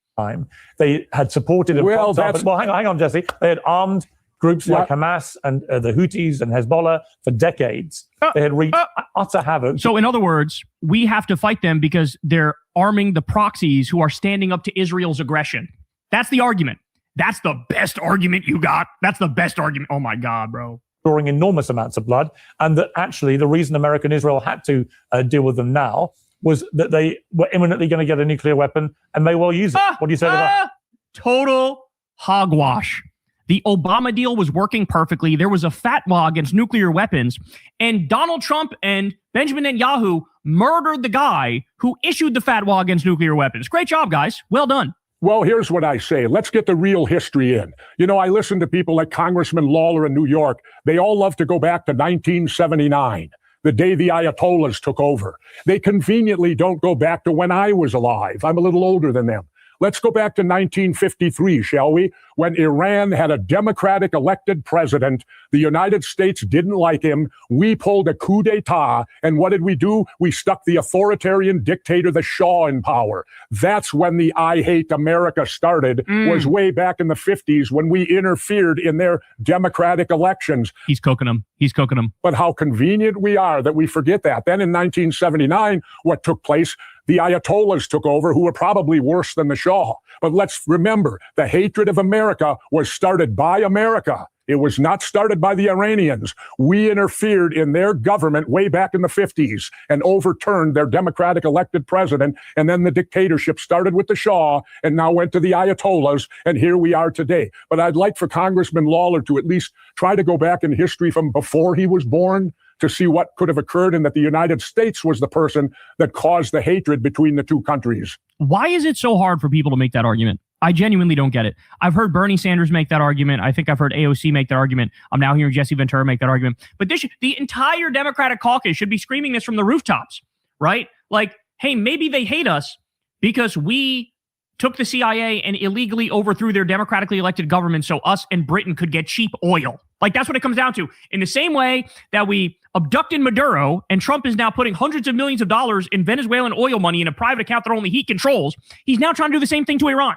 They had supported... hang on, Jesse. They had armed groups like Hamas and the Houthis and Hezbollah for decades. They had wreaked utter havoc.
So in other words, we have to fight them because they're arming the proxies who are standing up to Israel's aggression. That's the argument. That's the best argument you got. That's the best argument. Oh my God, bro.
Drawing enormous amounts of blood. And that actually the reason America and Israel had to deal with them now was that they were imminently going to get a nuclear weapon and may well use it. What do you say to that?
Total hogwash. The Obama deal was working perfectly. There was a fatwa against nuclear weapons, and Donald Trump and Benjamin Netanyahu murdered the guy who issued the fatwa against nuclear weapons. Great job, guys. Well done.
Well, here's what I say. Let's get the real history in. You know, I listen to people like Congressman Lawler in New York. They all love to go back to 1979, the day the Ayatollahs took over. They conveniently don't go back to when I was alive. I'm a little older than them. Let's go back to 1953, shall we? When Iran had a Democratic elected president, the United States didn't like him. We pulled a coup d'etat. And what did we do? We stuck the authoritarian dictator, the Shah, in power. That's when the I Hate America started, was way back in the 50s when we interfered in their democratic elections.
He's cooking them. He's cooking them.
But how convenient we are that we forget that. Then in 1979, what took place? The Ayatollahs took over, who were probably worse than the Shah. But let's remember, the hatred of America was started by America. It was not started by the Iranians. We interfered in their government way back in the 50s and overturned their democratic elected president. And then the dictatorship started with the Shah and now went to the Ayatollahs. And here we are today. But I'd like for Congressman Lawler to at least try to go back in history from before he was born to see what could have occurred and that the United States was the person that caused the hatred between the two countries.
Why is it so hard for people to make that argument? I genuinely don't get it. I've heard Bernie Sanders make that argument. I think I've heard AOC make that argument. I'm now hearing Jesse Ventura make that argument. But the entire Democratic caucus should be screaming this from the rooftops, right? Like, hey, maybe they hate us because we took the CIA and illegally overthrew their democratically elected government so us and Britain could get cheap oil. Like, that's what it comes down to. In the same way that we abducted Maduro and Trump is now putting hundreds of millions of dollars in Venezuelan oil money in a private account that only he controls, he's now trying to do the same thing to Iran.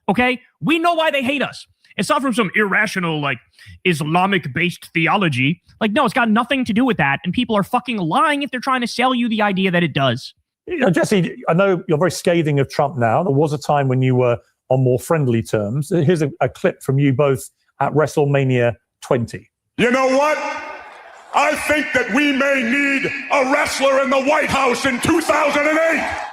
Okay? We know why they hate us. It's not from some irrational, like, Islamic-based theology. Like, no, it's got nothing to do with that. And people are fucking lying if they're trying to sell you the idea that it does.
You know, Jesse, I know you're very scathing of Trump now. There was a time when you were on more friendly terms. Here's a clip from you both at WrestleMania 20.
You know what? I think that we may need a wrestler in the White House in 2008.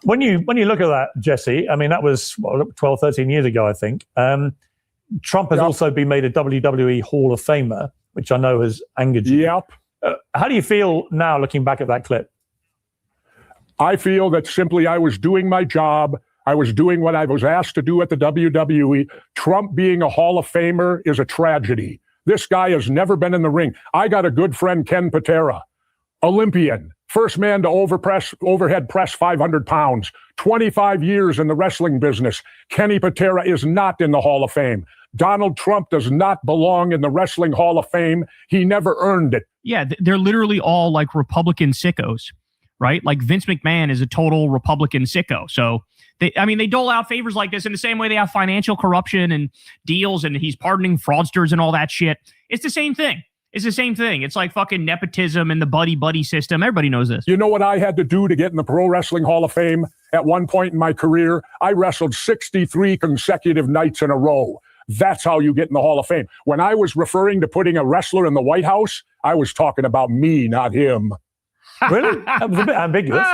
When you look at that, Jesse, I mean, that was 12, 13 years ago, I think. Trump has also been made a WWE Hall of Famer, which I know has angered you.
Yep.
How do you feel now looking back at that clip?
I feel that simply I was doing my job. I was doing what I was asked to do at the WWE. Trump being a Hall of Famer is a tragedy. This guy has never been in the ring. I got a good friend, Ken Patera, Olympian, first man to overhead press 500 pounds, 25 years in the wrestling business. Kenny Patera is not in the Hall of Fame. Donald Trump does not belong in the Wrestling Hall of Fame. He never earned it.
Yeah, they're literally all like Republican sickos, right? Like Vince McMahon is a total Republican sicko. So they dole out favors like this in the same way they have financial corruption and deals, and he's pardoning fraudsters and all that shit. It's the same thing. It's the same thing. It's like fucking nepotism and the buddy system. Everybody knows this.
You know what I had to do to get in the Pro Wrestling Hall of Fame? At one point in my career, I wrestled 63 consecutive nights in a row. That's how you get in the Hall of Fame. When I was referring to putting a wrestler in the White House, I was talking about me, not him.
Really? That was a bit ambiguous.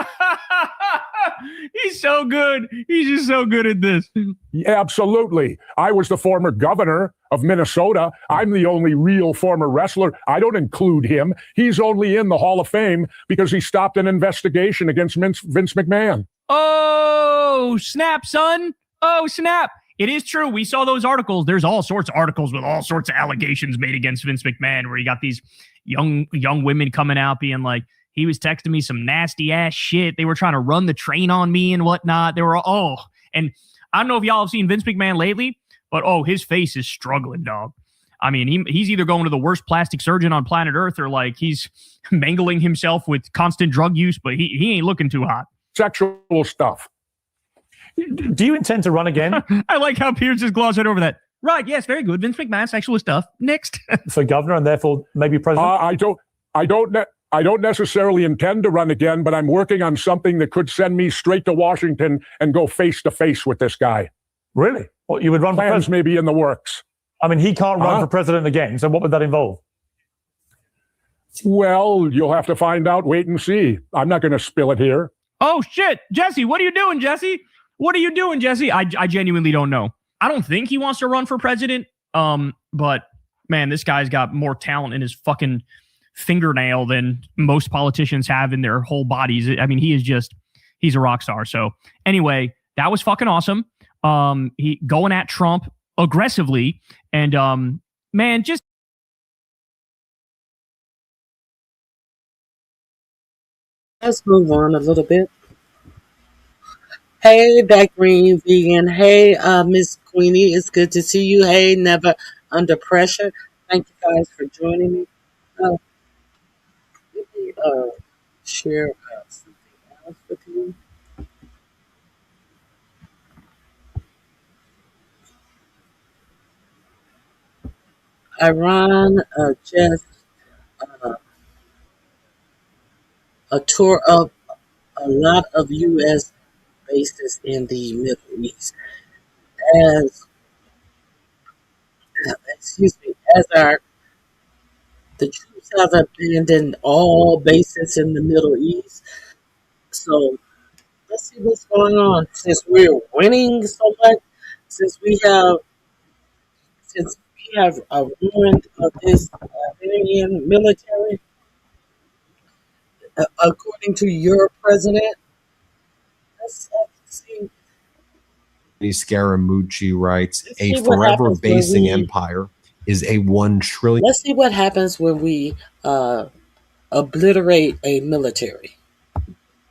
He's so good. He's just so good at this.
Yeah, absolutely. I was the former governor of Minnesota. I'm the only real former wrestler. I don't include him. He's only in the Hall of Fame because he stopped an investigation against Vince McMahon.
Oh, snap, son. Oh, snap. It is true. We saw those articles. There's all sorts of articles with all sorts of allegations made against Vince McMahon where you got these young women coming out being like, he was texting me some nasty ass shit. They were trying to run the train on me and whatnot. They were and I don't know if y'all have seen Vince McMahon lately, but his face is struggling, dog. I mean, he's either going to the worst plastic surgeon on planet Earth or like he's mangling himself with constant drug use, but he ain't looking too hot.
Sexual stuff.
Do you intend to run again?
I like how Pierce just glossed right over that. Right, yes, very good. Vince McMahon, sexual stuff. Next.
For governor and therefore maybe president?
I don't necessarily intend to run again, but I'm working on something that could send me straight to Washington and go face to face with this guy.
Really? Well, you would run for
president? Maybe in the works.
I mean, he can't run for president again. So what would that involve?
Well, you'll have to find out. Wait and see. I'm not going to spill it here.
Oh, shit. Jesse, what are you doing, Jesse? What are you doing, Jesse? I genuinely don't know. I don't think he wants to run for president. But man, this guy's got more talent in his fucking fingernail than most politicians have in their whole bodies. I mean, he's a rock star. So anyway, that was fucking awesome. He going at Trump aggressively and man, just
let's move on a little bit. Hey, that green vegan. Hey, Miss Queenie, it's good to see you. Hey, never under pressure. Thank you guys for joining me. Let me share something else with you. Iran just a tour of a lot of U.S. bases in the Middle East. As the troops have abandoned all bases in the Middle East. So let's see what's going on. Since we're winning so much, since we have ruined this Iranian military, according to your president. Let's see.
Scaramucci writes, a forever basing empire is a 1 trillion.
Let's see what happens when we obliterate a military.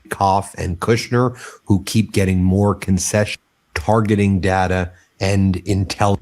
Koff and Kushner, who keep getting more concession, targeting data and intel.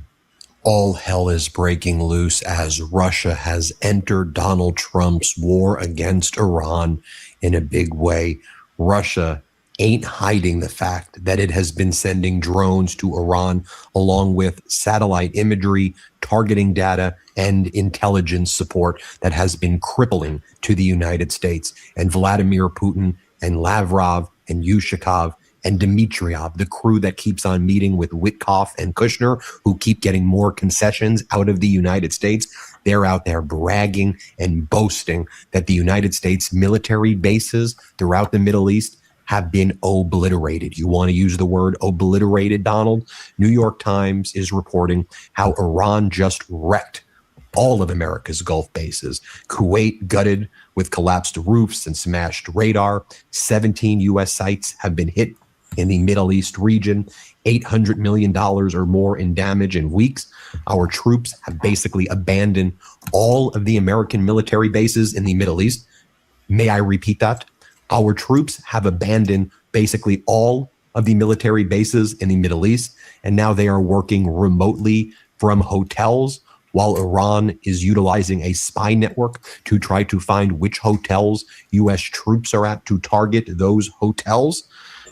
All hell is breaking loose as Russia has entered Donald Trump's war against Iran in a big way. Russia ain't hiding the fact that it has been sending drones to Iran along with satellite imagery, targeting data, and intelligence support that has been crippling to the United States. And Vladimir Putin and Lavrov and Yushakov and Dmitriev, the crew that keeps on meeting with Witkoff and Kushner, who keep getting more concessions out of the United States, they're out there bragging and boasting that the United States military bases throughout the Middle East have been obliterated. You want to use the word obliterated, Donald? New York Times is reporting how Iran just wrecked all of America's Gulf bases. Kuwait gutted with collapsed roofs and smashed radar. 17 U.S. sites have been hit in the Middle East region. $800 million or more in damage in weeks. Our troops have basically abandoned all of the American military bases in the Middle East. May I repeat that? Our troops have abandoned basically all of the military bases in the Middle East, and now they are working remotely from hotels while Iran is utilizing a spy network to try to find which hotels U.S. troops are at to target those hotels.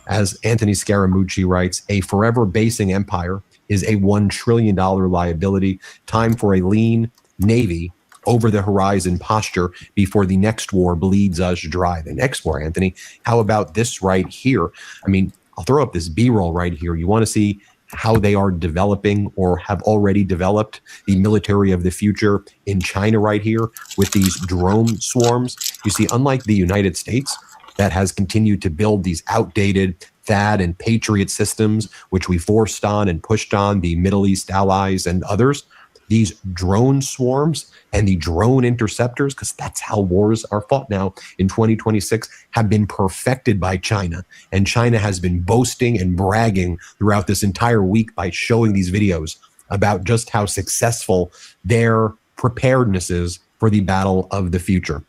As Anthony Scaramucci writes, a forever basing empire is a $1 trillion liability. Time for a lean Navy over the horizon posture before the next war bleeds us dry. The next war, Anthony, how about this right here? I mean, I'll throw up this B-roll right here. You want to see how they are developing or have already developed the military of the future in China right here with these drone swarms. You see, unlike the United States that has continued to build these outdated THAAD and Patriot systems, which we forced on and pushed on the Middle East allies and others, these drone swarms and the drone interceptors, because that's how wars are fought now in 2026, have been perfected by China. And China has been boasting and bragging throughout this entire week by showing these videos about just how successful their preparedness is for the battle of the future.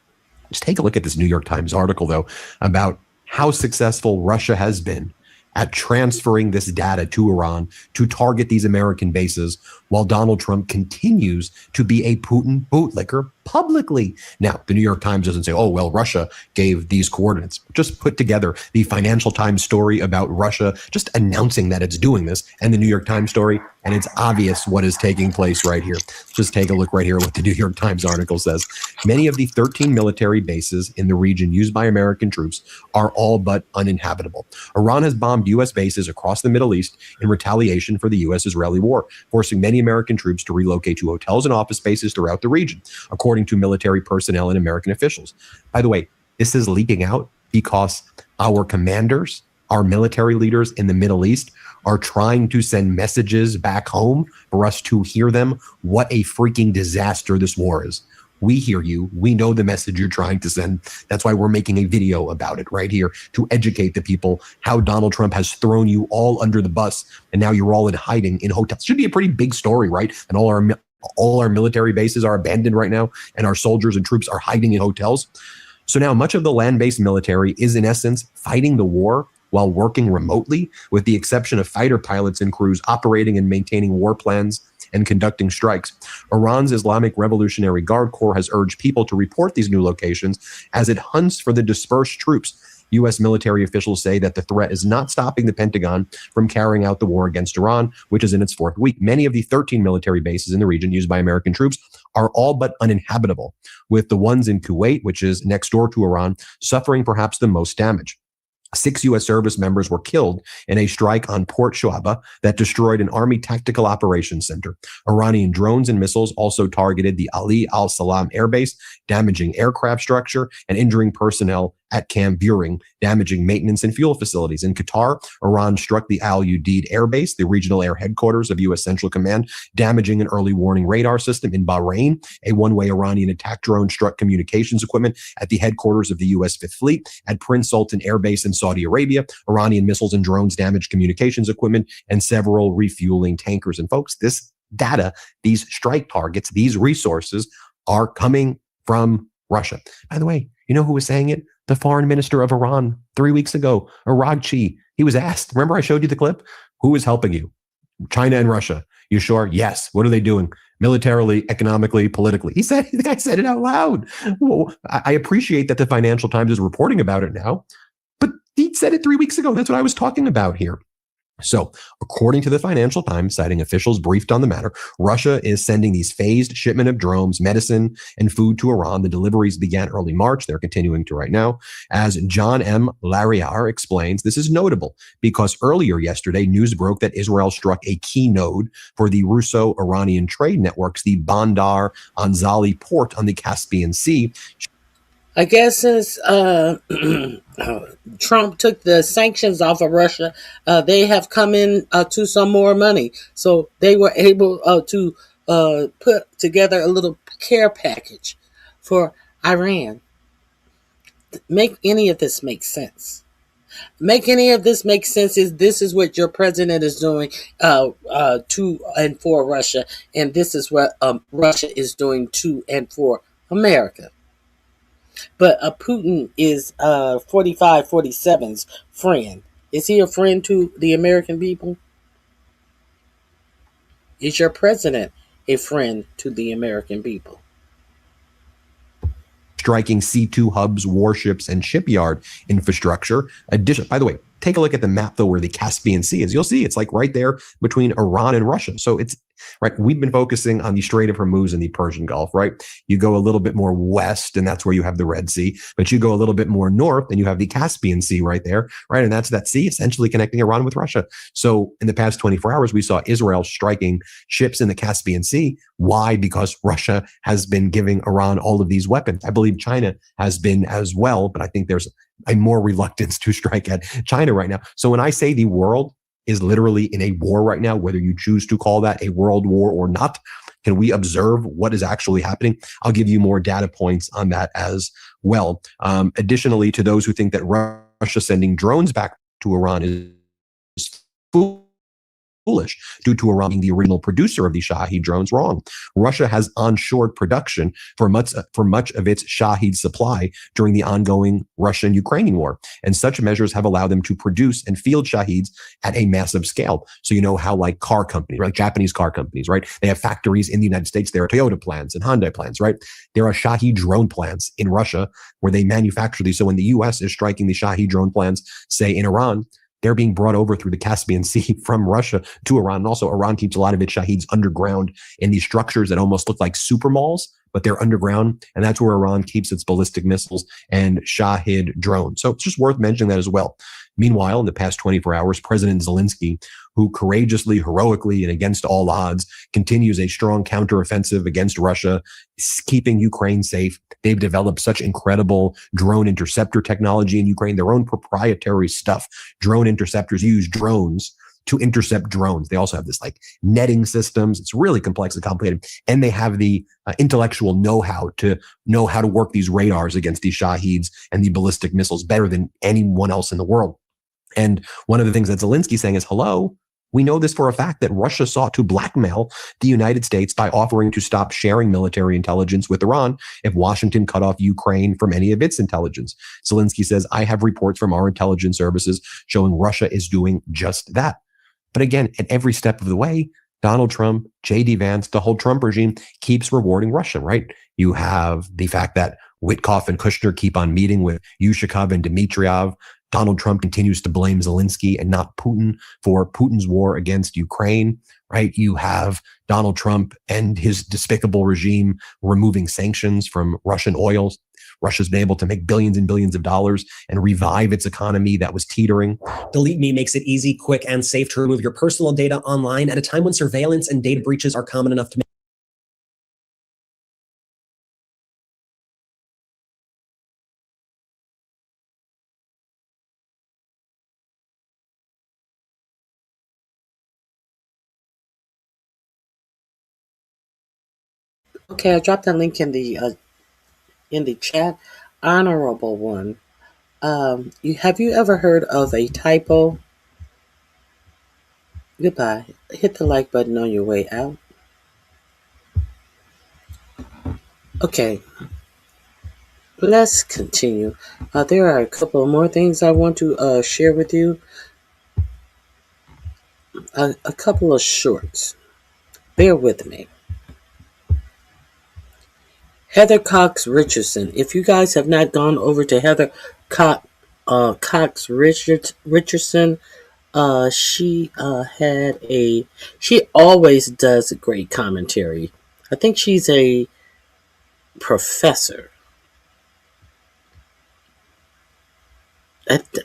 Just take a look at this New York Times article, though, about how successful Russia has been at transferring this data to Iran to target these American bases while Donald Trump continues to be a Putin bootlicker publicly. Now, the New York Times doesn't say, oh, well, Russia gave these coordinates. Just put together the Financial Times story about Russia just announcing that it's doing this and the New York Times story, and it's obvious what is taking place right here. Just take a look right here at what the New York Times article says. Many of the 13 military bases in the region used by American troops are all but uninhabitable. Iran has bombed U.S. bases across the Middle East in retaliation for the U.S.-Israeli war, forcing many American troops to relocate to hotels and office spaces throughout the region, according to military personnel and American officials. By the way, this is leaking out because our commanders, our military leaders in the Middle East are trying to send messages back home for us to hear them. What a freaking disaster this war is. We hear you. We know the message you're trying to send. That's why we're making a video about it right here to educate the people how Donald Trump has thrown you all under the bus, and now you're all in hiding in hotels. Should be a pretty big story, right? And all our military bases are abandoned right now, and our soldiers and troops are hiding in hotels. So now much of the land-based military is in essence fighting the war while working remotely, with the exception of fighter pilots and crews operating and maintaining war plans and conducting strikes. Iran's Islamic Revolutionary Guard Corps has urged people to report these new locations as it hunts for the dispersed troops. U.S. military officials say that the threat is not stopping the Pentagon from carrying out the war against Iran, which is in its fourth week. Many of the 13 military bases in the region used by American troops are all but uninhabitable, with the ones in Kuwait, which is next door to Iran, suffering perhaps the most damage. 6 U.S. service members were killed in a strike on Port Shuaba that destroyed an Army Tactical Operations Center. Iranian drones and missiles also targeted the Ali al-Salam Air Base, damaging aircraft structure and injuring personnel at Camp Buring, damaging maintenance and fuel facilities. In Qatar, Iran struck the Al Udeid Air Base, the regional air headquarters of U.S. Central Command, damaging an early warning radar system. In Bahrain, a one-way Iranian attack drone struck communications equipment at the headquarters of the U.S. Fifth Fleet. At Prince Sultan Air Base in Saudi Arabia, Iranian missiles and drones damaged communications equipment and several refueling tankers. And folks, this data, these strike targets, these resources are coming from Russia. By the way, you know who was saying it? The foreign minister of Iran 3 weeks ago, RonyiQ. He was asked, remember I showed you the clip? Who is helping you? China and Russia. You sure? Yes. What are they doing? Militarily, economically, politically. He said, the guy said it out loud. Well, I appreciate that the Financial Times is reporting about it now, but He said it 3 weeks ago. That's what I was talking about here. So, according to the Financial Times, citing officials briefed on the matter, Russia is sending these phased shipment of drones, medicine, and food to Iran. The deliveries began early March. They're continuing to right now. As John M. Lariar explains, this is notable because earlier yesterday, news broke that Israel struck a key node for the Russo-Iranian trade networks, the Bandar Anzali port on the Caspian Sea.
I guess since Trump took the sanctions off of Russia, they have come in to some more money. So they were able to put together a little care package for Iran. Make any of this make sense? Make any of this make sense? This is what your president is doing to and for Russia, and this is what Russia is doing to and for America. But Putin is 45-47's friend. Is he a friend to the American people? Is your president a friend to the American people?
Striking C2 hubs, warships, and shipyard infrastructure. By the way, take a look at the map, though, where the Caspian Sea is. You'll see it's like right there between Iran and Russia. So it's right. We've been focusing on the Strait of Hormuz and the Persian Gulf, right? You go a little bit more west, and that's where you have the Red Sea. But you go a little bit more north, and you have the Caspian Sea right there, right? And that's that sea essentially connecting Iran with Russia. So in the past 24 hours, we saw Israel striking ships in the Caspian Sea. Why? Because Russia has been giving Iran all of these weapons. I believe China has been as well, but I think there's a more reluctance to strike at China right now. So when I say the world is literally in a war right now, whether you choose to call that a world war or not, can we observe what is actually happening? I'll give you more data points on that as well. Additionally, to those who think that Russia sending drones back to Iran is foolish due to Iran being the original producer of the Shahed drones, wrong. Russia has onshored production for much of its Shahed supply during the ongoing Russian-Ukrainian war. And such measures have allowed them to produce and field Shaheds at a massive scale. So you know how like car companies, right? Japanese car companies, right? They have factories in the United States. There are Toyota plants and Hyundai plants, right? There are Shahed drone plants in Russia where they manufacture these. So when the US is striking the Shahed drone plants, say in Iran, they're being brought over through the Caspian Sea from Russia to Iran. And also Iran keeps a lot of its Shaheds underground in these structures that almost look like super malls, but they're underground. And that's where Iran keeps its ballistic missiles and Shahed drones. So it's just worth mentioning that as well. Meanwhile, in the past 24 hours, President Zelensky, who courageously, heroically, and against all odds, continues a strong counteroffensive against Russia, keeping Ukraine safe. They've developed such incredible drone interceptor technology in Ukraine, their own proprietary stuff. Drone interceptors use drones to intercept drones. They also have this like netting systems. It's really complex and complicated. And they have the intellectual know-how to work these radars against these Shaheds and the ballistic missiles better than anyone else in the world. And one of the things that Zelensky's saying is, hello, we know this for a fact that Russia sought to blackmail the United States by offering to stop sharing military intelligence with Iran if Washington cut off Ukraine from any of its intelligence. Zelensky says, I have reports from our intelligence services showing Russia is doing just that. But again, at every step of the way, Donald Trump, J.D. Vance, the whole Trump regime keeps rewarding Russia, right? You have the fact that Witkoff and Kushner keep on meeting with Yushakov and Dmitriev. Donald Trump continues to blame Zelensky and not Putin for Putin's war against Ukraine, right? You have Donald Trump and his despicable regime removing sanctions from Russian oil. Russia's been able to make billions and billions of dollars and revive its economy that was teetering.
Delete Me makes it easy, quick, and safe to remove your personal data online at a time when surveillance and data breaches are common enough to make.
Okay, I dropped that link in the chat. Honorable one. Have you ever heard of a typo? Goodbye. Hit the like button on your way out. Okay. Let's continue. There are a couple more things I want to share with you. A couple of shorts. Bear with me. Heather Cox Richardson. If you guys have not gone over to Heather Cox Cox Richardson. She always does a great commentary. I think she's a professor.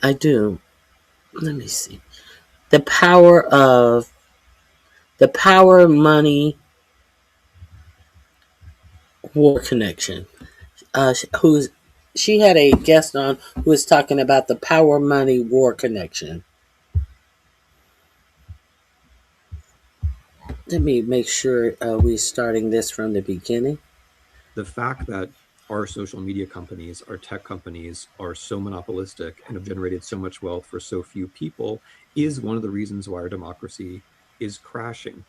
I do. Let me see. The power, money, war connection. She had a guest on who was talking about the power, money, war connection. Let me make sure we're starting this from the beginning.
The fact that our social media companies, our tech companies are so monopolistic and have generated so much wealth for so few people is one of the reasons why our democracy is crashing.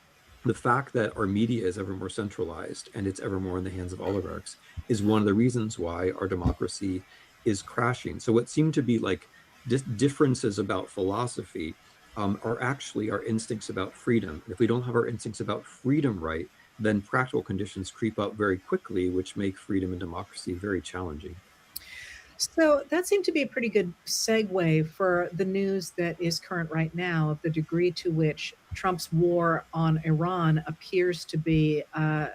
The fact that our media is ever more centralized and it's ever more in the hands of oligarchs is one of the reasons why our democracy is crashing. So what seem to be like differences about philosophy are actually our instincts about freedom. If we don't have our instincts about freedom right, then practical conditions creep up very quickly, which make freedom and democracy very challenging.
So that seemed to be a pretty good segue for the news that is current right now of the degree to which Trump's war on Iran appears to be a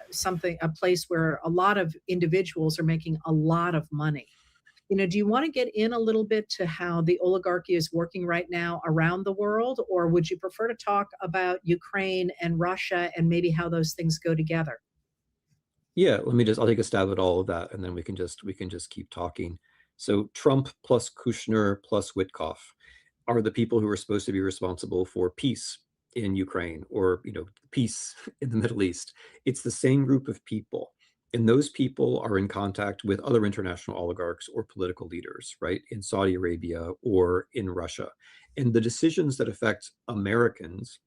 place where a lot of individuals are making a lot of money. Do you want to get in a little bit to how the oligarchy is working right now around the world, or would you prefer to talk about Ukraine and Russia and maybe how those things go together?
Yeah, I'll take a stab at all of that, and then we can just keep talking. So Trump plus Kushner plus Witkoff are the people who are supposed to be responsible for peace in Ukraine or peace in the Middle East. It's the same group of people. And those people are in contact with other international oligarchs or political leaders, right, in Saudi Arabia or in Russia. And the decisions that affect Americans,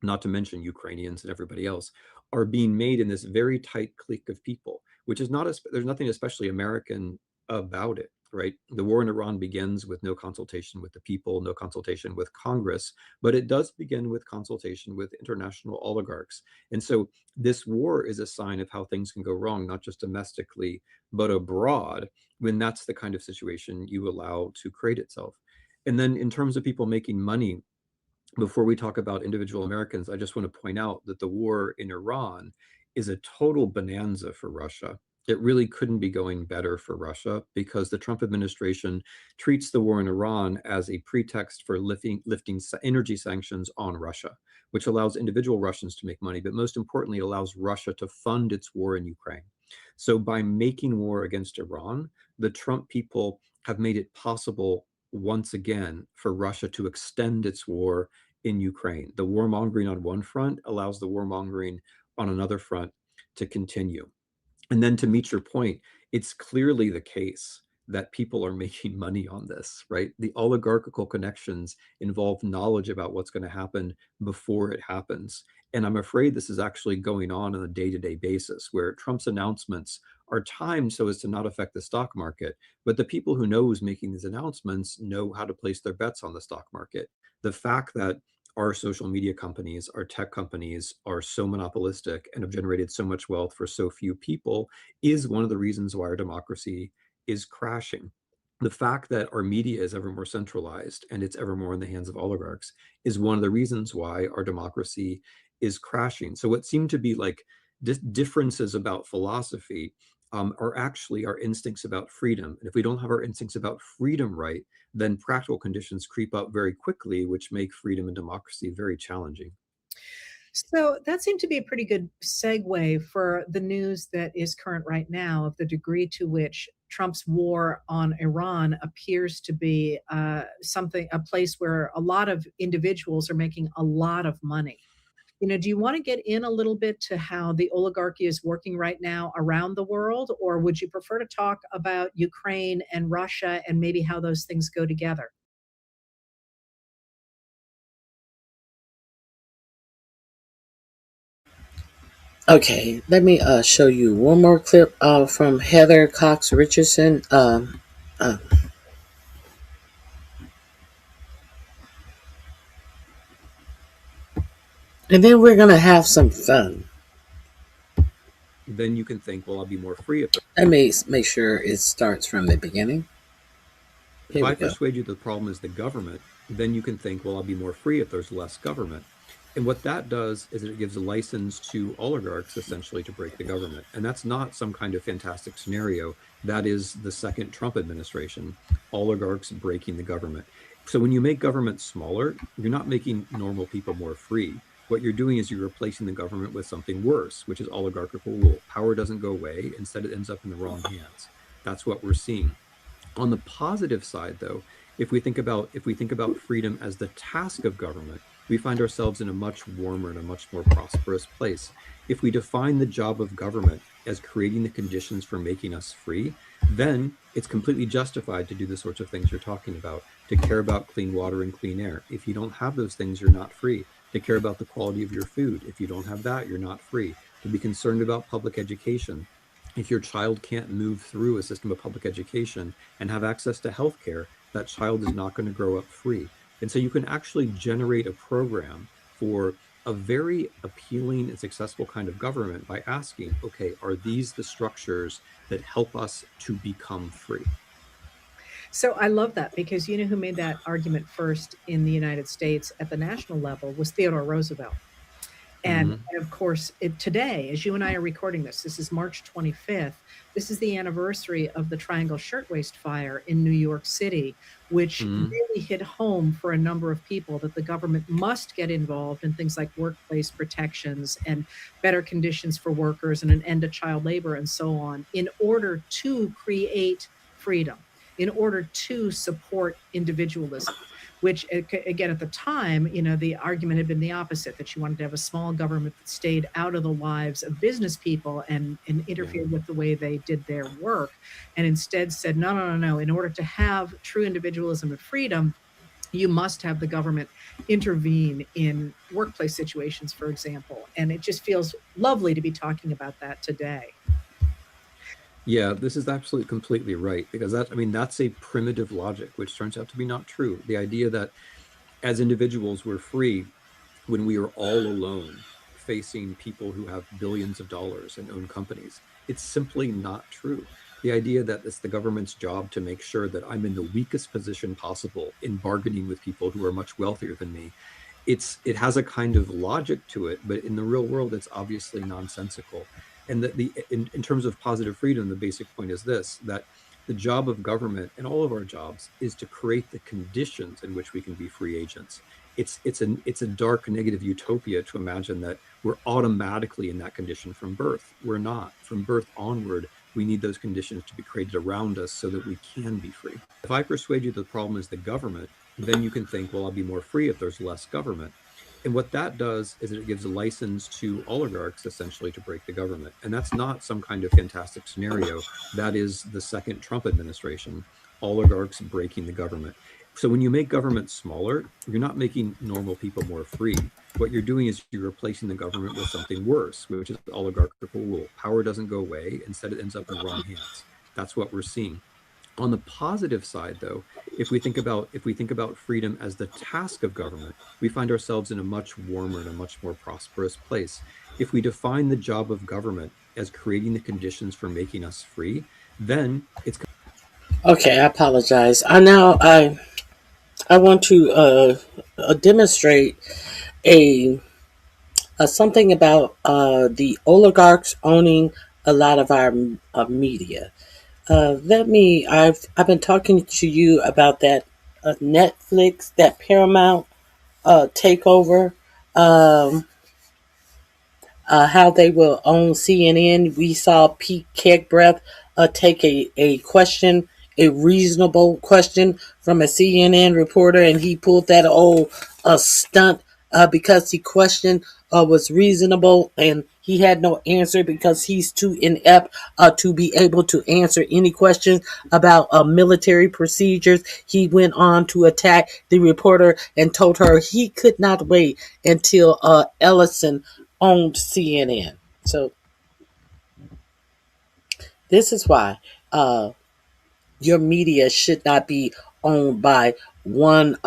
not to mention Ukrainians and everybody else, are being made in this very tight clique of people, which is not, there's nothing especially American about it, right? The war in Iran begins with no consultation with the people, no consultation with Congress, but it does begin with consultation with international oligarchs. And so this war is a sign of how things can go wrong, not just domestically, but abroad, when that's the kind of situation you allow to create itself. And then in terms of people making money, before we talk about individual Americans, I just want to point out that the war in Iran is a total bonanza for Russia. It really couldn't be going better for Russia because the Trump administration treats the war in Iran as a pretext for lifting energy sanctions on Russia, which allows individual Russians to make money, but most importantly, allows Russia to fund its war in Ukraine. So by making war against Iran, the Trump people have made it possible once again for Russia to extend its war in Ukraine. The warmongering on one front allows the warmongering on another front to continue. And then to meet your point, it's clearly the case that people are making money on this, right? The oligarchical connections involve knowledge about what's going to happen before it happens. And I'm afraid this is actually going on a day-to-day basis where Trump's announcements are timed so as to not affect the stock market. But the people who know who's making these announcements know how to place their bets on the stock market. The fact that our social media companies, our tech companies are so monopolistic and have generated so much wealth for so few people is one of the reasons why our democracy is crashing. The fact that our media is ever more centralized and it's ever more in the hands of oligarchs is one of the reasons why our democracy is crashing. So what seem to be like differences about philosophy are actually our instincts about freedom. And if we don't have our instincts about freedom right, then practical conditions creep up very quickly, which make freedom and democracy very challenging.
So that seemed to be a pretty good segue for the news that is current right now of the degree to which Trump's war on Iran appears to be a place where a lot of individuals are making a lot of money. Do you want to get in a little bit to how the oligarchy is working right now around the world, or would you prefer to talk about Ukraine and Russia and maybe how those things go together?
Okay, let me show you one more clip from Heather Cox Richardson. Uh, and then we're going to have some fun.
Then you can think, well, I'll be more free.
Let me make sure it starts from the beginning.
If
Here we
I
go.
persuade you the problem is the government, then you can think, well, I'll be more free if there's less government. And what that does is it gives a license to oligarchs essentially to break the government. And that's not some kind of fantastic scenario. That is the second Trump administration, oligarchs breaking the government. So when you make government smaller, you're not making normal people more free. What you're doing is you're replacing the government with something worse, which is oligarchical rule. Power doesn't go away. Instead, it ends up in the wrong hands. That's what we're seeing. On the positive side, though, if we think about freedom as the task of government, we find ourselves in a much warmer and a much more prosperous place. If we define the job of government as creating the conditions for making us free, then it's completely justified to do the sorts of things you're talking about, to care about clean water and clean air. If you don't have those things, you're not free. To care about the quality of your food. If you don't have that, you're not free. To be concerned about public education. If your child can't move through a system of public education and have access to healthcare, that child is not going to grow up free. And so you can actually generate a program for a very appealing and successful kind of government by asking, okay, are these the structures that help us to become free?
So I love that because you know who made that argument first in the United States at the national level was Theodore Roosevelt.
Mhm.
And of course, today, as you and I are recording this, this is March 25th. This is the anniversary of the Triangle Shirtwaist Fire in New York City, which
Mhm.
really hit home for a number of people that the government must get involved in things like workplace protections and better conditions for workers and an end to child labor and so on in order to create freedom, in order to support individualism, which again at the time, you know, the argument had been the opposite, that you wanted to have a small government that stayed out of the lives of business people and interfered with the way they did their work, and instead said, no, no, no, no, in order to have true individualism and freedom, you must have the government intervene in workplace situations, for example. And it just feels lovely to be talking about that today.
Yeah, this is absolutely completely right because that's a primitive logic, which turns out to be not true. The idea that as individuals we're free when we are all alone facing people who have billions of dollars and own companies. It's simply not true. The idea that it's the government's job to make sure that I'm in the weakest position possible in bargaining with people who are much wealthier than me, it has a kind of logic to it, but in the real world, it's obviously nonsensical. And that in terms of positive freedom, the basic point is this: that the job of government and all of our jobs is to create the conditions in which we can be free agents. It's a dark negative utopia to imagine that we're automatically in that condition from birth. We're not. From birth onward, we need those conditions to be created around us so that we can be free. If I persuade you the problem is the government, then you can think, well, I'll be more free if there's less government. And what that does is it gives a license to oligarchs essentially to break the government. And that's not some kind of fantastic scenario. That is the second Trump administration, oligarchs breaking the government. So when you make government smaller, you're not making normal people more free. What you're doing is you're replacing the government with something worse, which is oligarchical rule. Power doesn't go away. Instead, it ends up in the wrong hands. That's what we're seeing. On the positive side, though, if we think about freedom as the task of government, we find ourselves in a much warmer and a much more prosperous place. If we define the job of government as creating the conditions for making us free, then it's
Okay, I apologize. I want to demonstrate a, something about the oligarchs owning a lot of our media. I've been talking to you about that Netflix, that Paramount takeover. Um, how they will own CNN. We saw Pete Kegbreath take a question, a reasonable question from a CNN reporter, and he pulled that old stunt because the question was reasonable and he had no answer because he's too inept to be able to answer any questions about military procedures. He went on to attack the reporter and told her he could not wait until Ellison owned CNN. So this is why your media should not be owned by one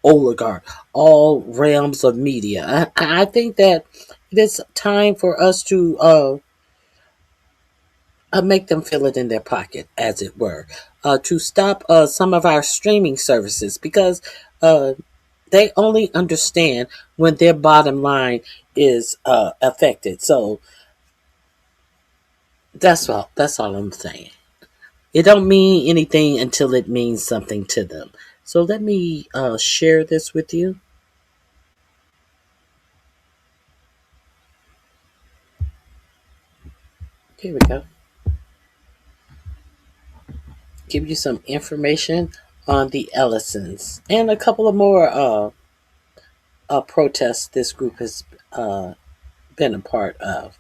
oligarch. All realms of media. I think that it is time for us to make them feel it in their pocket, as it were. to stop some of our streaming services because they only understand when their bottom line is affected. So that's all. That's all I'm saying. It don't mean anything until it means something to them. So let me share this with you. Here we go. Give you some information on the Ellisons and a couple of more protests this group has been a part of,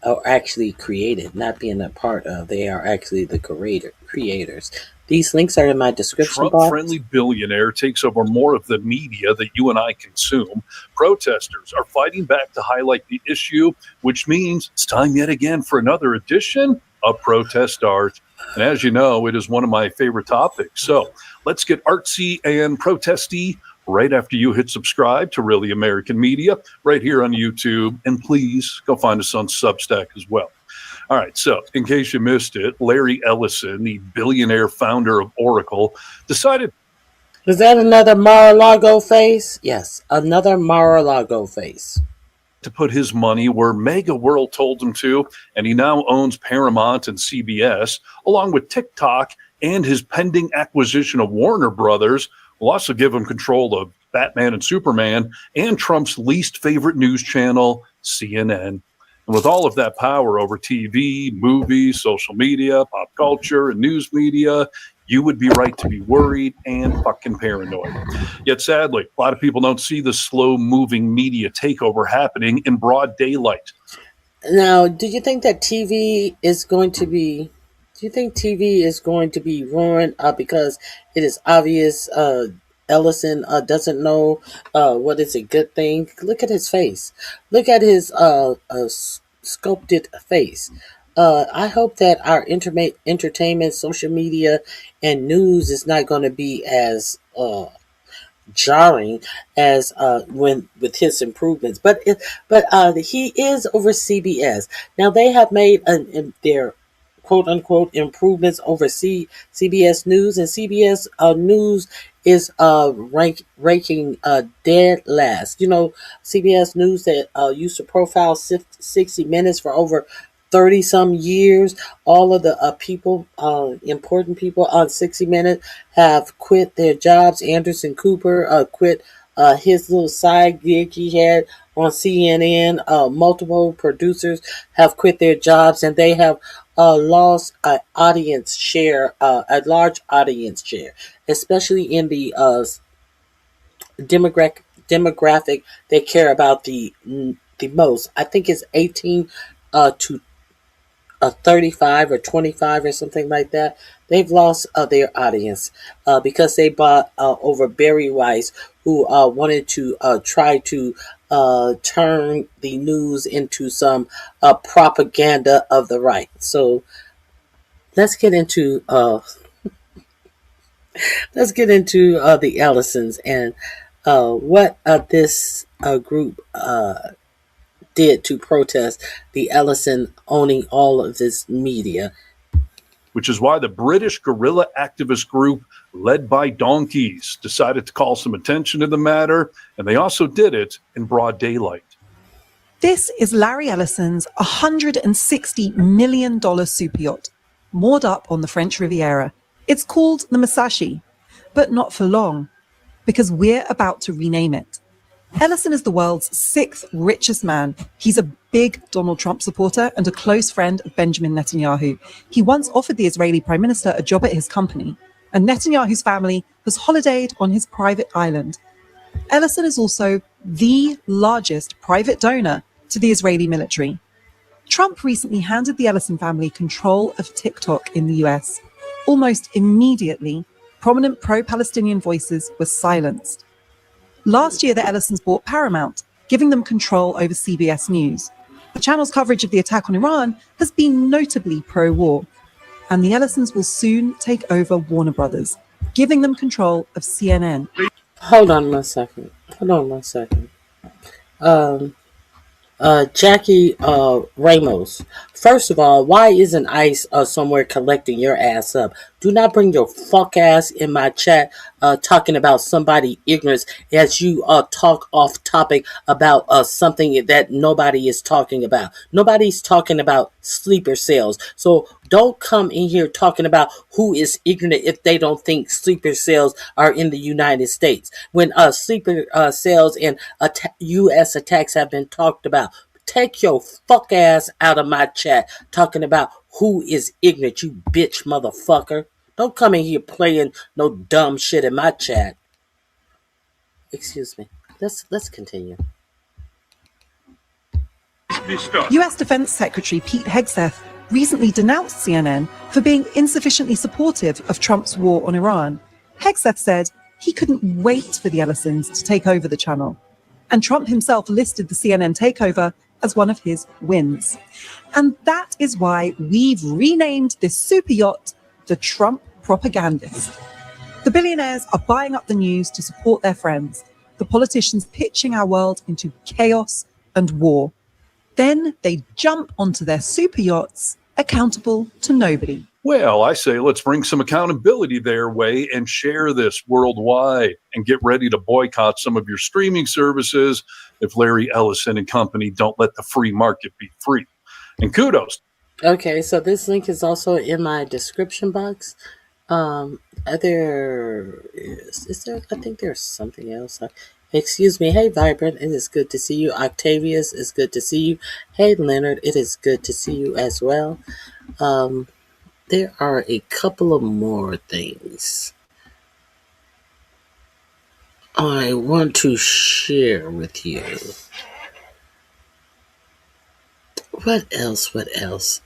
or actually created. Not being a part of, they are actually the creators. These links are in my description box.
Trump-friendly billionaire takes over more of the media that you and I consume. Protesters are fighting back to highlight the issue, which means it's time yet again for another edition of Protest Art. And as you know, it is one of my favorite topics. So let's get artsy and protesty right after you hit subscribe to Really American Media right here on YouTube. And please go find us on Substack as well. All right, so in case you missed it, Larry Ellison, the billionaire founder of Oracle, decided...
Is that another Mar-a-Lago face? Yes, another Mar-a-Lago face.
...to put his money where Mega World told him to, and he now owns Paramount and CBS, along with TikTok, and his pending acquisition of Warner Brothers will also give him control of Batman and Superman and Trump's least favorite news channel, CNN. And with all of that power over TV, movies, social media, pop culture, and news media, you would be right to be worried and fucking paranoid. Yet sadly, a lot of people don't see the slow-moving media takeover happening in broad daylight.
Now, do you think that TV is going to be... Do you think TV is going to be ruined because it is obvious Ellison doesn't know what is a good thing? Look at his face. Look at his sculpted face. I hope that our entertainment, social media, and news is not going to be as jarring as when with his improvements. But he is over CBS. Now they have made their quote unquote improvements over CBS News, and CBS News is ranking dead last. You know, CBS News that used to profile 60 Minutes for over 30 some years. All of the people, important people on 60 Minutes have quit their jobs. Anderson Cooper quit his little side gig he had on CNN. Multiple producers have quit their jobs, and they have lost a large audience share, especially in the demographic they care about the most. I think it's 18 to 35 or 25 or something like that. They've lost their audience because they bought over Barry Weiss, who wanted to try to turn the news into some propaganda of the right. So let's get into the Ellisons and what this group did to protest the Ellison owning all of this media.
Which is why the British guerrilla activist group led by donkeys decided to call some attention to the matter, and they also did it in broad daylight.
This is Larry Ellison's $160 million super yacht, moored up on the French Riviera. It's called the Musashi, but not for long, because we're about to rename it. Ellison is the world's 6th richest man. He's a big Donald Trump supporter and a close friend of Benjamin Netanyahu. He once offered the Israeli prime minister a job at his company, and Netanyahu's family has holidayed on his private island. Ellison is also the largest private donor to the Israeli military. Trump recently handed the Ellison family control of TikTok in the US. Almost immediately, prominent pro-Palestinian voices were silenced. Last year, the Ellisons bought Paramount, giving them control over CBS News. The channel's coverage of the attack on Iran has been notably pro-war. And the Ellisons will soon take over Warner Brothers, giving them control of CNN.
Hold on one second. Jackie Ramos. First of all, why isn't ICE somewhere collecting your ass up? Do not bring your fuck ass in my chat talking about somebody ignorance as you talk off topic about something that nobody is talking about. Nobody's talking about sleeper cells. So don't come in here talking about who is ignorant if they don't think sleeper cells are in the United States. When sleeper cells and U.S. attacks have been talked about. Take your fuck ass out of my chat talking about who is ignorant, you bitch motherfucker. Don't come in here playing no dumb shit in my chat. Excuse me. Let's continue.
US Defense Secretary Pete Hegseth recently denounced CNN for being insufficiently supportive of Trump's war on Iran. Hegseth said he couldn't wait for the Ellisons to take over the channel. And Trump himself listed the CNN takeover as one of his wins. And that is why we've renamed this super yacht the Trump Propagandist. The billionaires are buying up the news to support their friends, the politicians pitching our world into chaos and war. Then they jump onto their super yachts, accountable to nobody.
Well, I say let's bring some accountability their way and share this worldwide and get ready to boycott some of your streaming services if Larry Ellison and company don't let the free market be free. And kudos.
Okay, so this link is also in my description box. Is there? I think there's something else. Excuse me. Hey, Vibrant, it is good to see you. Octavius, it's good to see you. Hey, Leonard, it is good to see you as well. There are a couple of more things I want to share with you. What else?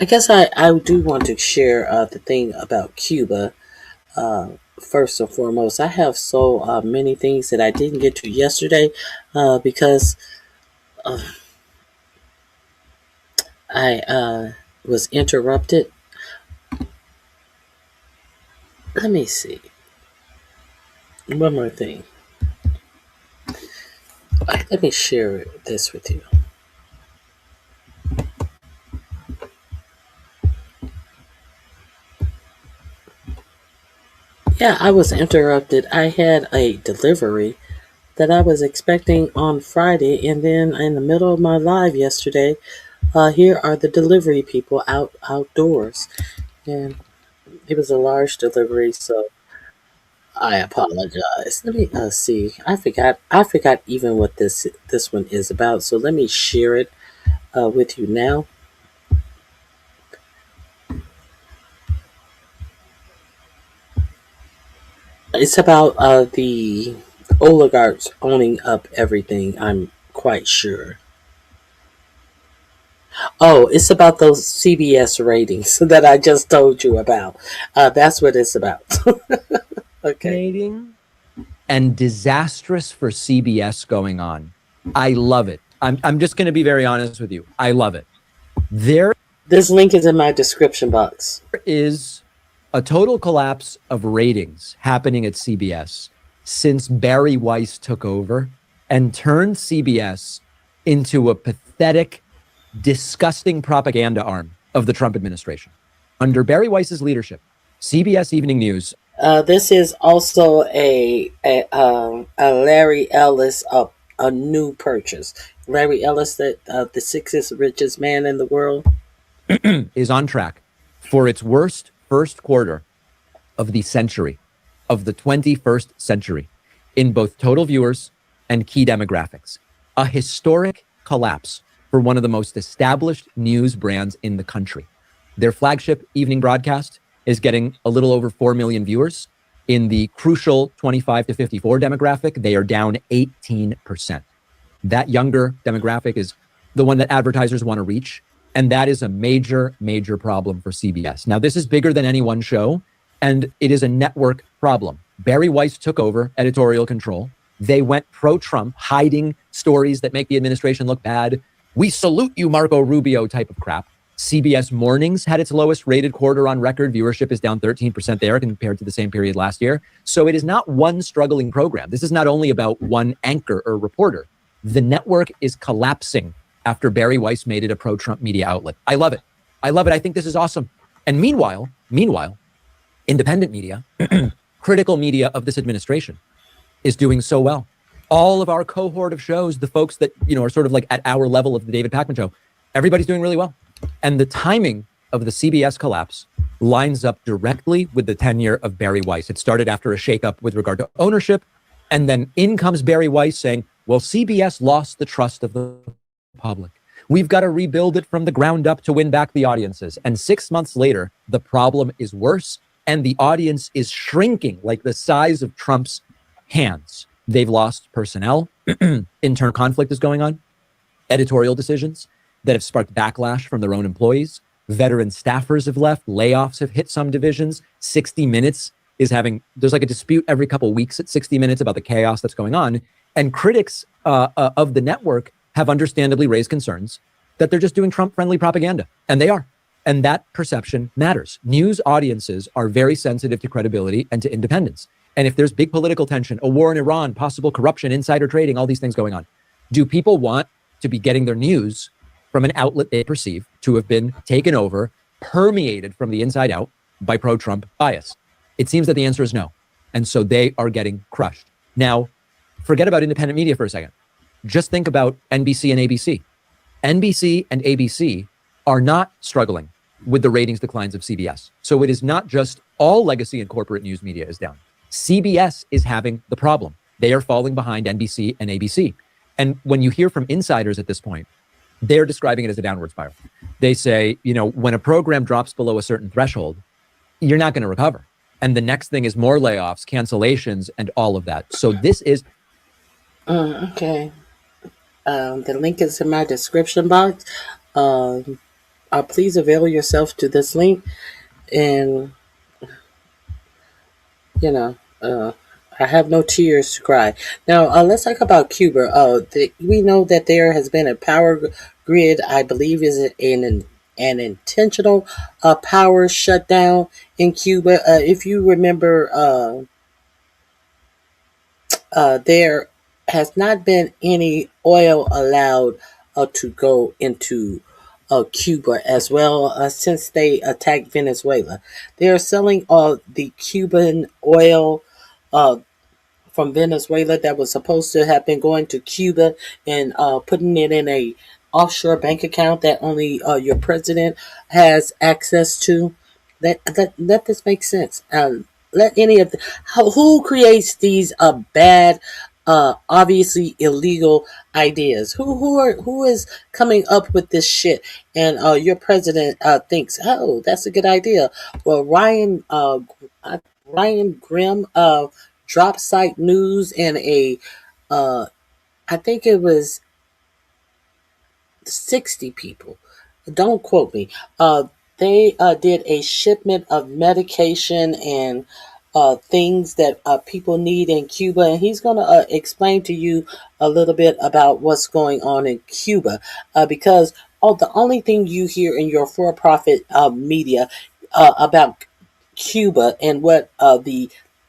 I guess I do want to share the thing about Cuba. First and foremost, I have so many things that I didn't get to yesterday because I was interrupted. Let me see. One more thing. Let me share this with you. Yeah, I was interrupted. I had a delivery that I was expecting on Friday, and then in the middle of my live yesterday, here are the delivery people outdoors, and it was a large delivery, so I apologize. Let me see. I forgot even what this one is about. So let me share it with you now. It's about the oligarchs owning up everything, I'm quite sure. Oh, it's about those CBS ratings that I just told you about. That's what it's about. Okay.
And disastrous for CBS going on. I love it. I'm just going to be very honest with you. I love it.
This link is in my description box.
There is a total collapse of ratings happening at CBS since Barry Weiss took over and turned CBS into a pathetic, disgusting propaganda arm of the Trump administration. Under Barry Weiss's leadership, CBS Evening News.
This is also a Larry Ellis, a new purchase. Larry Ellis, the sixth richest man in the world,
is on track for its worst first quarter of the century, of the 21st century, in both total viewers and key demographics. A historic collapse for one of the most established news brands in the country. Their flagship evening broadcast is getting a little over 4 million viewers. In the crucial 25 to 54 demographic, they are down 18%. That younger demographic is the one that advertisers want to reach. And that is a major, major problem for CBS. Now, this is bigger than any one show, and it is a network problem. Barry Weiss took over editorial control. They went pro-Trump, hiding stories that make the administration look bad. We salute you, Marco Rubio type of crap. CBS Mornings had its lowest rated quarter on record. Viewership is down 13% there compared to the same period last year. So it is not one struggling program. This is not only about one anchor or reporter. The network is collapsing after Barry Weiss made it a pro-Trump media outlet. I love it. I love it. I think this is awesome. And meanwhile, independent media, critical media of this administration is doing so well. All of our cohort of shows, the folks that, are sort of like at our level of the David Pakman show, everybody's doing really well. And the timing of the CBS collapse lines up directly with the tenure of Barry Weiss. It started after a shakeup with regard to ownership. And then in comes Barry Weiss saying, well, CBS lost the trust of the public. We've got to rebuild it from the ground up to win back the audiences. And 6 months later, the problem is worse and the audience is shrinking like the size of Trump's hands. They've lost personnel. Internal conflict is going on. Editorial decisions that have sparked backlash from their own employees. Veteran staffers have left. Layoffs have hit some divisions. 60 Minutes is there's like a dispute every couple of weeks at 60 Minutes about the chaos that's going on. And critics of the network have understandably raised concerns that they're just doing Trump-friendly propaganda. And they are. And that perception matters. News audiences are very sensitive to credibility and to independence. And if there's big political tension, a war in Iran, possible corruption, insider trading, all these things going on, do people want to be getting their news from an outlet they perceive to have been taken over, permeated from the inside out by pro-Trump bias? It seems that the answer is no. And so they are getting crushed. Now, forget about independent media for a second. Just think about NBC and ABC. NBC and ABC are not struggling with the ratings declines of CBS. So it is not just all legacy and corporate news media is down. CBS is having the problem. They are falling behind NBC and ABC. And when you hear from insiders at this point, they're describing it as a downward spiral. They say, when a program drops below a certain threshold, you're not going to recover. And the next thing is more layoffs, cancellations, and all of that. So this is...
Okay. The link is in my description box. Please avail yourself to this link. And, I have no tears to cry. Now, let's talk about Cuba. We know that there has been a power grid, I believe is an intentional power shutdown in Cuba. If you remember, there has not been any oil allowed to go into Cuba as well since they attacked Venezuela. They are selling the Cuban oil from Venezuela that was supposed to have been going to Cuba and putting it in a offshore bank account that only your president has access to. Let this make sense. Let any of who creates these bad, obviously illegal ideas? Who is coming up with this shit? And your president thinks, oh, that's a good idea. Well, Ryan Grimm dropped site news and I think it was 60 people. Don't quote me. They did a shipment of medication and things that people need in Cuba. And he's going to explain to you a little bit about what's going on in Cuba. Because the only thing you hear in your for-profit media about Cuba and what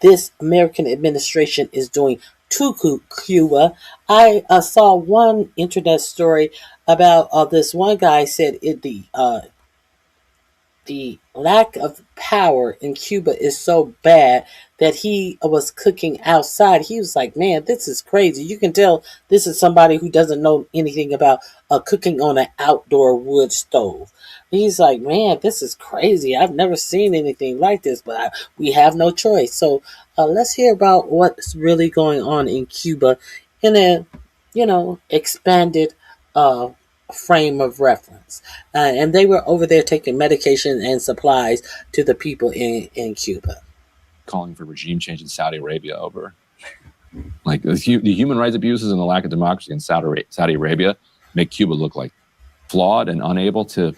this American administration is doing to Cuba. I saw one internet story about this one guy said the lack of power in Cuba is so bad that he was cooking outside. He was like, man, this is crazy. You can tell this is somebody who doesn't know anything about cooking on an outdoor wood stove. He's like, man, this is crazy. I've never seen anything like this, but we have no choice. So let's hear about what's really going on in Cuba in a, expanded frame of reference. And they were over there taking medication and supplies to the people in Cuba.
Calling for regime change in Saudi Arabia over like the human rights abuses and the lack of democracy in Saudi Arabia make Cuba look like flawed and unable to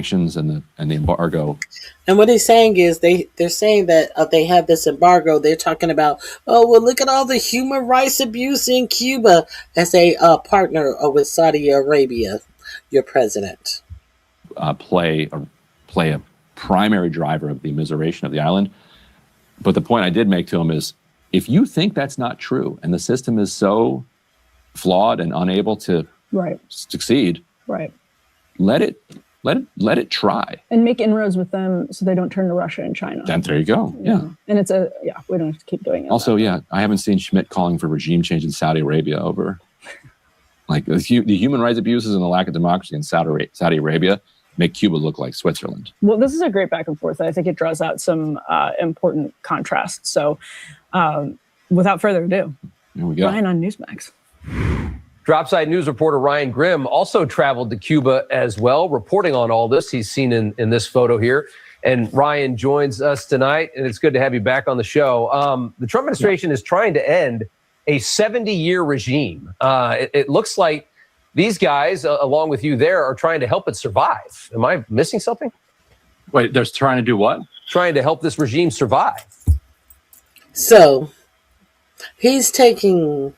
sanctions and the embargo. And
what he's saying is they're saying that they have this embargo. They're talking about, oh, well, look at all the human rights abuse in Cuba as a partner with Saudi Arabia, your president.
Play a primary driver of the immiseration of the island. But the point I did make to him is, if you think that's not true and the system is so flawed and unable to succeed, let it Let it try.
And make inroads with them so they don't turn to Russia and China.
Then there you go. Yeah.
And we don't have to keep doing it.
Also, I haven't seen Schmidt calling for regime change in Saudi Arabia over like the human rights abuses and the lack of democracy in Saudi Arabia make Cuba look like Switzerland.
Well, this is a great back and forth. I think it draws out some important contrasts. So without further ado,
here we go.
Ryan on Newsmax.
Dropside News reporter Ryan Grimm also traveled to Cuba as well, reporting on all this. He's seen in this photo here. And Ryan joins us tonight, and it's good to have you back on the show. The Trump administration is trying to end a 70-year regime. It looks like these guys, along with you there, are trying to help it survive. Am I missing something?
Wait, they're trying to do what?
Trying to help this regime survive.
So he's taking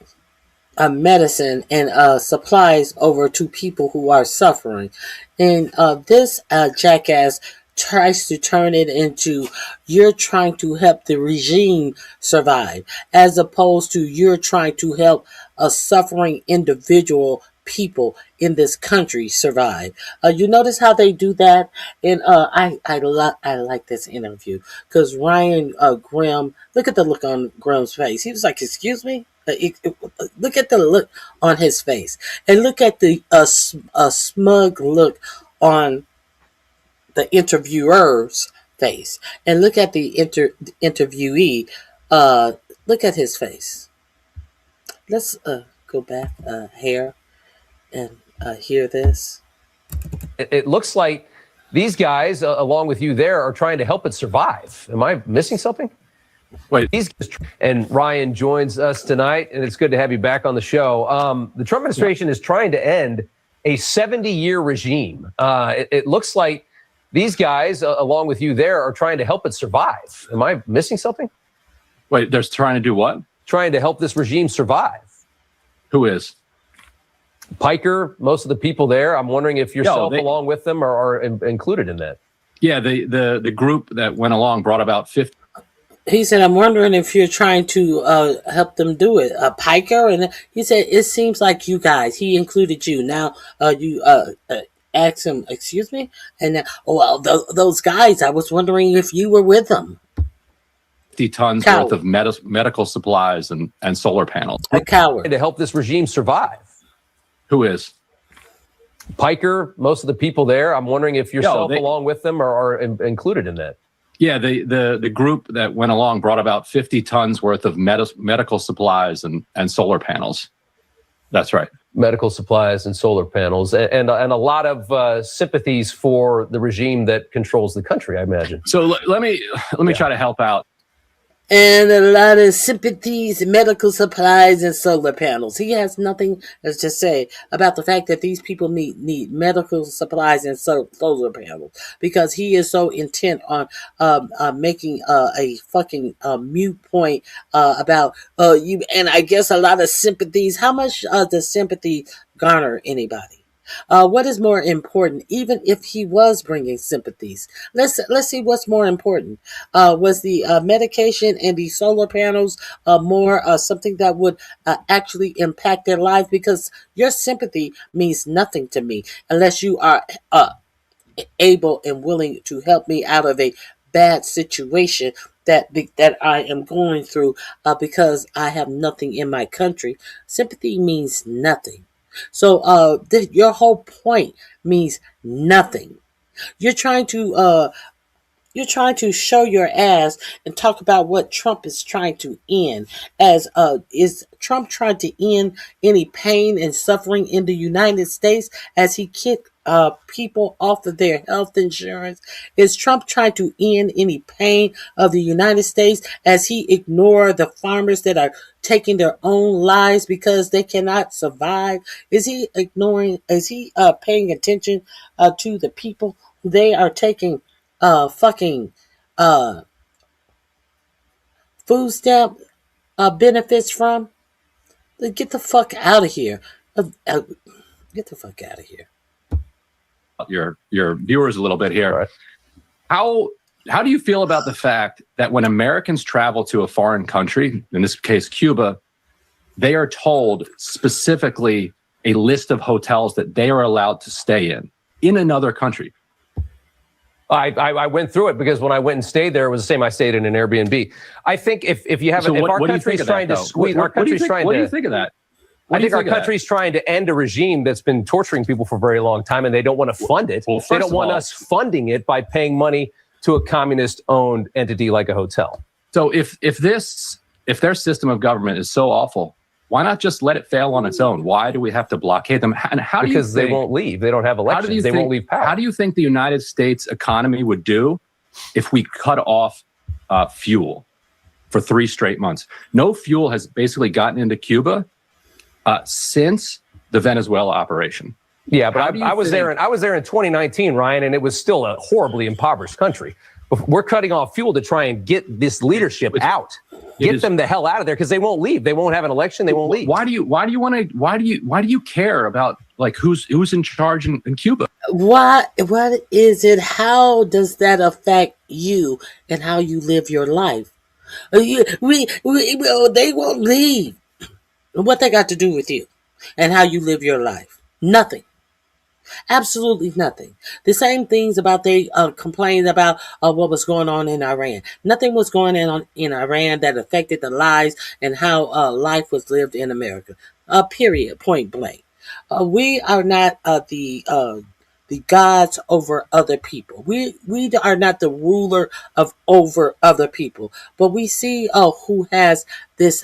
medicine and supplies over to people who are suffering. And this jackass tries to turn it into you're trying to help the regime survive, as opposed to you're trying to help a suffering individual people in this country survive. You notice how they do that? And I like this interview because Ryan Grimm, look at the look on Grimm's face. He was like, excuse me? Look at the look on his face, and look at the smug look on the interviewer's face, and look at the interviewee. Look at his face. Let's go back here and hear this.
It looks like these guys, along with you there, are trying to help it survive. Am I missing something?
Wait,
and Ryan joins us tonight, and it's good to have you back on the show. The Trump administration is trying to end a 70-year regime. It looks like these guys, along with you there, are trying to help it survive. Am I missing something?
Wait, they're trying to do what?
Trying to help this regime survive.
Who is?
Piker, most of the people there. I'm wondering if yourself, along with them, are included in that.
Yeah, the group that went along brought about 50.
He said, I'm wondering if you're trying to help them do it. Piker? And he said, it seems like you guys. He included you. Now, you asked him, excuse me? And, those guys, I was wondering if you were with them.
50 tons worth of medical supplies and solar panels.
A coward.
To help this regime survive.
Who is?
Piker, most of the people there. I'm wondering if yourself, along with them, are included in that.
Yeah, the group that went along brought about 50 tons worth of medical supplies and solar panels. That's right.
Medical supplies and solar panels, and a lot of sympathies for the regime that controls the country, I imagine.
So let me try to help out.
And a lot of sympathies, medical supplies, and solar panels. He has nothing to say about the fact that these people need medical supplies and solar panels, because he is so intent on making a fucking mute point about you. And I guess a lot of sympathies. How much does sympathy garner anybody? What is more important, even if he was bringing sympathies? Let's see what's more important. Was the medication and the solar panels more something that would actually impact their lives? Because your sympathy means nothing to me unless you are able and willing to help me out of a bad situation that I am going through because I have nothing in my country. Sympathy means nothing. So your whole point means nothing. You're trying to show your ass and talk about what Trump is trying to end. As is Trump trying to end any pain and suffering in the United States as he kicked people off of their health insurance? Is Trump trying to end any pain of the United States as he ignored the farmers that are taking their own lives because they cannot survive? Is he paying attention to the people they are taking fucking food stamp benefits from? Get the fuck out of here. Get the fuck out of here.
Your viewers a little bit here. Right. How do you feel about the fact that when Americans travel to a foreign country, in this case Cuba, they are told specifically a list of hotels that they are allowed to stay in? in another country.
I went through it because when I went and stayed there, it was the same. I stayed in an Airbnb. I think if you have,
So
if
what
our
do you
country's
think of
trying
that,
to
though?
squeeze, our
What do you
country's
think-
trying
what
to.
do you think of that? What
I
do you
think our
think of that?
country's trying to end a regime that's been torturing people for a very long time, and they don't want to fund it.
Well,
They
first
don't
of
want
all-
us funding it by paying money to a communist-owned entity like a hotel.
So if their system of government is so awful, why not just let it fail on its own? Why do we have to blockade them? And how do you
Because they
think-
won't leave. They don't have
how do
elections.
you
They
think-
won't leave power.
How do you think the United States economy would do if we cut off fuel for 3 straight months? No fuel has basically gotten into Cuba since the Venezuela operation.
Yeah, but
How do you
I was
think-
there in 2019, Ryan, and it was still a horribly impoverished country. We're cutting off fuel to try and get this leadership out, get them the hell out of there because they won't leave. They won't have an election. They won't leave.
Why do you care about like who's in charge in Cuba?
What is it? How does that affect you and how you live your life? They won't leave. What they got to do with you and how you live your life? Nothing. Absolutely nothing. The same things about they complained about what was going on in Iran. Nothing was going on in Iran that affected the lives and how life was lived in America. Period. Point blank. We are not the gods over other people. We are not the ruler over other people. But we see who has this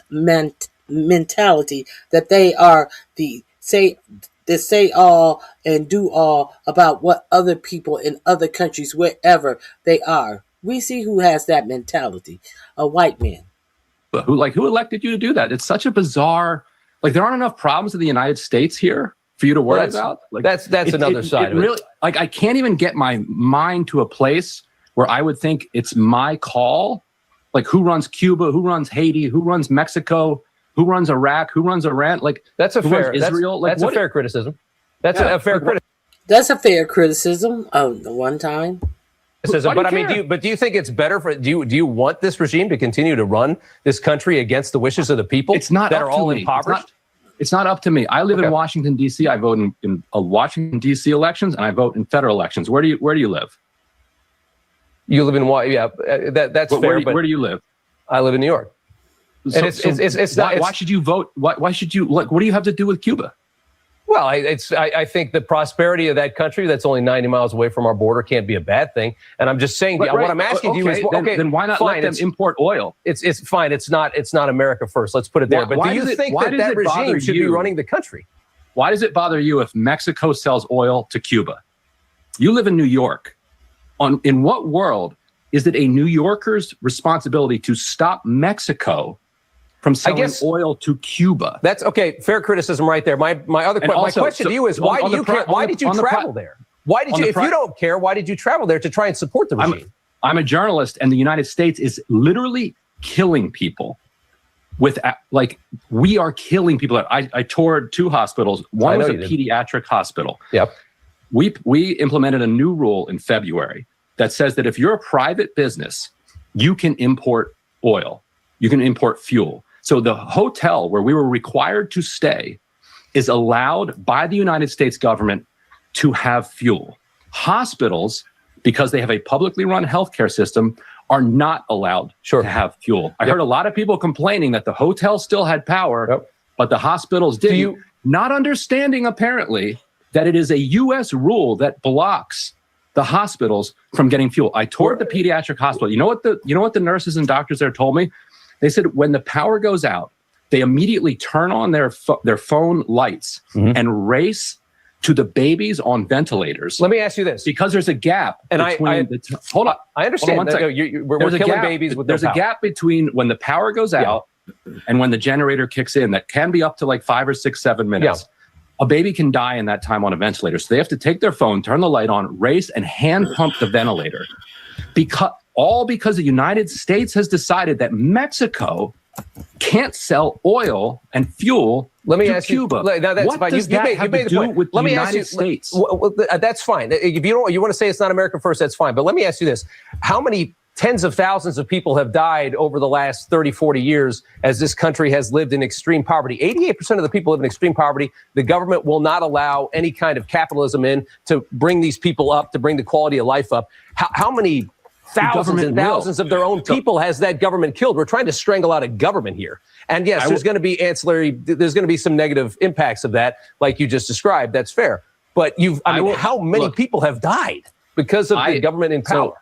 mentality that they are the say all and do all about what other people in other countries, wherever they are. We see who has that mentality. A white man.
But who elected you to do that? It's such a bizarre. Like there aren't enough problems in the United States here for you to worry about. Like
that's another side of it.
Really, like I can't even get my mind to a place where I would think it's my call. Like who runs Cuba? Who runs Haiti? Who runs Mexico? Who runs Iraq? Who runs Iran? Like
that's a
who
fair
runs Israel.
That's a fair criticism. That's a fair criticism.
That's a fair criticism of the one time.
But I mean, do you think it's better for? Do you want this regime to continue to run this country against the wishes of the people?
It's not
that
up
are
to
all
me.
impoverished.
It's not up to me. I live in Washington D.C. I vote in Washington D.C. elections, and I vote in federal elections. Where do you live?
You live in that's fair.
Where do you live?
I live in New York.
So,
And it's not.
Why should you vote? Why should you like? What do you have to do with Cuba?
Well, I think the prosperity of that country that's only 90 miles away from our border can't be a bad thing. And I'm just saying,
Right,
what I'm asking you is,
then why not let them import oil?
It's fine. It's not America first. Let's put it there. But do you think that regime should be running the country?
Why does it bother you if Mexico sells oil to Cuba? You live in New York. In what world is it a New Yorker's responsibility to stop Mexico from selling oil to Cuba?
That's okay. Fair criticism right there. My question to you is, why do you care? Why did you travel there? Why did you? If you don't care, why did you travel there to try and support the regime?
I'm a journalist, and the United States is literally killing people. We are killing people. I toured 2 hospitals. One was a pediatric hospital.
Yep.
We implemented a new rule in February that says that if you're a private business, you can import oil, you can import fuel. So the hotel where we were required to stay is allowed by the United States government to have fuel. Hospitals, because they have a publicly run healthcare system, are not allowed to have fuel. I heard a lot of people complaining that the hotel still had power, but the hospitals didn't. Not understanding, apparently, that it is a U.S. rule that blocks the hospitals from getting fuel. I toured the pediatric hospital. You know what the nurses and doctors there told me? They said when the power goes out, they immediately turn on their phone lights and race to the babies on ventilators.
Let me ask you this,
because there's a gap.
And
hold on.
I understand.
Hold on one second.
We're killing babies with
There's a gap between when the power goes out and when the generator kicks in. That can be up to like 5 or 6, 7 minutes. A baby can die in that time on a ventilator. So they have to take their phone, turn the light on, race and hand pump the ventilator. Because the United States has decided that Mexico can't sell oil and fuel to Cuba. What does that have to do with the United States?
That's fine. If you want to say it's not America first, that's fine. But let me ask you this: how many tens of thousands of people have died over the last 30, 40 years as this country has lived in extreme poverty. 88% of the people live in extreme poverty. The government will not allow any kind of capitalism in to bring these people up, to bring the quality of life up. How many thousands and thousands of their own people has that government killed? We're trying to strangle out a government here. And yes, there's going to be there's going to be some negative impacts of that, like you just described. That's fair. But how many people have died because of the government in power?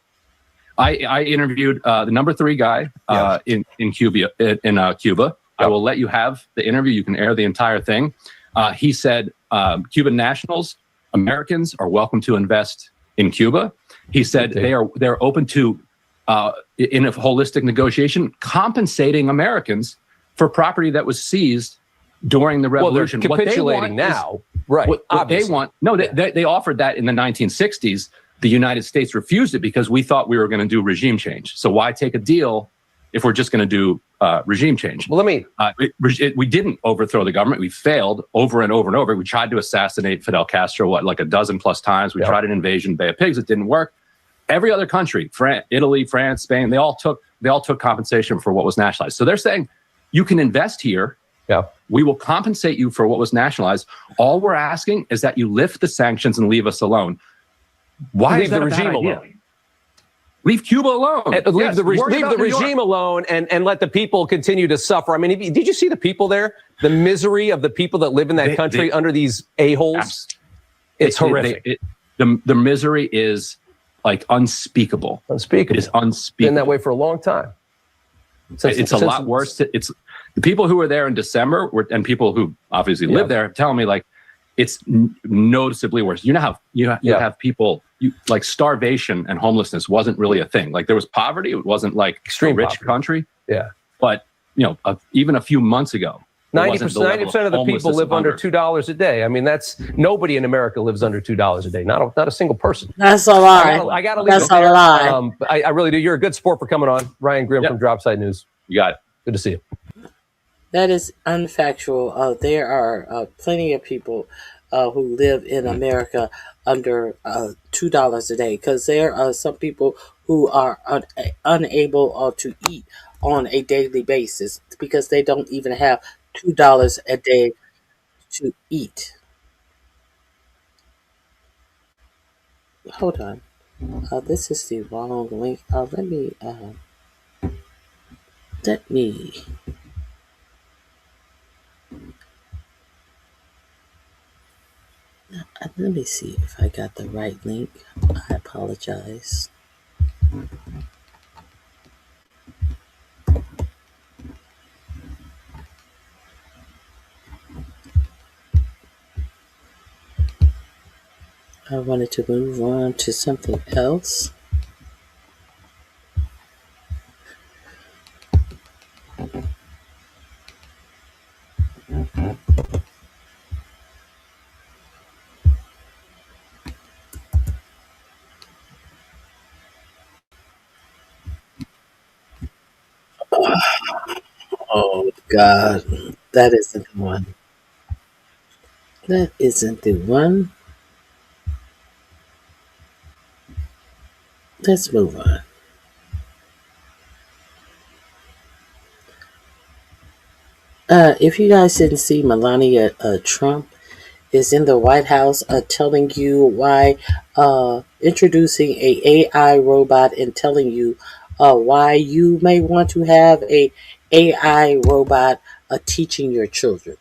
I interviewed the number 3 guy in Cuba. Cuba. I will let you have the interview. You can air the entire thing. He said Cuban nationals, Americans, are welcome to invest in Cuba. He said they're open to, in a holistic negotiation, compensating Americans for property that was seized during the revolution.
Well, they're capitulating now, right?
What they want? No, they offered that in the 1960s. The United States refused it because we thought we were going to do regime change. So why take a deal if we're just going to do regime change?
Well,
we didn't overthrow the government. We failed over and over and over. We tried to assassinate Fidel Castro, like a dozen plus times. We tried an invasion, Bay of Pigs. It didn't work. Every other country, Italy, France, Spain, they all took compensation for what was nationalized. So they're saying you can invest here.
Yeah.
We will compensate you for what was nationalized. All we're asking is that you lift the sanctions and leave us alone. Why
leave the regime alone?
Leave Cuba alone.
Leave the regime alone and let the people continue to suffer. I mean, did you see the people there? The misery of the people that live in that country under these a-holes? It's horrific.
The misery is like unspeakable.
Unspeakable.
It is unspeakable.
Been that way for a long time.
It's a lot worse. It's the people who were there in December and people who obviously live there telling me like it's noticeably worse. You have people like starvation and homelessness wasn't really a thing. Like there was poverty. It wasn't like
extreme
rich
poverty.
Country.
Yeah.
But even a few months ago,
90% of the people live under $2 a day. I mean, that's nobody in America lives under $2 a day. Not a single person.
That's a lie.
I got to leave
That's
it there.
a lie.
I really do. You're a good sport for coming on, Ryan Grimm from Dropside News.
You got it.
Good to see you.
That is unfactual. There are plenty of people who live in America under $2 a day because there are some people who are unable to eat on a daily basis because they don't even have $2 a day to eat. Hold on. This is the wrong link. Let me see if I got the right link. I apologize. I wanted to move on to something else. Oh God, that isn't the one. That isn't the one. Let's move on. If you guys didn't see, Melania Trump is in the White House telling you why, introducing a AI robot and telling you why you may want to have a AI robot teaching your children.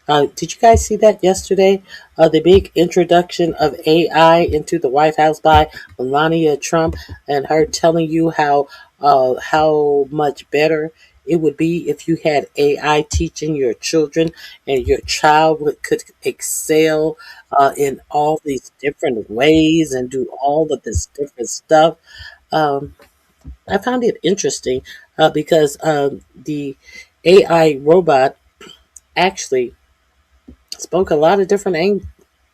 Did you guys see that yesterday? The big introduction of AI into the White House by Melania Trump and her telling you how much better it would be if you had AI teaching your children and your child could excel in all these different ways and do all of this different stuff. I found it interesting because the AI robot actually spoke a lot of different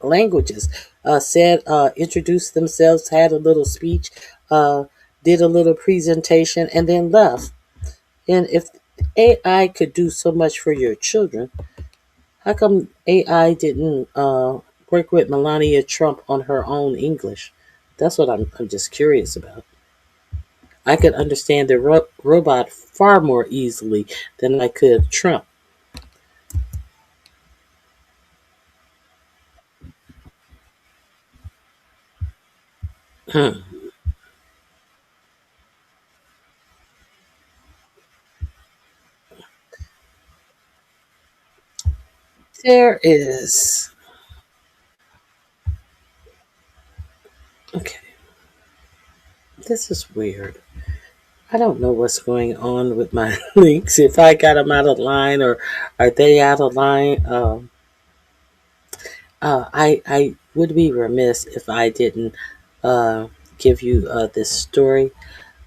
languages, introduced themselves, had a little speech, did a little presentation, and then left. And if AI could do so much for your children, how come AI didn't work with Melania Trump on her own English? That's what I'm just curious about. I could understand the robot far more easily than I could Trump. There is. Okay, this is weird. I don't know what's going on with my links. If I got them out of line or are they out of line? I would be remiss if I didn't give you this story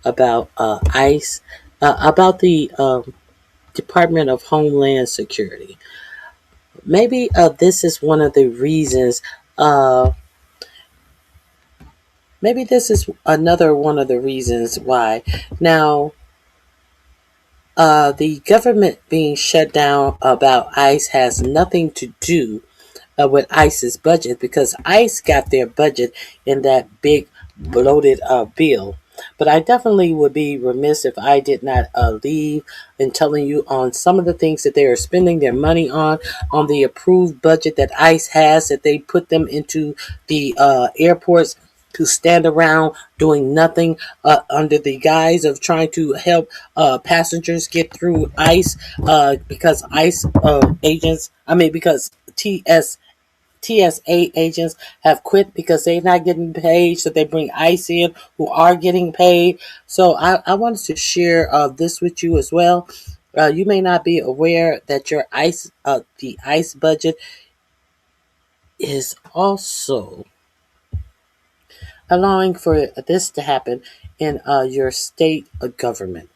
about ICE, about the Department of Homeland Security. Maybe this is one of the reasons. Uh, Maybe this is another one of the reasons why. Now, the government being shut down about ICE has nothing to do with ICE's budget, because ICE got their budget in that big bloated bill. But I definitely would be remiss if I did not leave in telling you on some of the things that they are spending their money on the approved budget that ICE has, that they put them into the airports to stand around doing nothing under the guise of trying to help passengers get through ICE, because ICE agents, because TSA agents have quit because they're not getting paid, so they bring ICE in who are getting paid. So I wanted to share this with you as well. You may not be aware that your the ICE budget is also allowing for this to happen in your state government,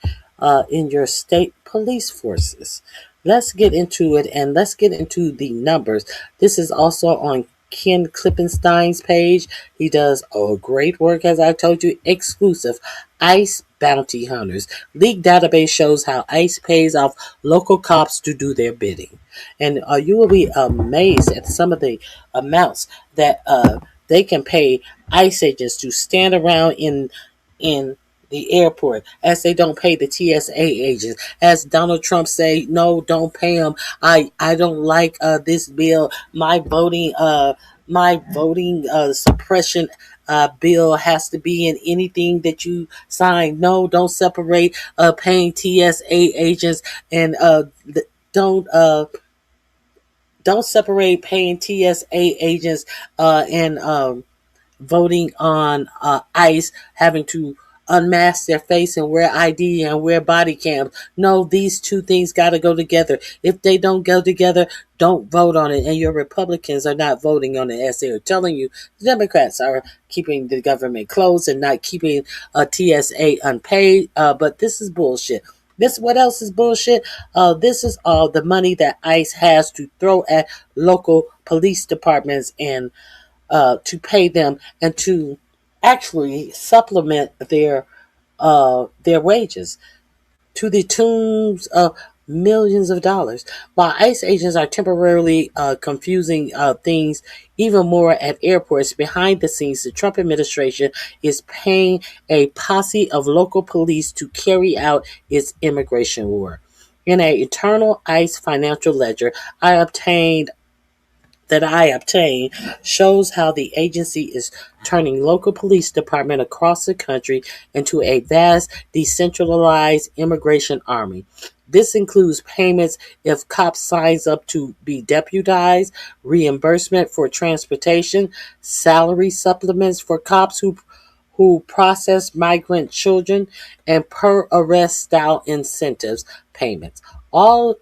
in your state police forces. Let's get into it, and let's get into the numbers. This is also on Ken Klippenstein's page. He does great work, as I told you, exclusive. ICE bounty hunters. Leaked database shows how ICE pays off local cops to do their bidding. And you will be amazed at some of the amounts that they can pay ICE agents to stand around in the airport, as they don't pay the TSA agents. As Donald Trump say, no, don't pay them. I don't like this bill. My voting suppression bill has to be in anything that you sign. No, don't separate paying TSA agents and don't separate paying TSA agents and voting on ICE having to unmask their face and wear ID and wear body cams. No, these two things got to go together. If they don't go together, don't vote on it. And your Republicans are not voting on it, as they are telling you. The Democrats are keeping the government closed and not keeping TSA unpaid. But this is bullshit. What else is bullshit? This is all the money that ICE has to throw at local police departments and to pay them and to actually supplement their wages to the tunes of millions of dollars. While ICE agents are temporarily confusing things even more at airports, behind the scenes, the Trump administration is paying a posse of local police to carry out its immigration war. In an internal ICE financial ledger I obtained shows how the agency is turning local police department across the country into a vast decentralized immigration army. This includes payments if cops signs up to be deputized, reimbursement for transportation, salary supplements for cops who process migrant children, and per arrest style incentives payments. All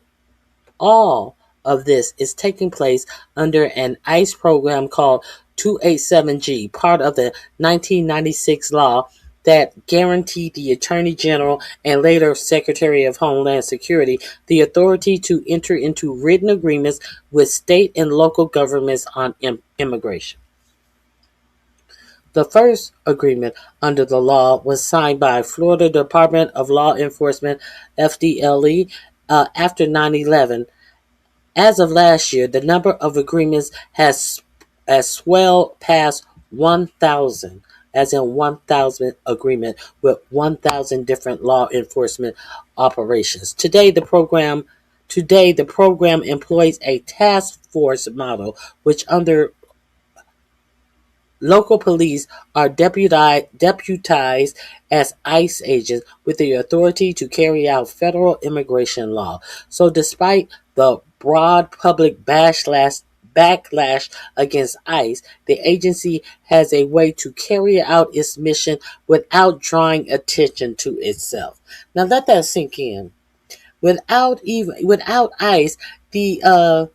of this is taking place under an ICE program called 287G, part of the 1996 law that guaranteed the Attorney General and later Secretary of Homeland Security the authority to enter into written agreements with state and local governments on immigration. The first agreement under the law was signed by Florida Department of Law Enforcement, FDLE, after 9/11. As of last year, the number of agreements has swelled past 1,000 as in 1,000 agreement with 1,000 different law enforcement operations. Today, the program employs a task force model, which under local police are deputized as ICE agents with the authority to carry out federal immigration law. So despite the broad public backlash against ICE, the agency has a way to carry out its mission without drawing attention to itself. Now let that sink in. Without ICE, there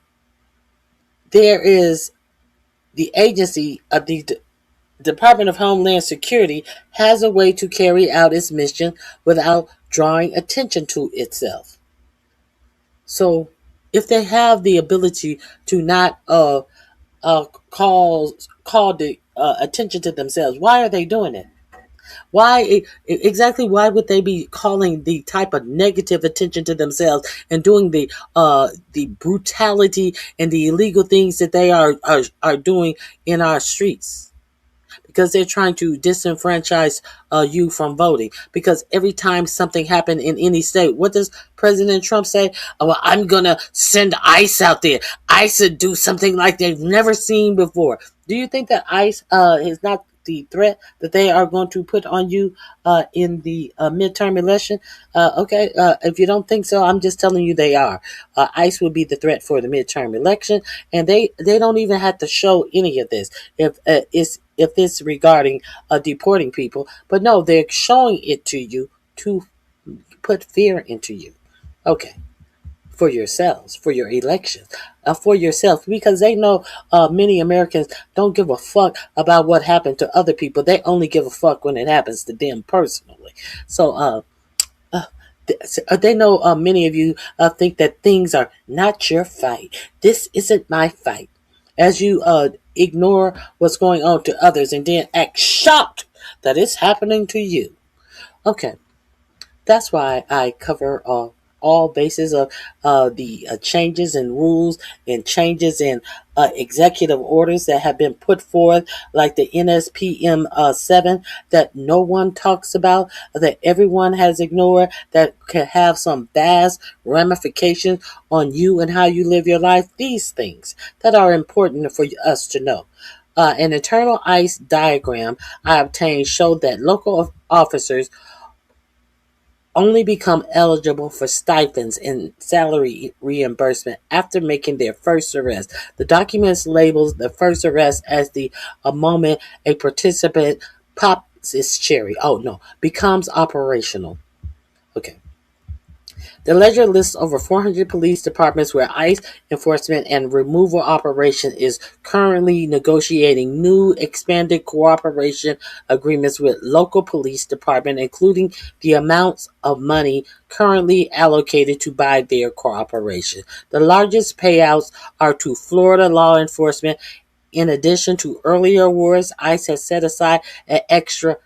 is the agency of the Department of Homeland Security has a way to carry out its mission without drawing attention to itself. So, if they have the ability to not call the attention to themselves, why are they doing it? Why would they be calling the type of negative attention to themselves and doing the brutality and the illegal things that they are doing in our streets? Because they're trying to disenfranchise you from voting. Because every time something happened in any state, what does President Trump say? Oh, well, I'm going to send ICE out there. ICE would do something like they've never seen before. Do you think that ICE is not the threat that they are going to put on you in the midterm election? Okay, if you don't think so, I'm just telling you they are. ICE will be the threat for the midterm election, and they don't even have to show any of this if it's regarding deporting people. But no, they're showing it to you to put fear into you. Okay. For yourselves, for your elections, for yourself, because they know many Americans don't give a fuck about what happened to other people. They only give a fuck when it happens to them personally. So they know many of you think that things are not your fight. This isn't my fight. As you ignore what's going on to others and then act shocked that it's happening to you. Okay. That's why I cover all bases of the changes in rules and changes in executive orders that have been put forth, like the NSPM 7 that no one talks about, that everyone has ignored, that can have some vast ramifications on you and how you live your life. These things that are important for us to know. An internal ICE diagram I obtained showed that local officers only become eligible for stipends and salary reimbursement after making their first arrest. The document labels the first arrest as the moment a participant pops his cherry. Oh no, becomes operational. Okay. The ledger lists over 400 police departments where ICE enforcement and removal operation is currently negotiating new expanded cooperation agreements with local police department, including the amounts of money currently allocated to buy their cooperation. The largest payouts are to Florida law enforcement. In addition to earlier awards, ICE has set aside an extra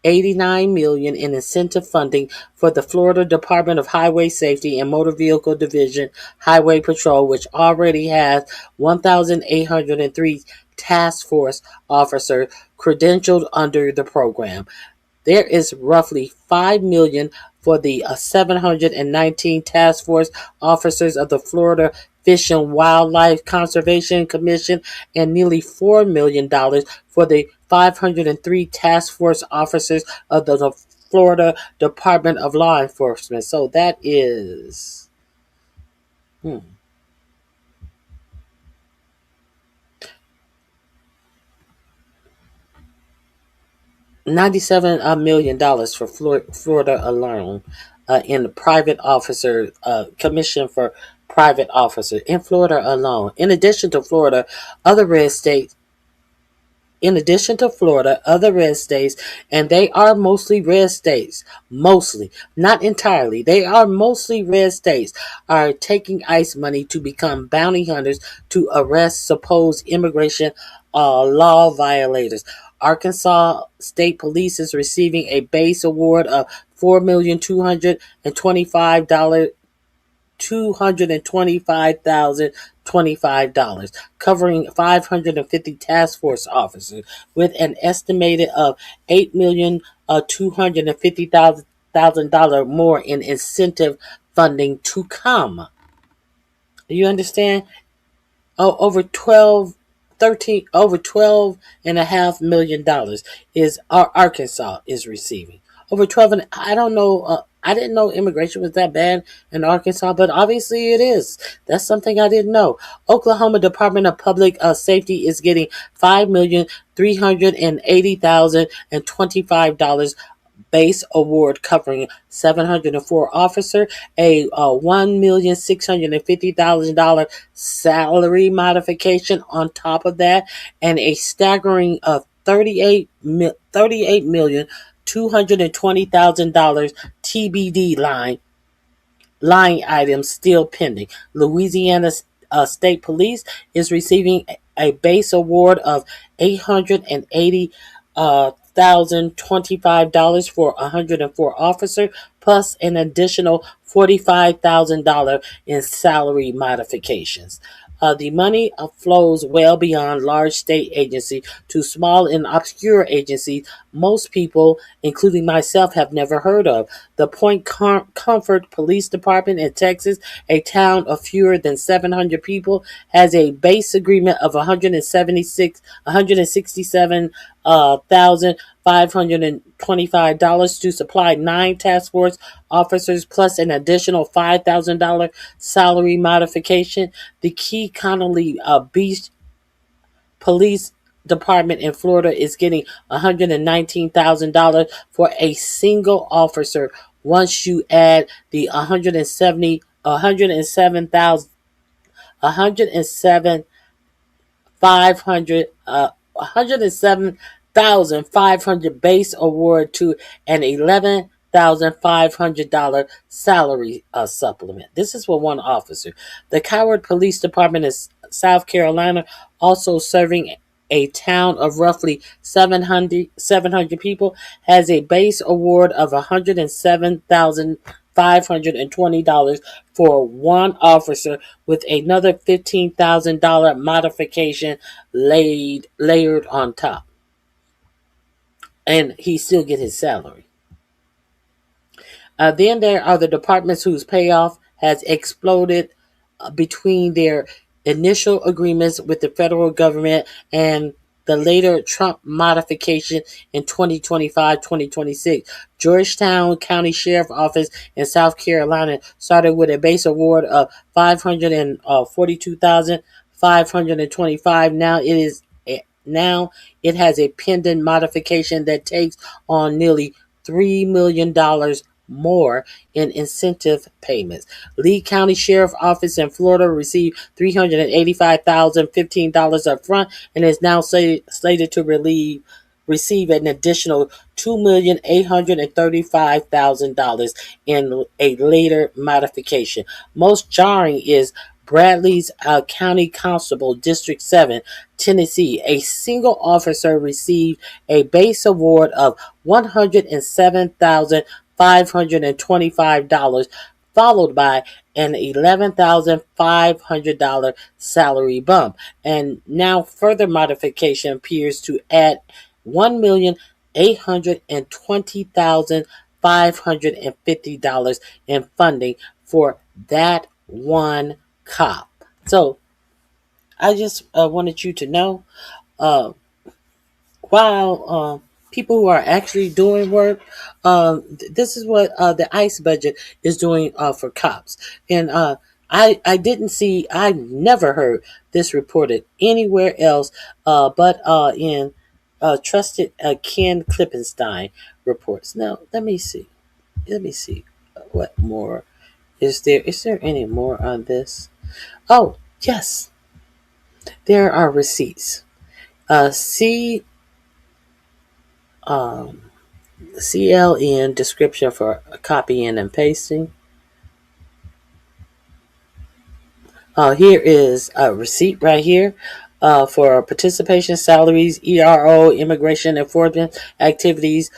$89 million in incentive funding for the Florida Department of Highway Safety and Motor Vehicle Division Highway Patrol, which already has 1,803 task force officers credentialed under the program. There is roughly $5 million for the 719 task force officers of the Florida Fish and Wildlife Conservation Commission and nearly $4 million for the 503 task force officers of the Florida Department of Law Enforcement. So that is $97 million for Florida alone in the private officer commission for private officers in Florida alone. In addition to Florida, other red states, and they are mostly red states, not entirely, they are mostly red states, are taking ICE money to become bounty hunters to arrest supposed immigration law violators. Arkansas State Police is receiving a base award of $4,225,000 $225,025, covering 550 task force officers, with an estimated of $8,250,000 more in incentive funding to come. You understand? Over 12.5 million is Arkansas is receiving. Over 12, and I don't know. I didn't know immigration was that bad in Arkansas, but obviously it is. That's something I didn't know. Oklahoma Department of Public Safety is getting $5,380,025 base award, covering 704 officer, a $1,650,000 salary modification on top of that, and a staggering of $38,220,000 TBD line items still pending. Louisiana State Police is receiving a base award of $880,025 for 104 officers, plus an additional $45,000 in salary modifications. The money flows well beyond large state agencies to small and obscure agencies most people, including myself, have never heard of. The Point Comfort Police Department in Texas, a town of fewer than 700 people, has a base agreement of $167,525 to supply 9 task force officers, plus an additional $5,000 salary modification. The Key Connolly Beach Police Department in Florida is getting $119,000 for a single officer. Once you add the 107,500 base award to an $11,500 salary supplement. This is for one officer. The Coward Police Department in South Carolina, also serving a town of roughly 700 people, has a base award of $107,520 for one officer, with another $15,000 modification layered on top. And he still get his salary. Then there are the departments whose payoff has exploded between their initial agreements with the federal government and the later Trump modification in 2025-2026. Georgetown County Sheriff Office in South Carolina started with a base award of $542,525. Now it has a pending modification that takes on nearly $3 million more in incentive payments. Lee County Sheriff Office in Florida received $385,015 up front and is now slated to receive an additional $2,835,000 in a later modification. Most jarring is Bradley's County Constable, District 7, Tennessee. A single officer received a base award of $107,525, followed by an $11,500 salary bump. And now further modification appears to add $1,820,550 in funding for that one cop. So I just wanted you to know, while people who are actually doing work, this is what the ICE budget is doing for cops. And I never heard this reported anywhere else but in Trusted Ken Klippenstein reports. Now, let me see what more is there. Is there any more on this? Oh, yes. There are receipts. CLN description for copying and pasting. Here is a receipt right here for participation salaries, ERO, immigration enforcement activities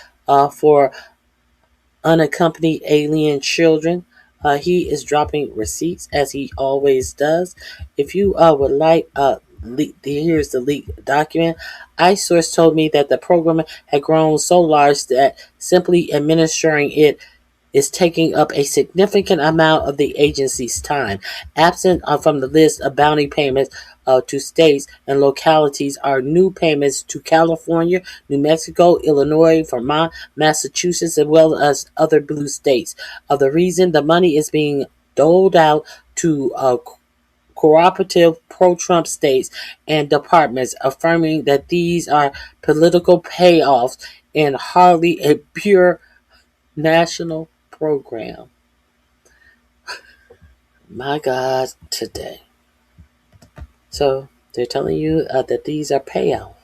for unaccompanied alien children. He is dropping receipts as he always does. If you would like, here's the leaked document. ICE source told me that the program had grown so large that simply administering it is taking up a significant amount of the agency's time. Absent from the list of bounty payments to states and localities are new payments to California, New Mexico, Illinois, Vermont, Massachusetts, as well as other blue states. The reason the money is being doled out to cooperative pro-Trump states and departments, affirming that these are political payoffs and hardly a pure national program. My God, today. So they're telling you that these are payoffs.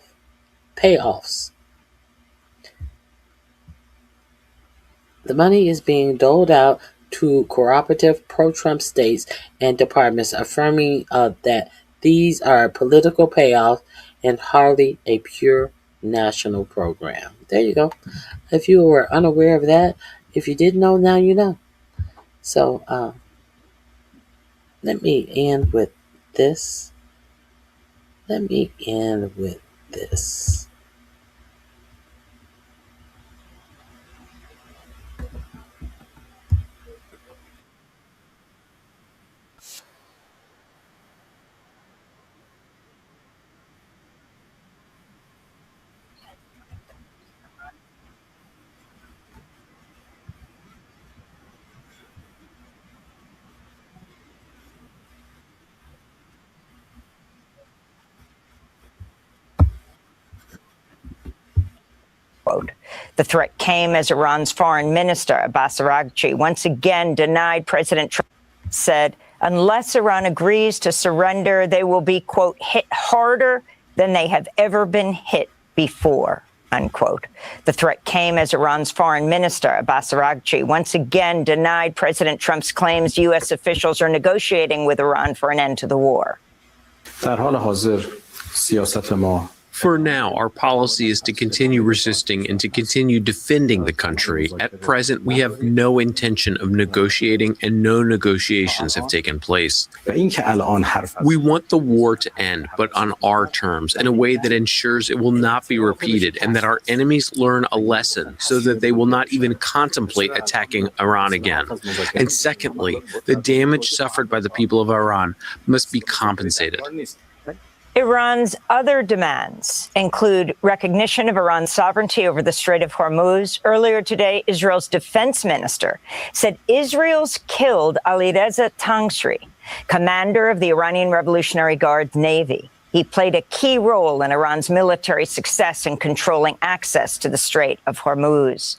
The money is being doled out to cooperative pro-Trump states and departments, affirming that these are political payoffs and hardly a pure national program. There you go. If you were unaware of that, if you didn't know, now you know. So let me end with this.
Quote. The threat came as Iran's foreign minister, Abbas Araghchi, once again denied President Trump, said, unless Iran agrees to surrender, they will be, quote, hit harder than they have ever been hit before, unquote. The threat came as Iran's foreign minister, Abbas Araghchi, once again denied President Trump's claims U.S. officials are negotiating with Iran for an end to the war.
For now, our policy is to continue resisting and to continue defending the country. At present, we have no intention of negotiating and no negotiations have taken place. We want the war to end, but on our terms, in a way that ensures it will not be repeated and that our enemies learn a lesson so that they will not even contemplate attacking Iran again. And secondly, the damage suffered by the people of Iran must be compensated.
Iran's other demands include recognition of Iran's sovereignty over the Strait of Hormuz. Earlier today, Israel's defense minister said Israel's killed Alireza Tangsri, commander of the Iranian Revolutionary Guard Navy. He played a key role in Iran's military success in controlling access to the Strait of Hormuz.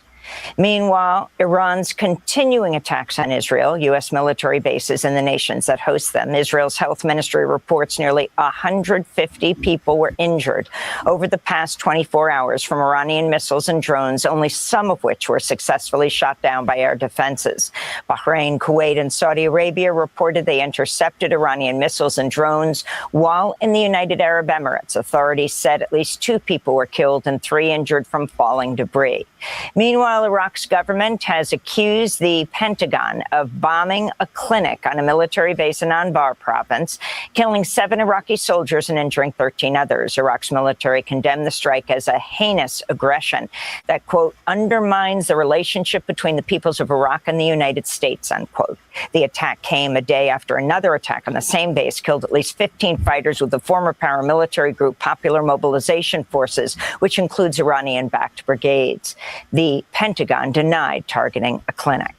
Meanwhile, Iran's continuing attacks on Israel, U.S. military bases in the nations that host them. Israel's health ministry reports nearly 150 people were injured over the past 24 hours from Iranian missiles and drones, only some of which were successfully shot down by air defenses. Bahrain, Kuwait, and Saudi Arabia reported they intercepted Iranian missiles and drones, while in the United Arab Emirates, authorities said at least 2 people were killed and 3 injured from falling debris. Meanwhile, Iraq's government has accused the Pentagon of bombing a clinic on a military base in Anbar province, killing 7 Iraqi soldiers and injuring 13 others. Iraq's military condemned the strike as a heinous aggression that, quote, undermines the relationship between the peoples of Iraq and the United States, unquote. The attack came a day after another attack on the same base killed at least 15 fighters with the former paramilitary group Popular Mobilization Forces, which includes Iranian-backed brigades. The Pentagon denied targeting a clinic.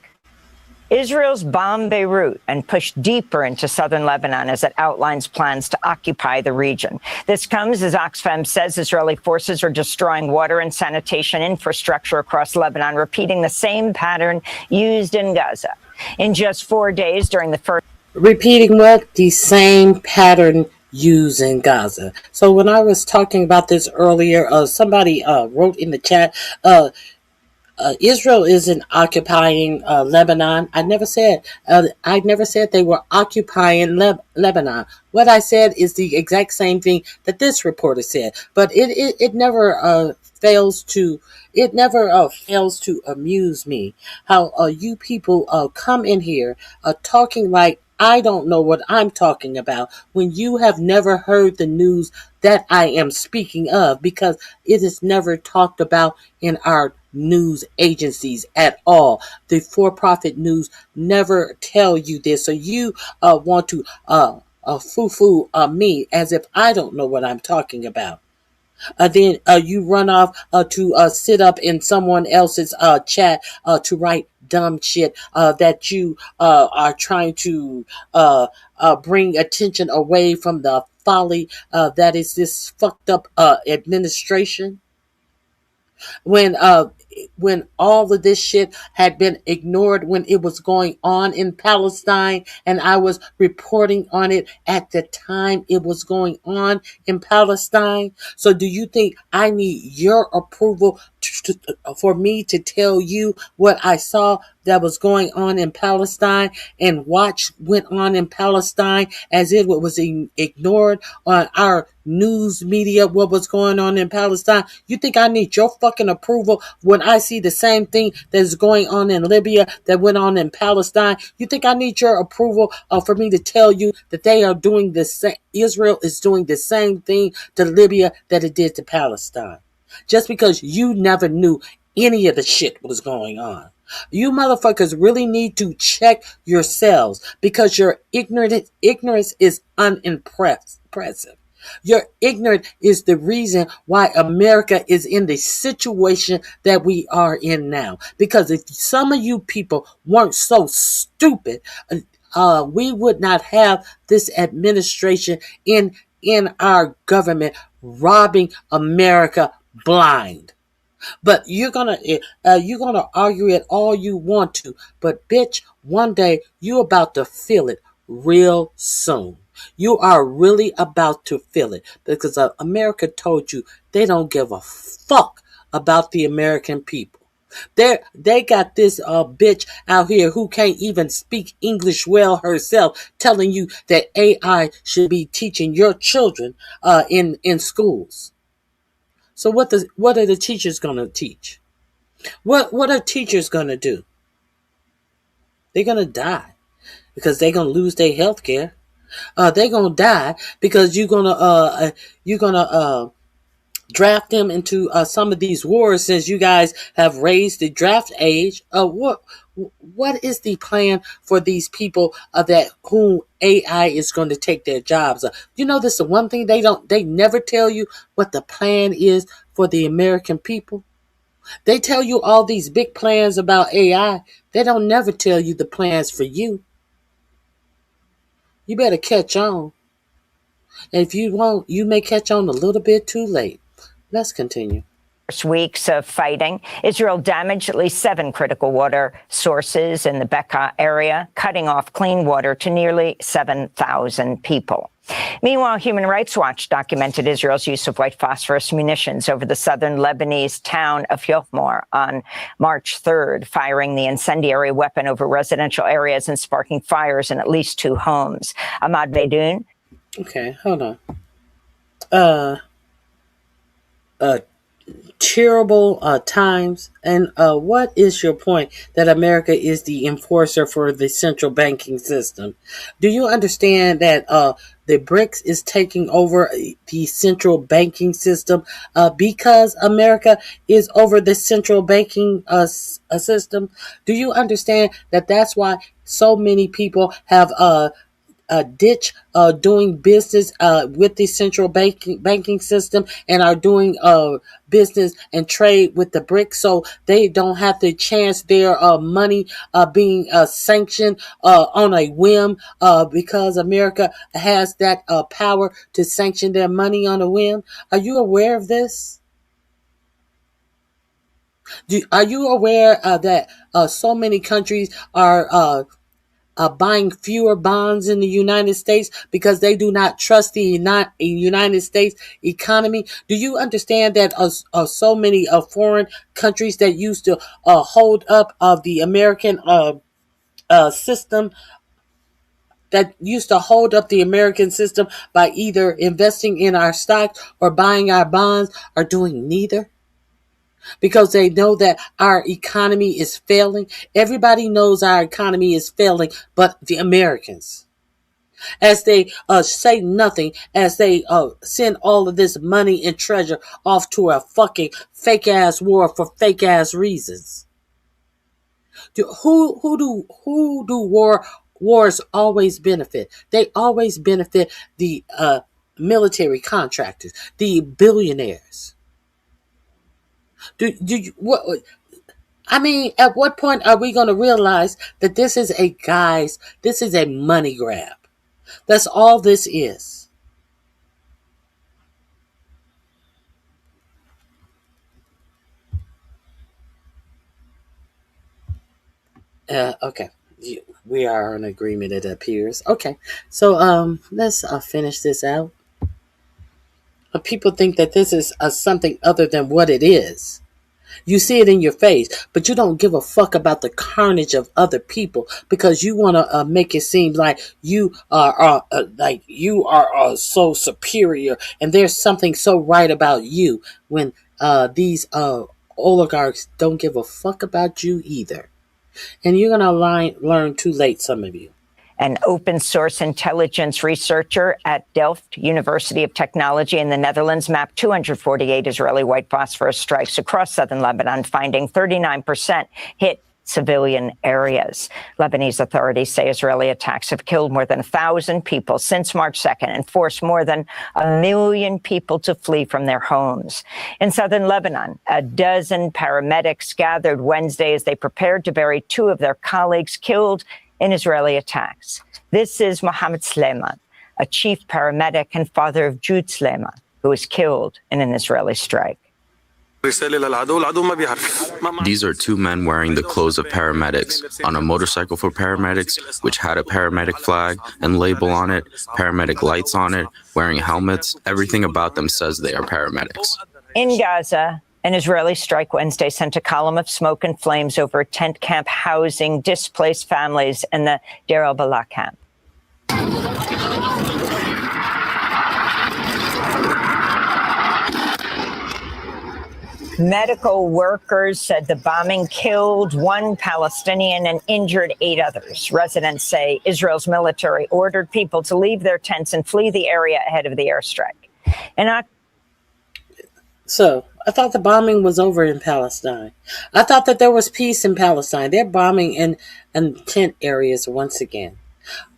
Israel's bombed Beirut and pushed deeper into southern Lebanon as it outlines plans to occupy the region. This comes as Oxfam says Israeli forces are destroying water and sanitation infrastructure across Lebanon, repeating the same pattern used in Gaza. In just 4 days during the first...
Repeating what? The same pattern used in Gaza. So when I was talking about this earlier, somebody wrote in the chat, Israel isn't occupying Lebanon. I never said they were occupying Lebanon. What I said is the exact same thing that this reporter said. But it never fails to amuse me how you people come in here talking like I don't know what I'm talking about when you have never heard the news that I am speaking of, because it is never talked about in our news agencies at all. The for-profit news never tell you this, so you want to foo-foo me as if I don't know what I'm talking about. Then you run off to sit up in someone else's chat to write dumb shit that you are trying to bring attention away from the folly that is this fucked up administration. When all of this shit had been ignored when it was going on in Palestine, and I was reporting on it at the time it was going on in Palestine. So do you think I need your approval for me to tell you what I saw that was going on in Palestine and watch went on in Palestine as it was ignored on our news media, what was going on in Palestine? You think I need your fucking approval when I see the same thing that is going on in Libya that went on in Palestine? You think I need your approval for me to tell you that they are doing the same? Israel is doing the same thing to Libya that it did to Palestine, just because you never knew any of the shit was going on. You motherfuckers really need to check yourselves, because your ignorance is unimpressive. Your ignorance is the reason why America is in the situation that we are in now. Because if some of you people weren't so stupid, we would not have this administration in our government robbing America blind. But you're gonna argue it all you want to, but bitch, one day you're about to feel it real soon. You are really about to feel it, because America told you they don't give a fuck about the American people. They got this bitch out here who can't even speak English well herself, telling you that AI should be teaching your children in schools. So what are the teachers gonna teach? What are teachers gonna do? They're gonna die because they're gonna lose their health care. They're gonna die because you're gonna draft them into some of these wars, since you guys have raised the draft age. What is the plan for these people that whom AI is going to take their jobs? You know, this is the one thing they never tell you what the plan is for the American people. They tell you all these big plans about AI. They don't never tell you the plans for you. You better catch on. And if you won't, you may catch on a little bit too late. Let's continue.
Weeks of fighting, Israel damaged at least 7 critical water sources in the Bekaa area, cutting off clean water to nearly 7,000 people. Meanwhile, Human Rights Watch documented Israel's use of white phosphorus munitions over the southern Lebanese town of Yofmor on March 3rd, firing the incendiary weapon over residential areas and sparking fires in at least 2 homes. Ahmad Beidoun.
Okay, hold on. Terrible times. And what is your point that America is the enforcer for the central banking system? Do you understand that the BRICS is taking over the central banking system because America is over the central banking system? Do you understand that that's why so many people have ditch doing business with the central banking system and are doing business and trade with the BRICS, so they don't have to chance their money being sanctioned on a whim because America has that power to sanction their money on a whim? Are you aware of this? Are you aware that so many countries are buying fewer bonds in the United States because they do not trust the United States economy? Do you understand that so many foreign countries that used to hold up the American system, that used to hold up the American system by either investing in our stocks or buying our bonds, are doing neither? Because they know that our economy is failing. Everybody knows our economy is failing, but the Americans. As they say nothing, as they send all of this money and treasure off to a fucking fake ass war for fake ass reasons. Who do wars always benefit? They always benefit the military contractors, the billionaires. At what point are we going to realize that this is a money grab? That's all this is. Okay. We are in agreement, it appears. Okay. So let's finish this out. People think that this is something other than what it is. You see it in your face, but you don't give a fuck about the carnage of other people because you want to make it seem like you are so superior and there's something so right about you when these oligarchs don't give a fuck about you either. And you're going to learn too late, some of you.
An open source intelligence researcher at Delft University of Technology in the Netherlands mapped 248 Israeli white phosphorus strikes across southern Lebanon, finding 39% hit civilian areas. Lebanese authorities say Israeli attacks have killed more than 1,000 people since March 2nd and forced more than 1 million people to flee from their homes. In southern Lebanon, a dozen paramedics gathered Wednesday as they prepared to bury 2 of their colleagues killed in Israeli attacks. This is Mohammed Sleiman, a chief paramedic and father of Jude Sleiman, who was killed in an Israeli strike.
These are 2 men wearing the clothes of paramedics on a motorcycle for paramedics, which had a paramedic flag and label on it, paramedic lights on it, wearing helmets. Everything about them says they are paramedics.
In Gaza, an Israeli strike Wednesday sent a column of smoke and flames over a tent camp housing displaced families in the Deir al-Balah camp. Medical workers said the bombing killed 1 Palestinian and injured 8 others. Residents say Israel's military ordered people to leave their tents and flee the area ahead of the airstrike.
So, I thought the bombing was over in Palestine. I thought that there was peace in Palestine. They're bombing in tent areas once again.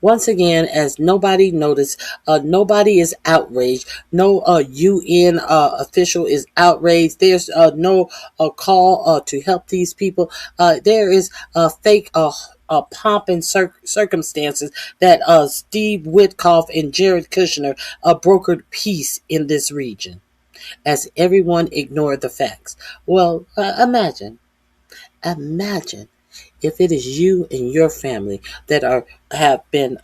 Once again, as nobody noticed, nobody is outraged. No UN official is outraged. There's no call to help these people. There is fake pomp and circumstances that Steve Witkoff and Jared Kushner brokered peace in this region, as everyone ignored the facts. Well, imagine if it is you and your family that have been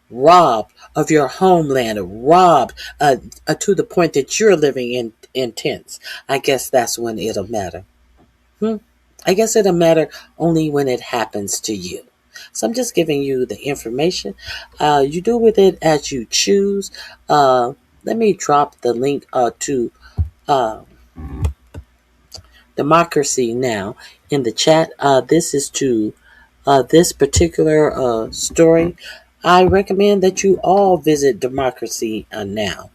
robbed of your homeland, robbed to the point that you're living in tents. I guess that's when it'll matter. I guess it'll matter only when it happens to you. So I'm just giving you the information. You do with it as you choose. Let me drop the link to Democracy Now! In the chat. This is to this particular story. I recommend that you all visit Democracy Now!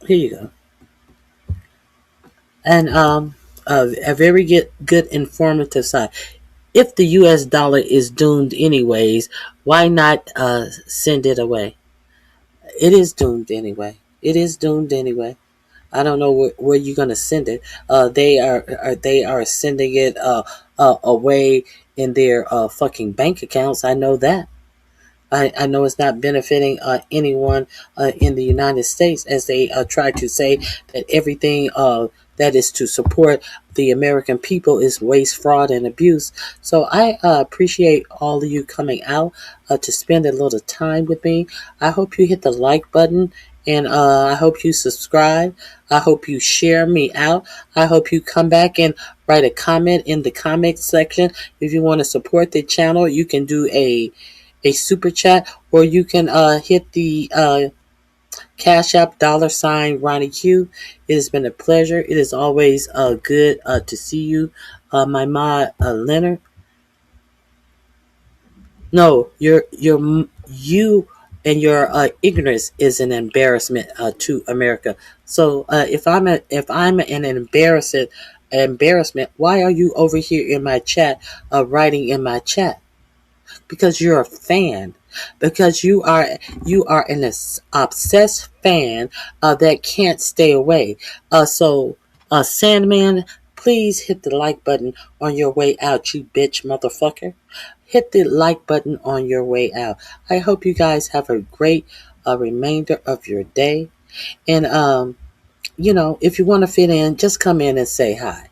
Here you go. And a very good informative site. If the US dollar is doomed anyways, why not send it away? It is doomed anyway. It is doomed anyway. I don't know where you're gonna send it. They are sending it away in their fucking bank accounts. I know that. I know it's not benefiting anyone in the United States, as they try to say that everything that is to support the American people is waste, fraud, and abuse. So I appreciate all of you coming out to spend a little time with me. I hope you hit the like button, and I hope you subscribe. I hope you share me out. I hope you come back and write a comment in the comment section. If you want to support the channel, you can do a super chat, or you can hit the Cash App $ RonyiQ. It has been a pleasure. It is always good to see you, my mod Leonard. No, you and your ignorance is an embarrassment to America. So if I'm an embarrassment, why are you over here in my chat, writing in my chat? Because you're a fan, because you are an obsessed fan that can't stay away. So Sandman, please hit the like button on your way out, you bitch motherfucker. Hit the like button on your way out. I hope you guys have a great remainder of your day. And if you want to fit in, just come in and say hi.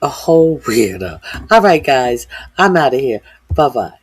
A whole weirdo. All right, guys, I'm out of here. Bye-bye.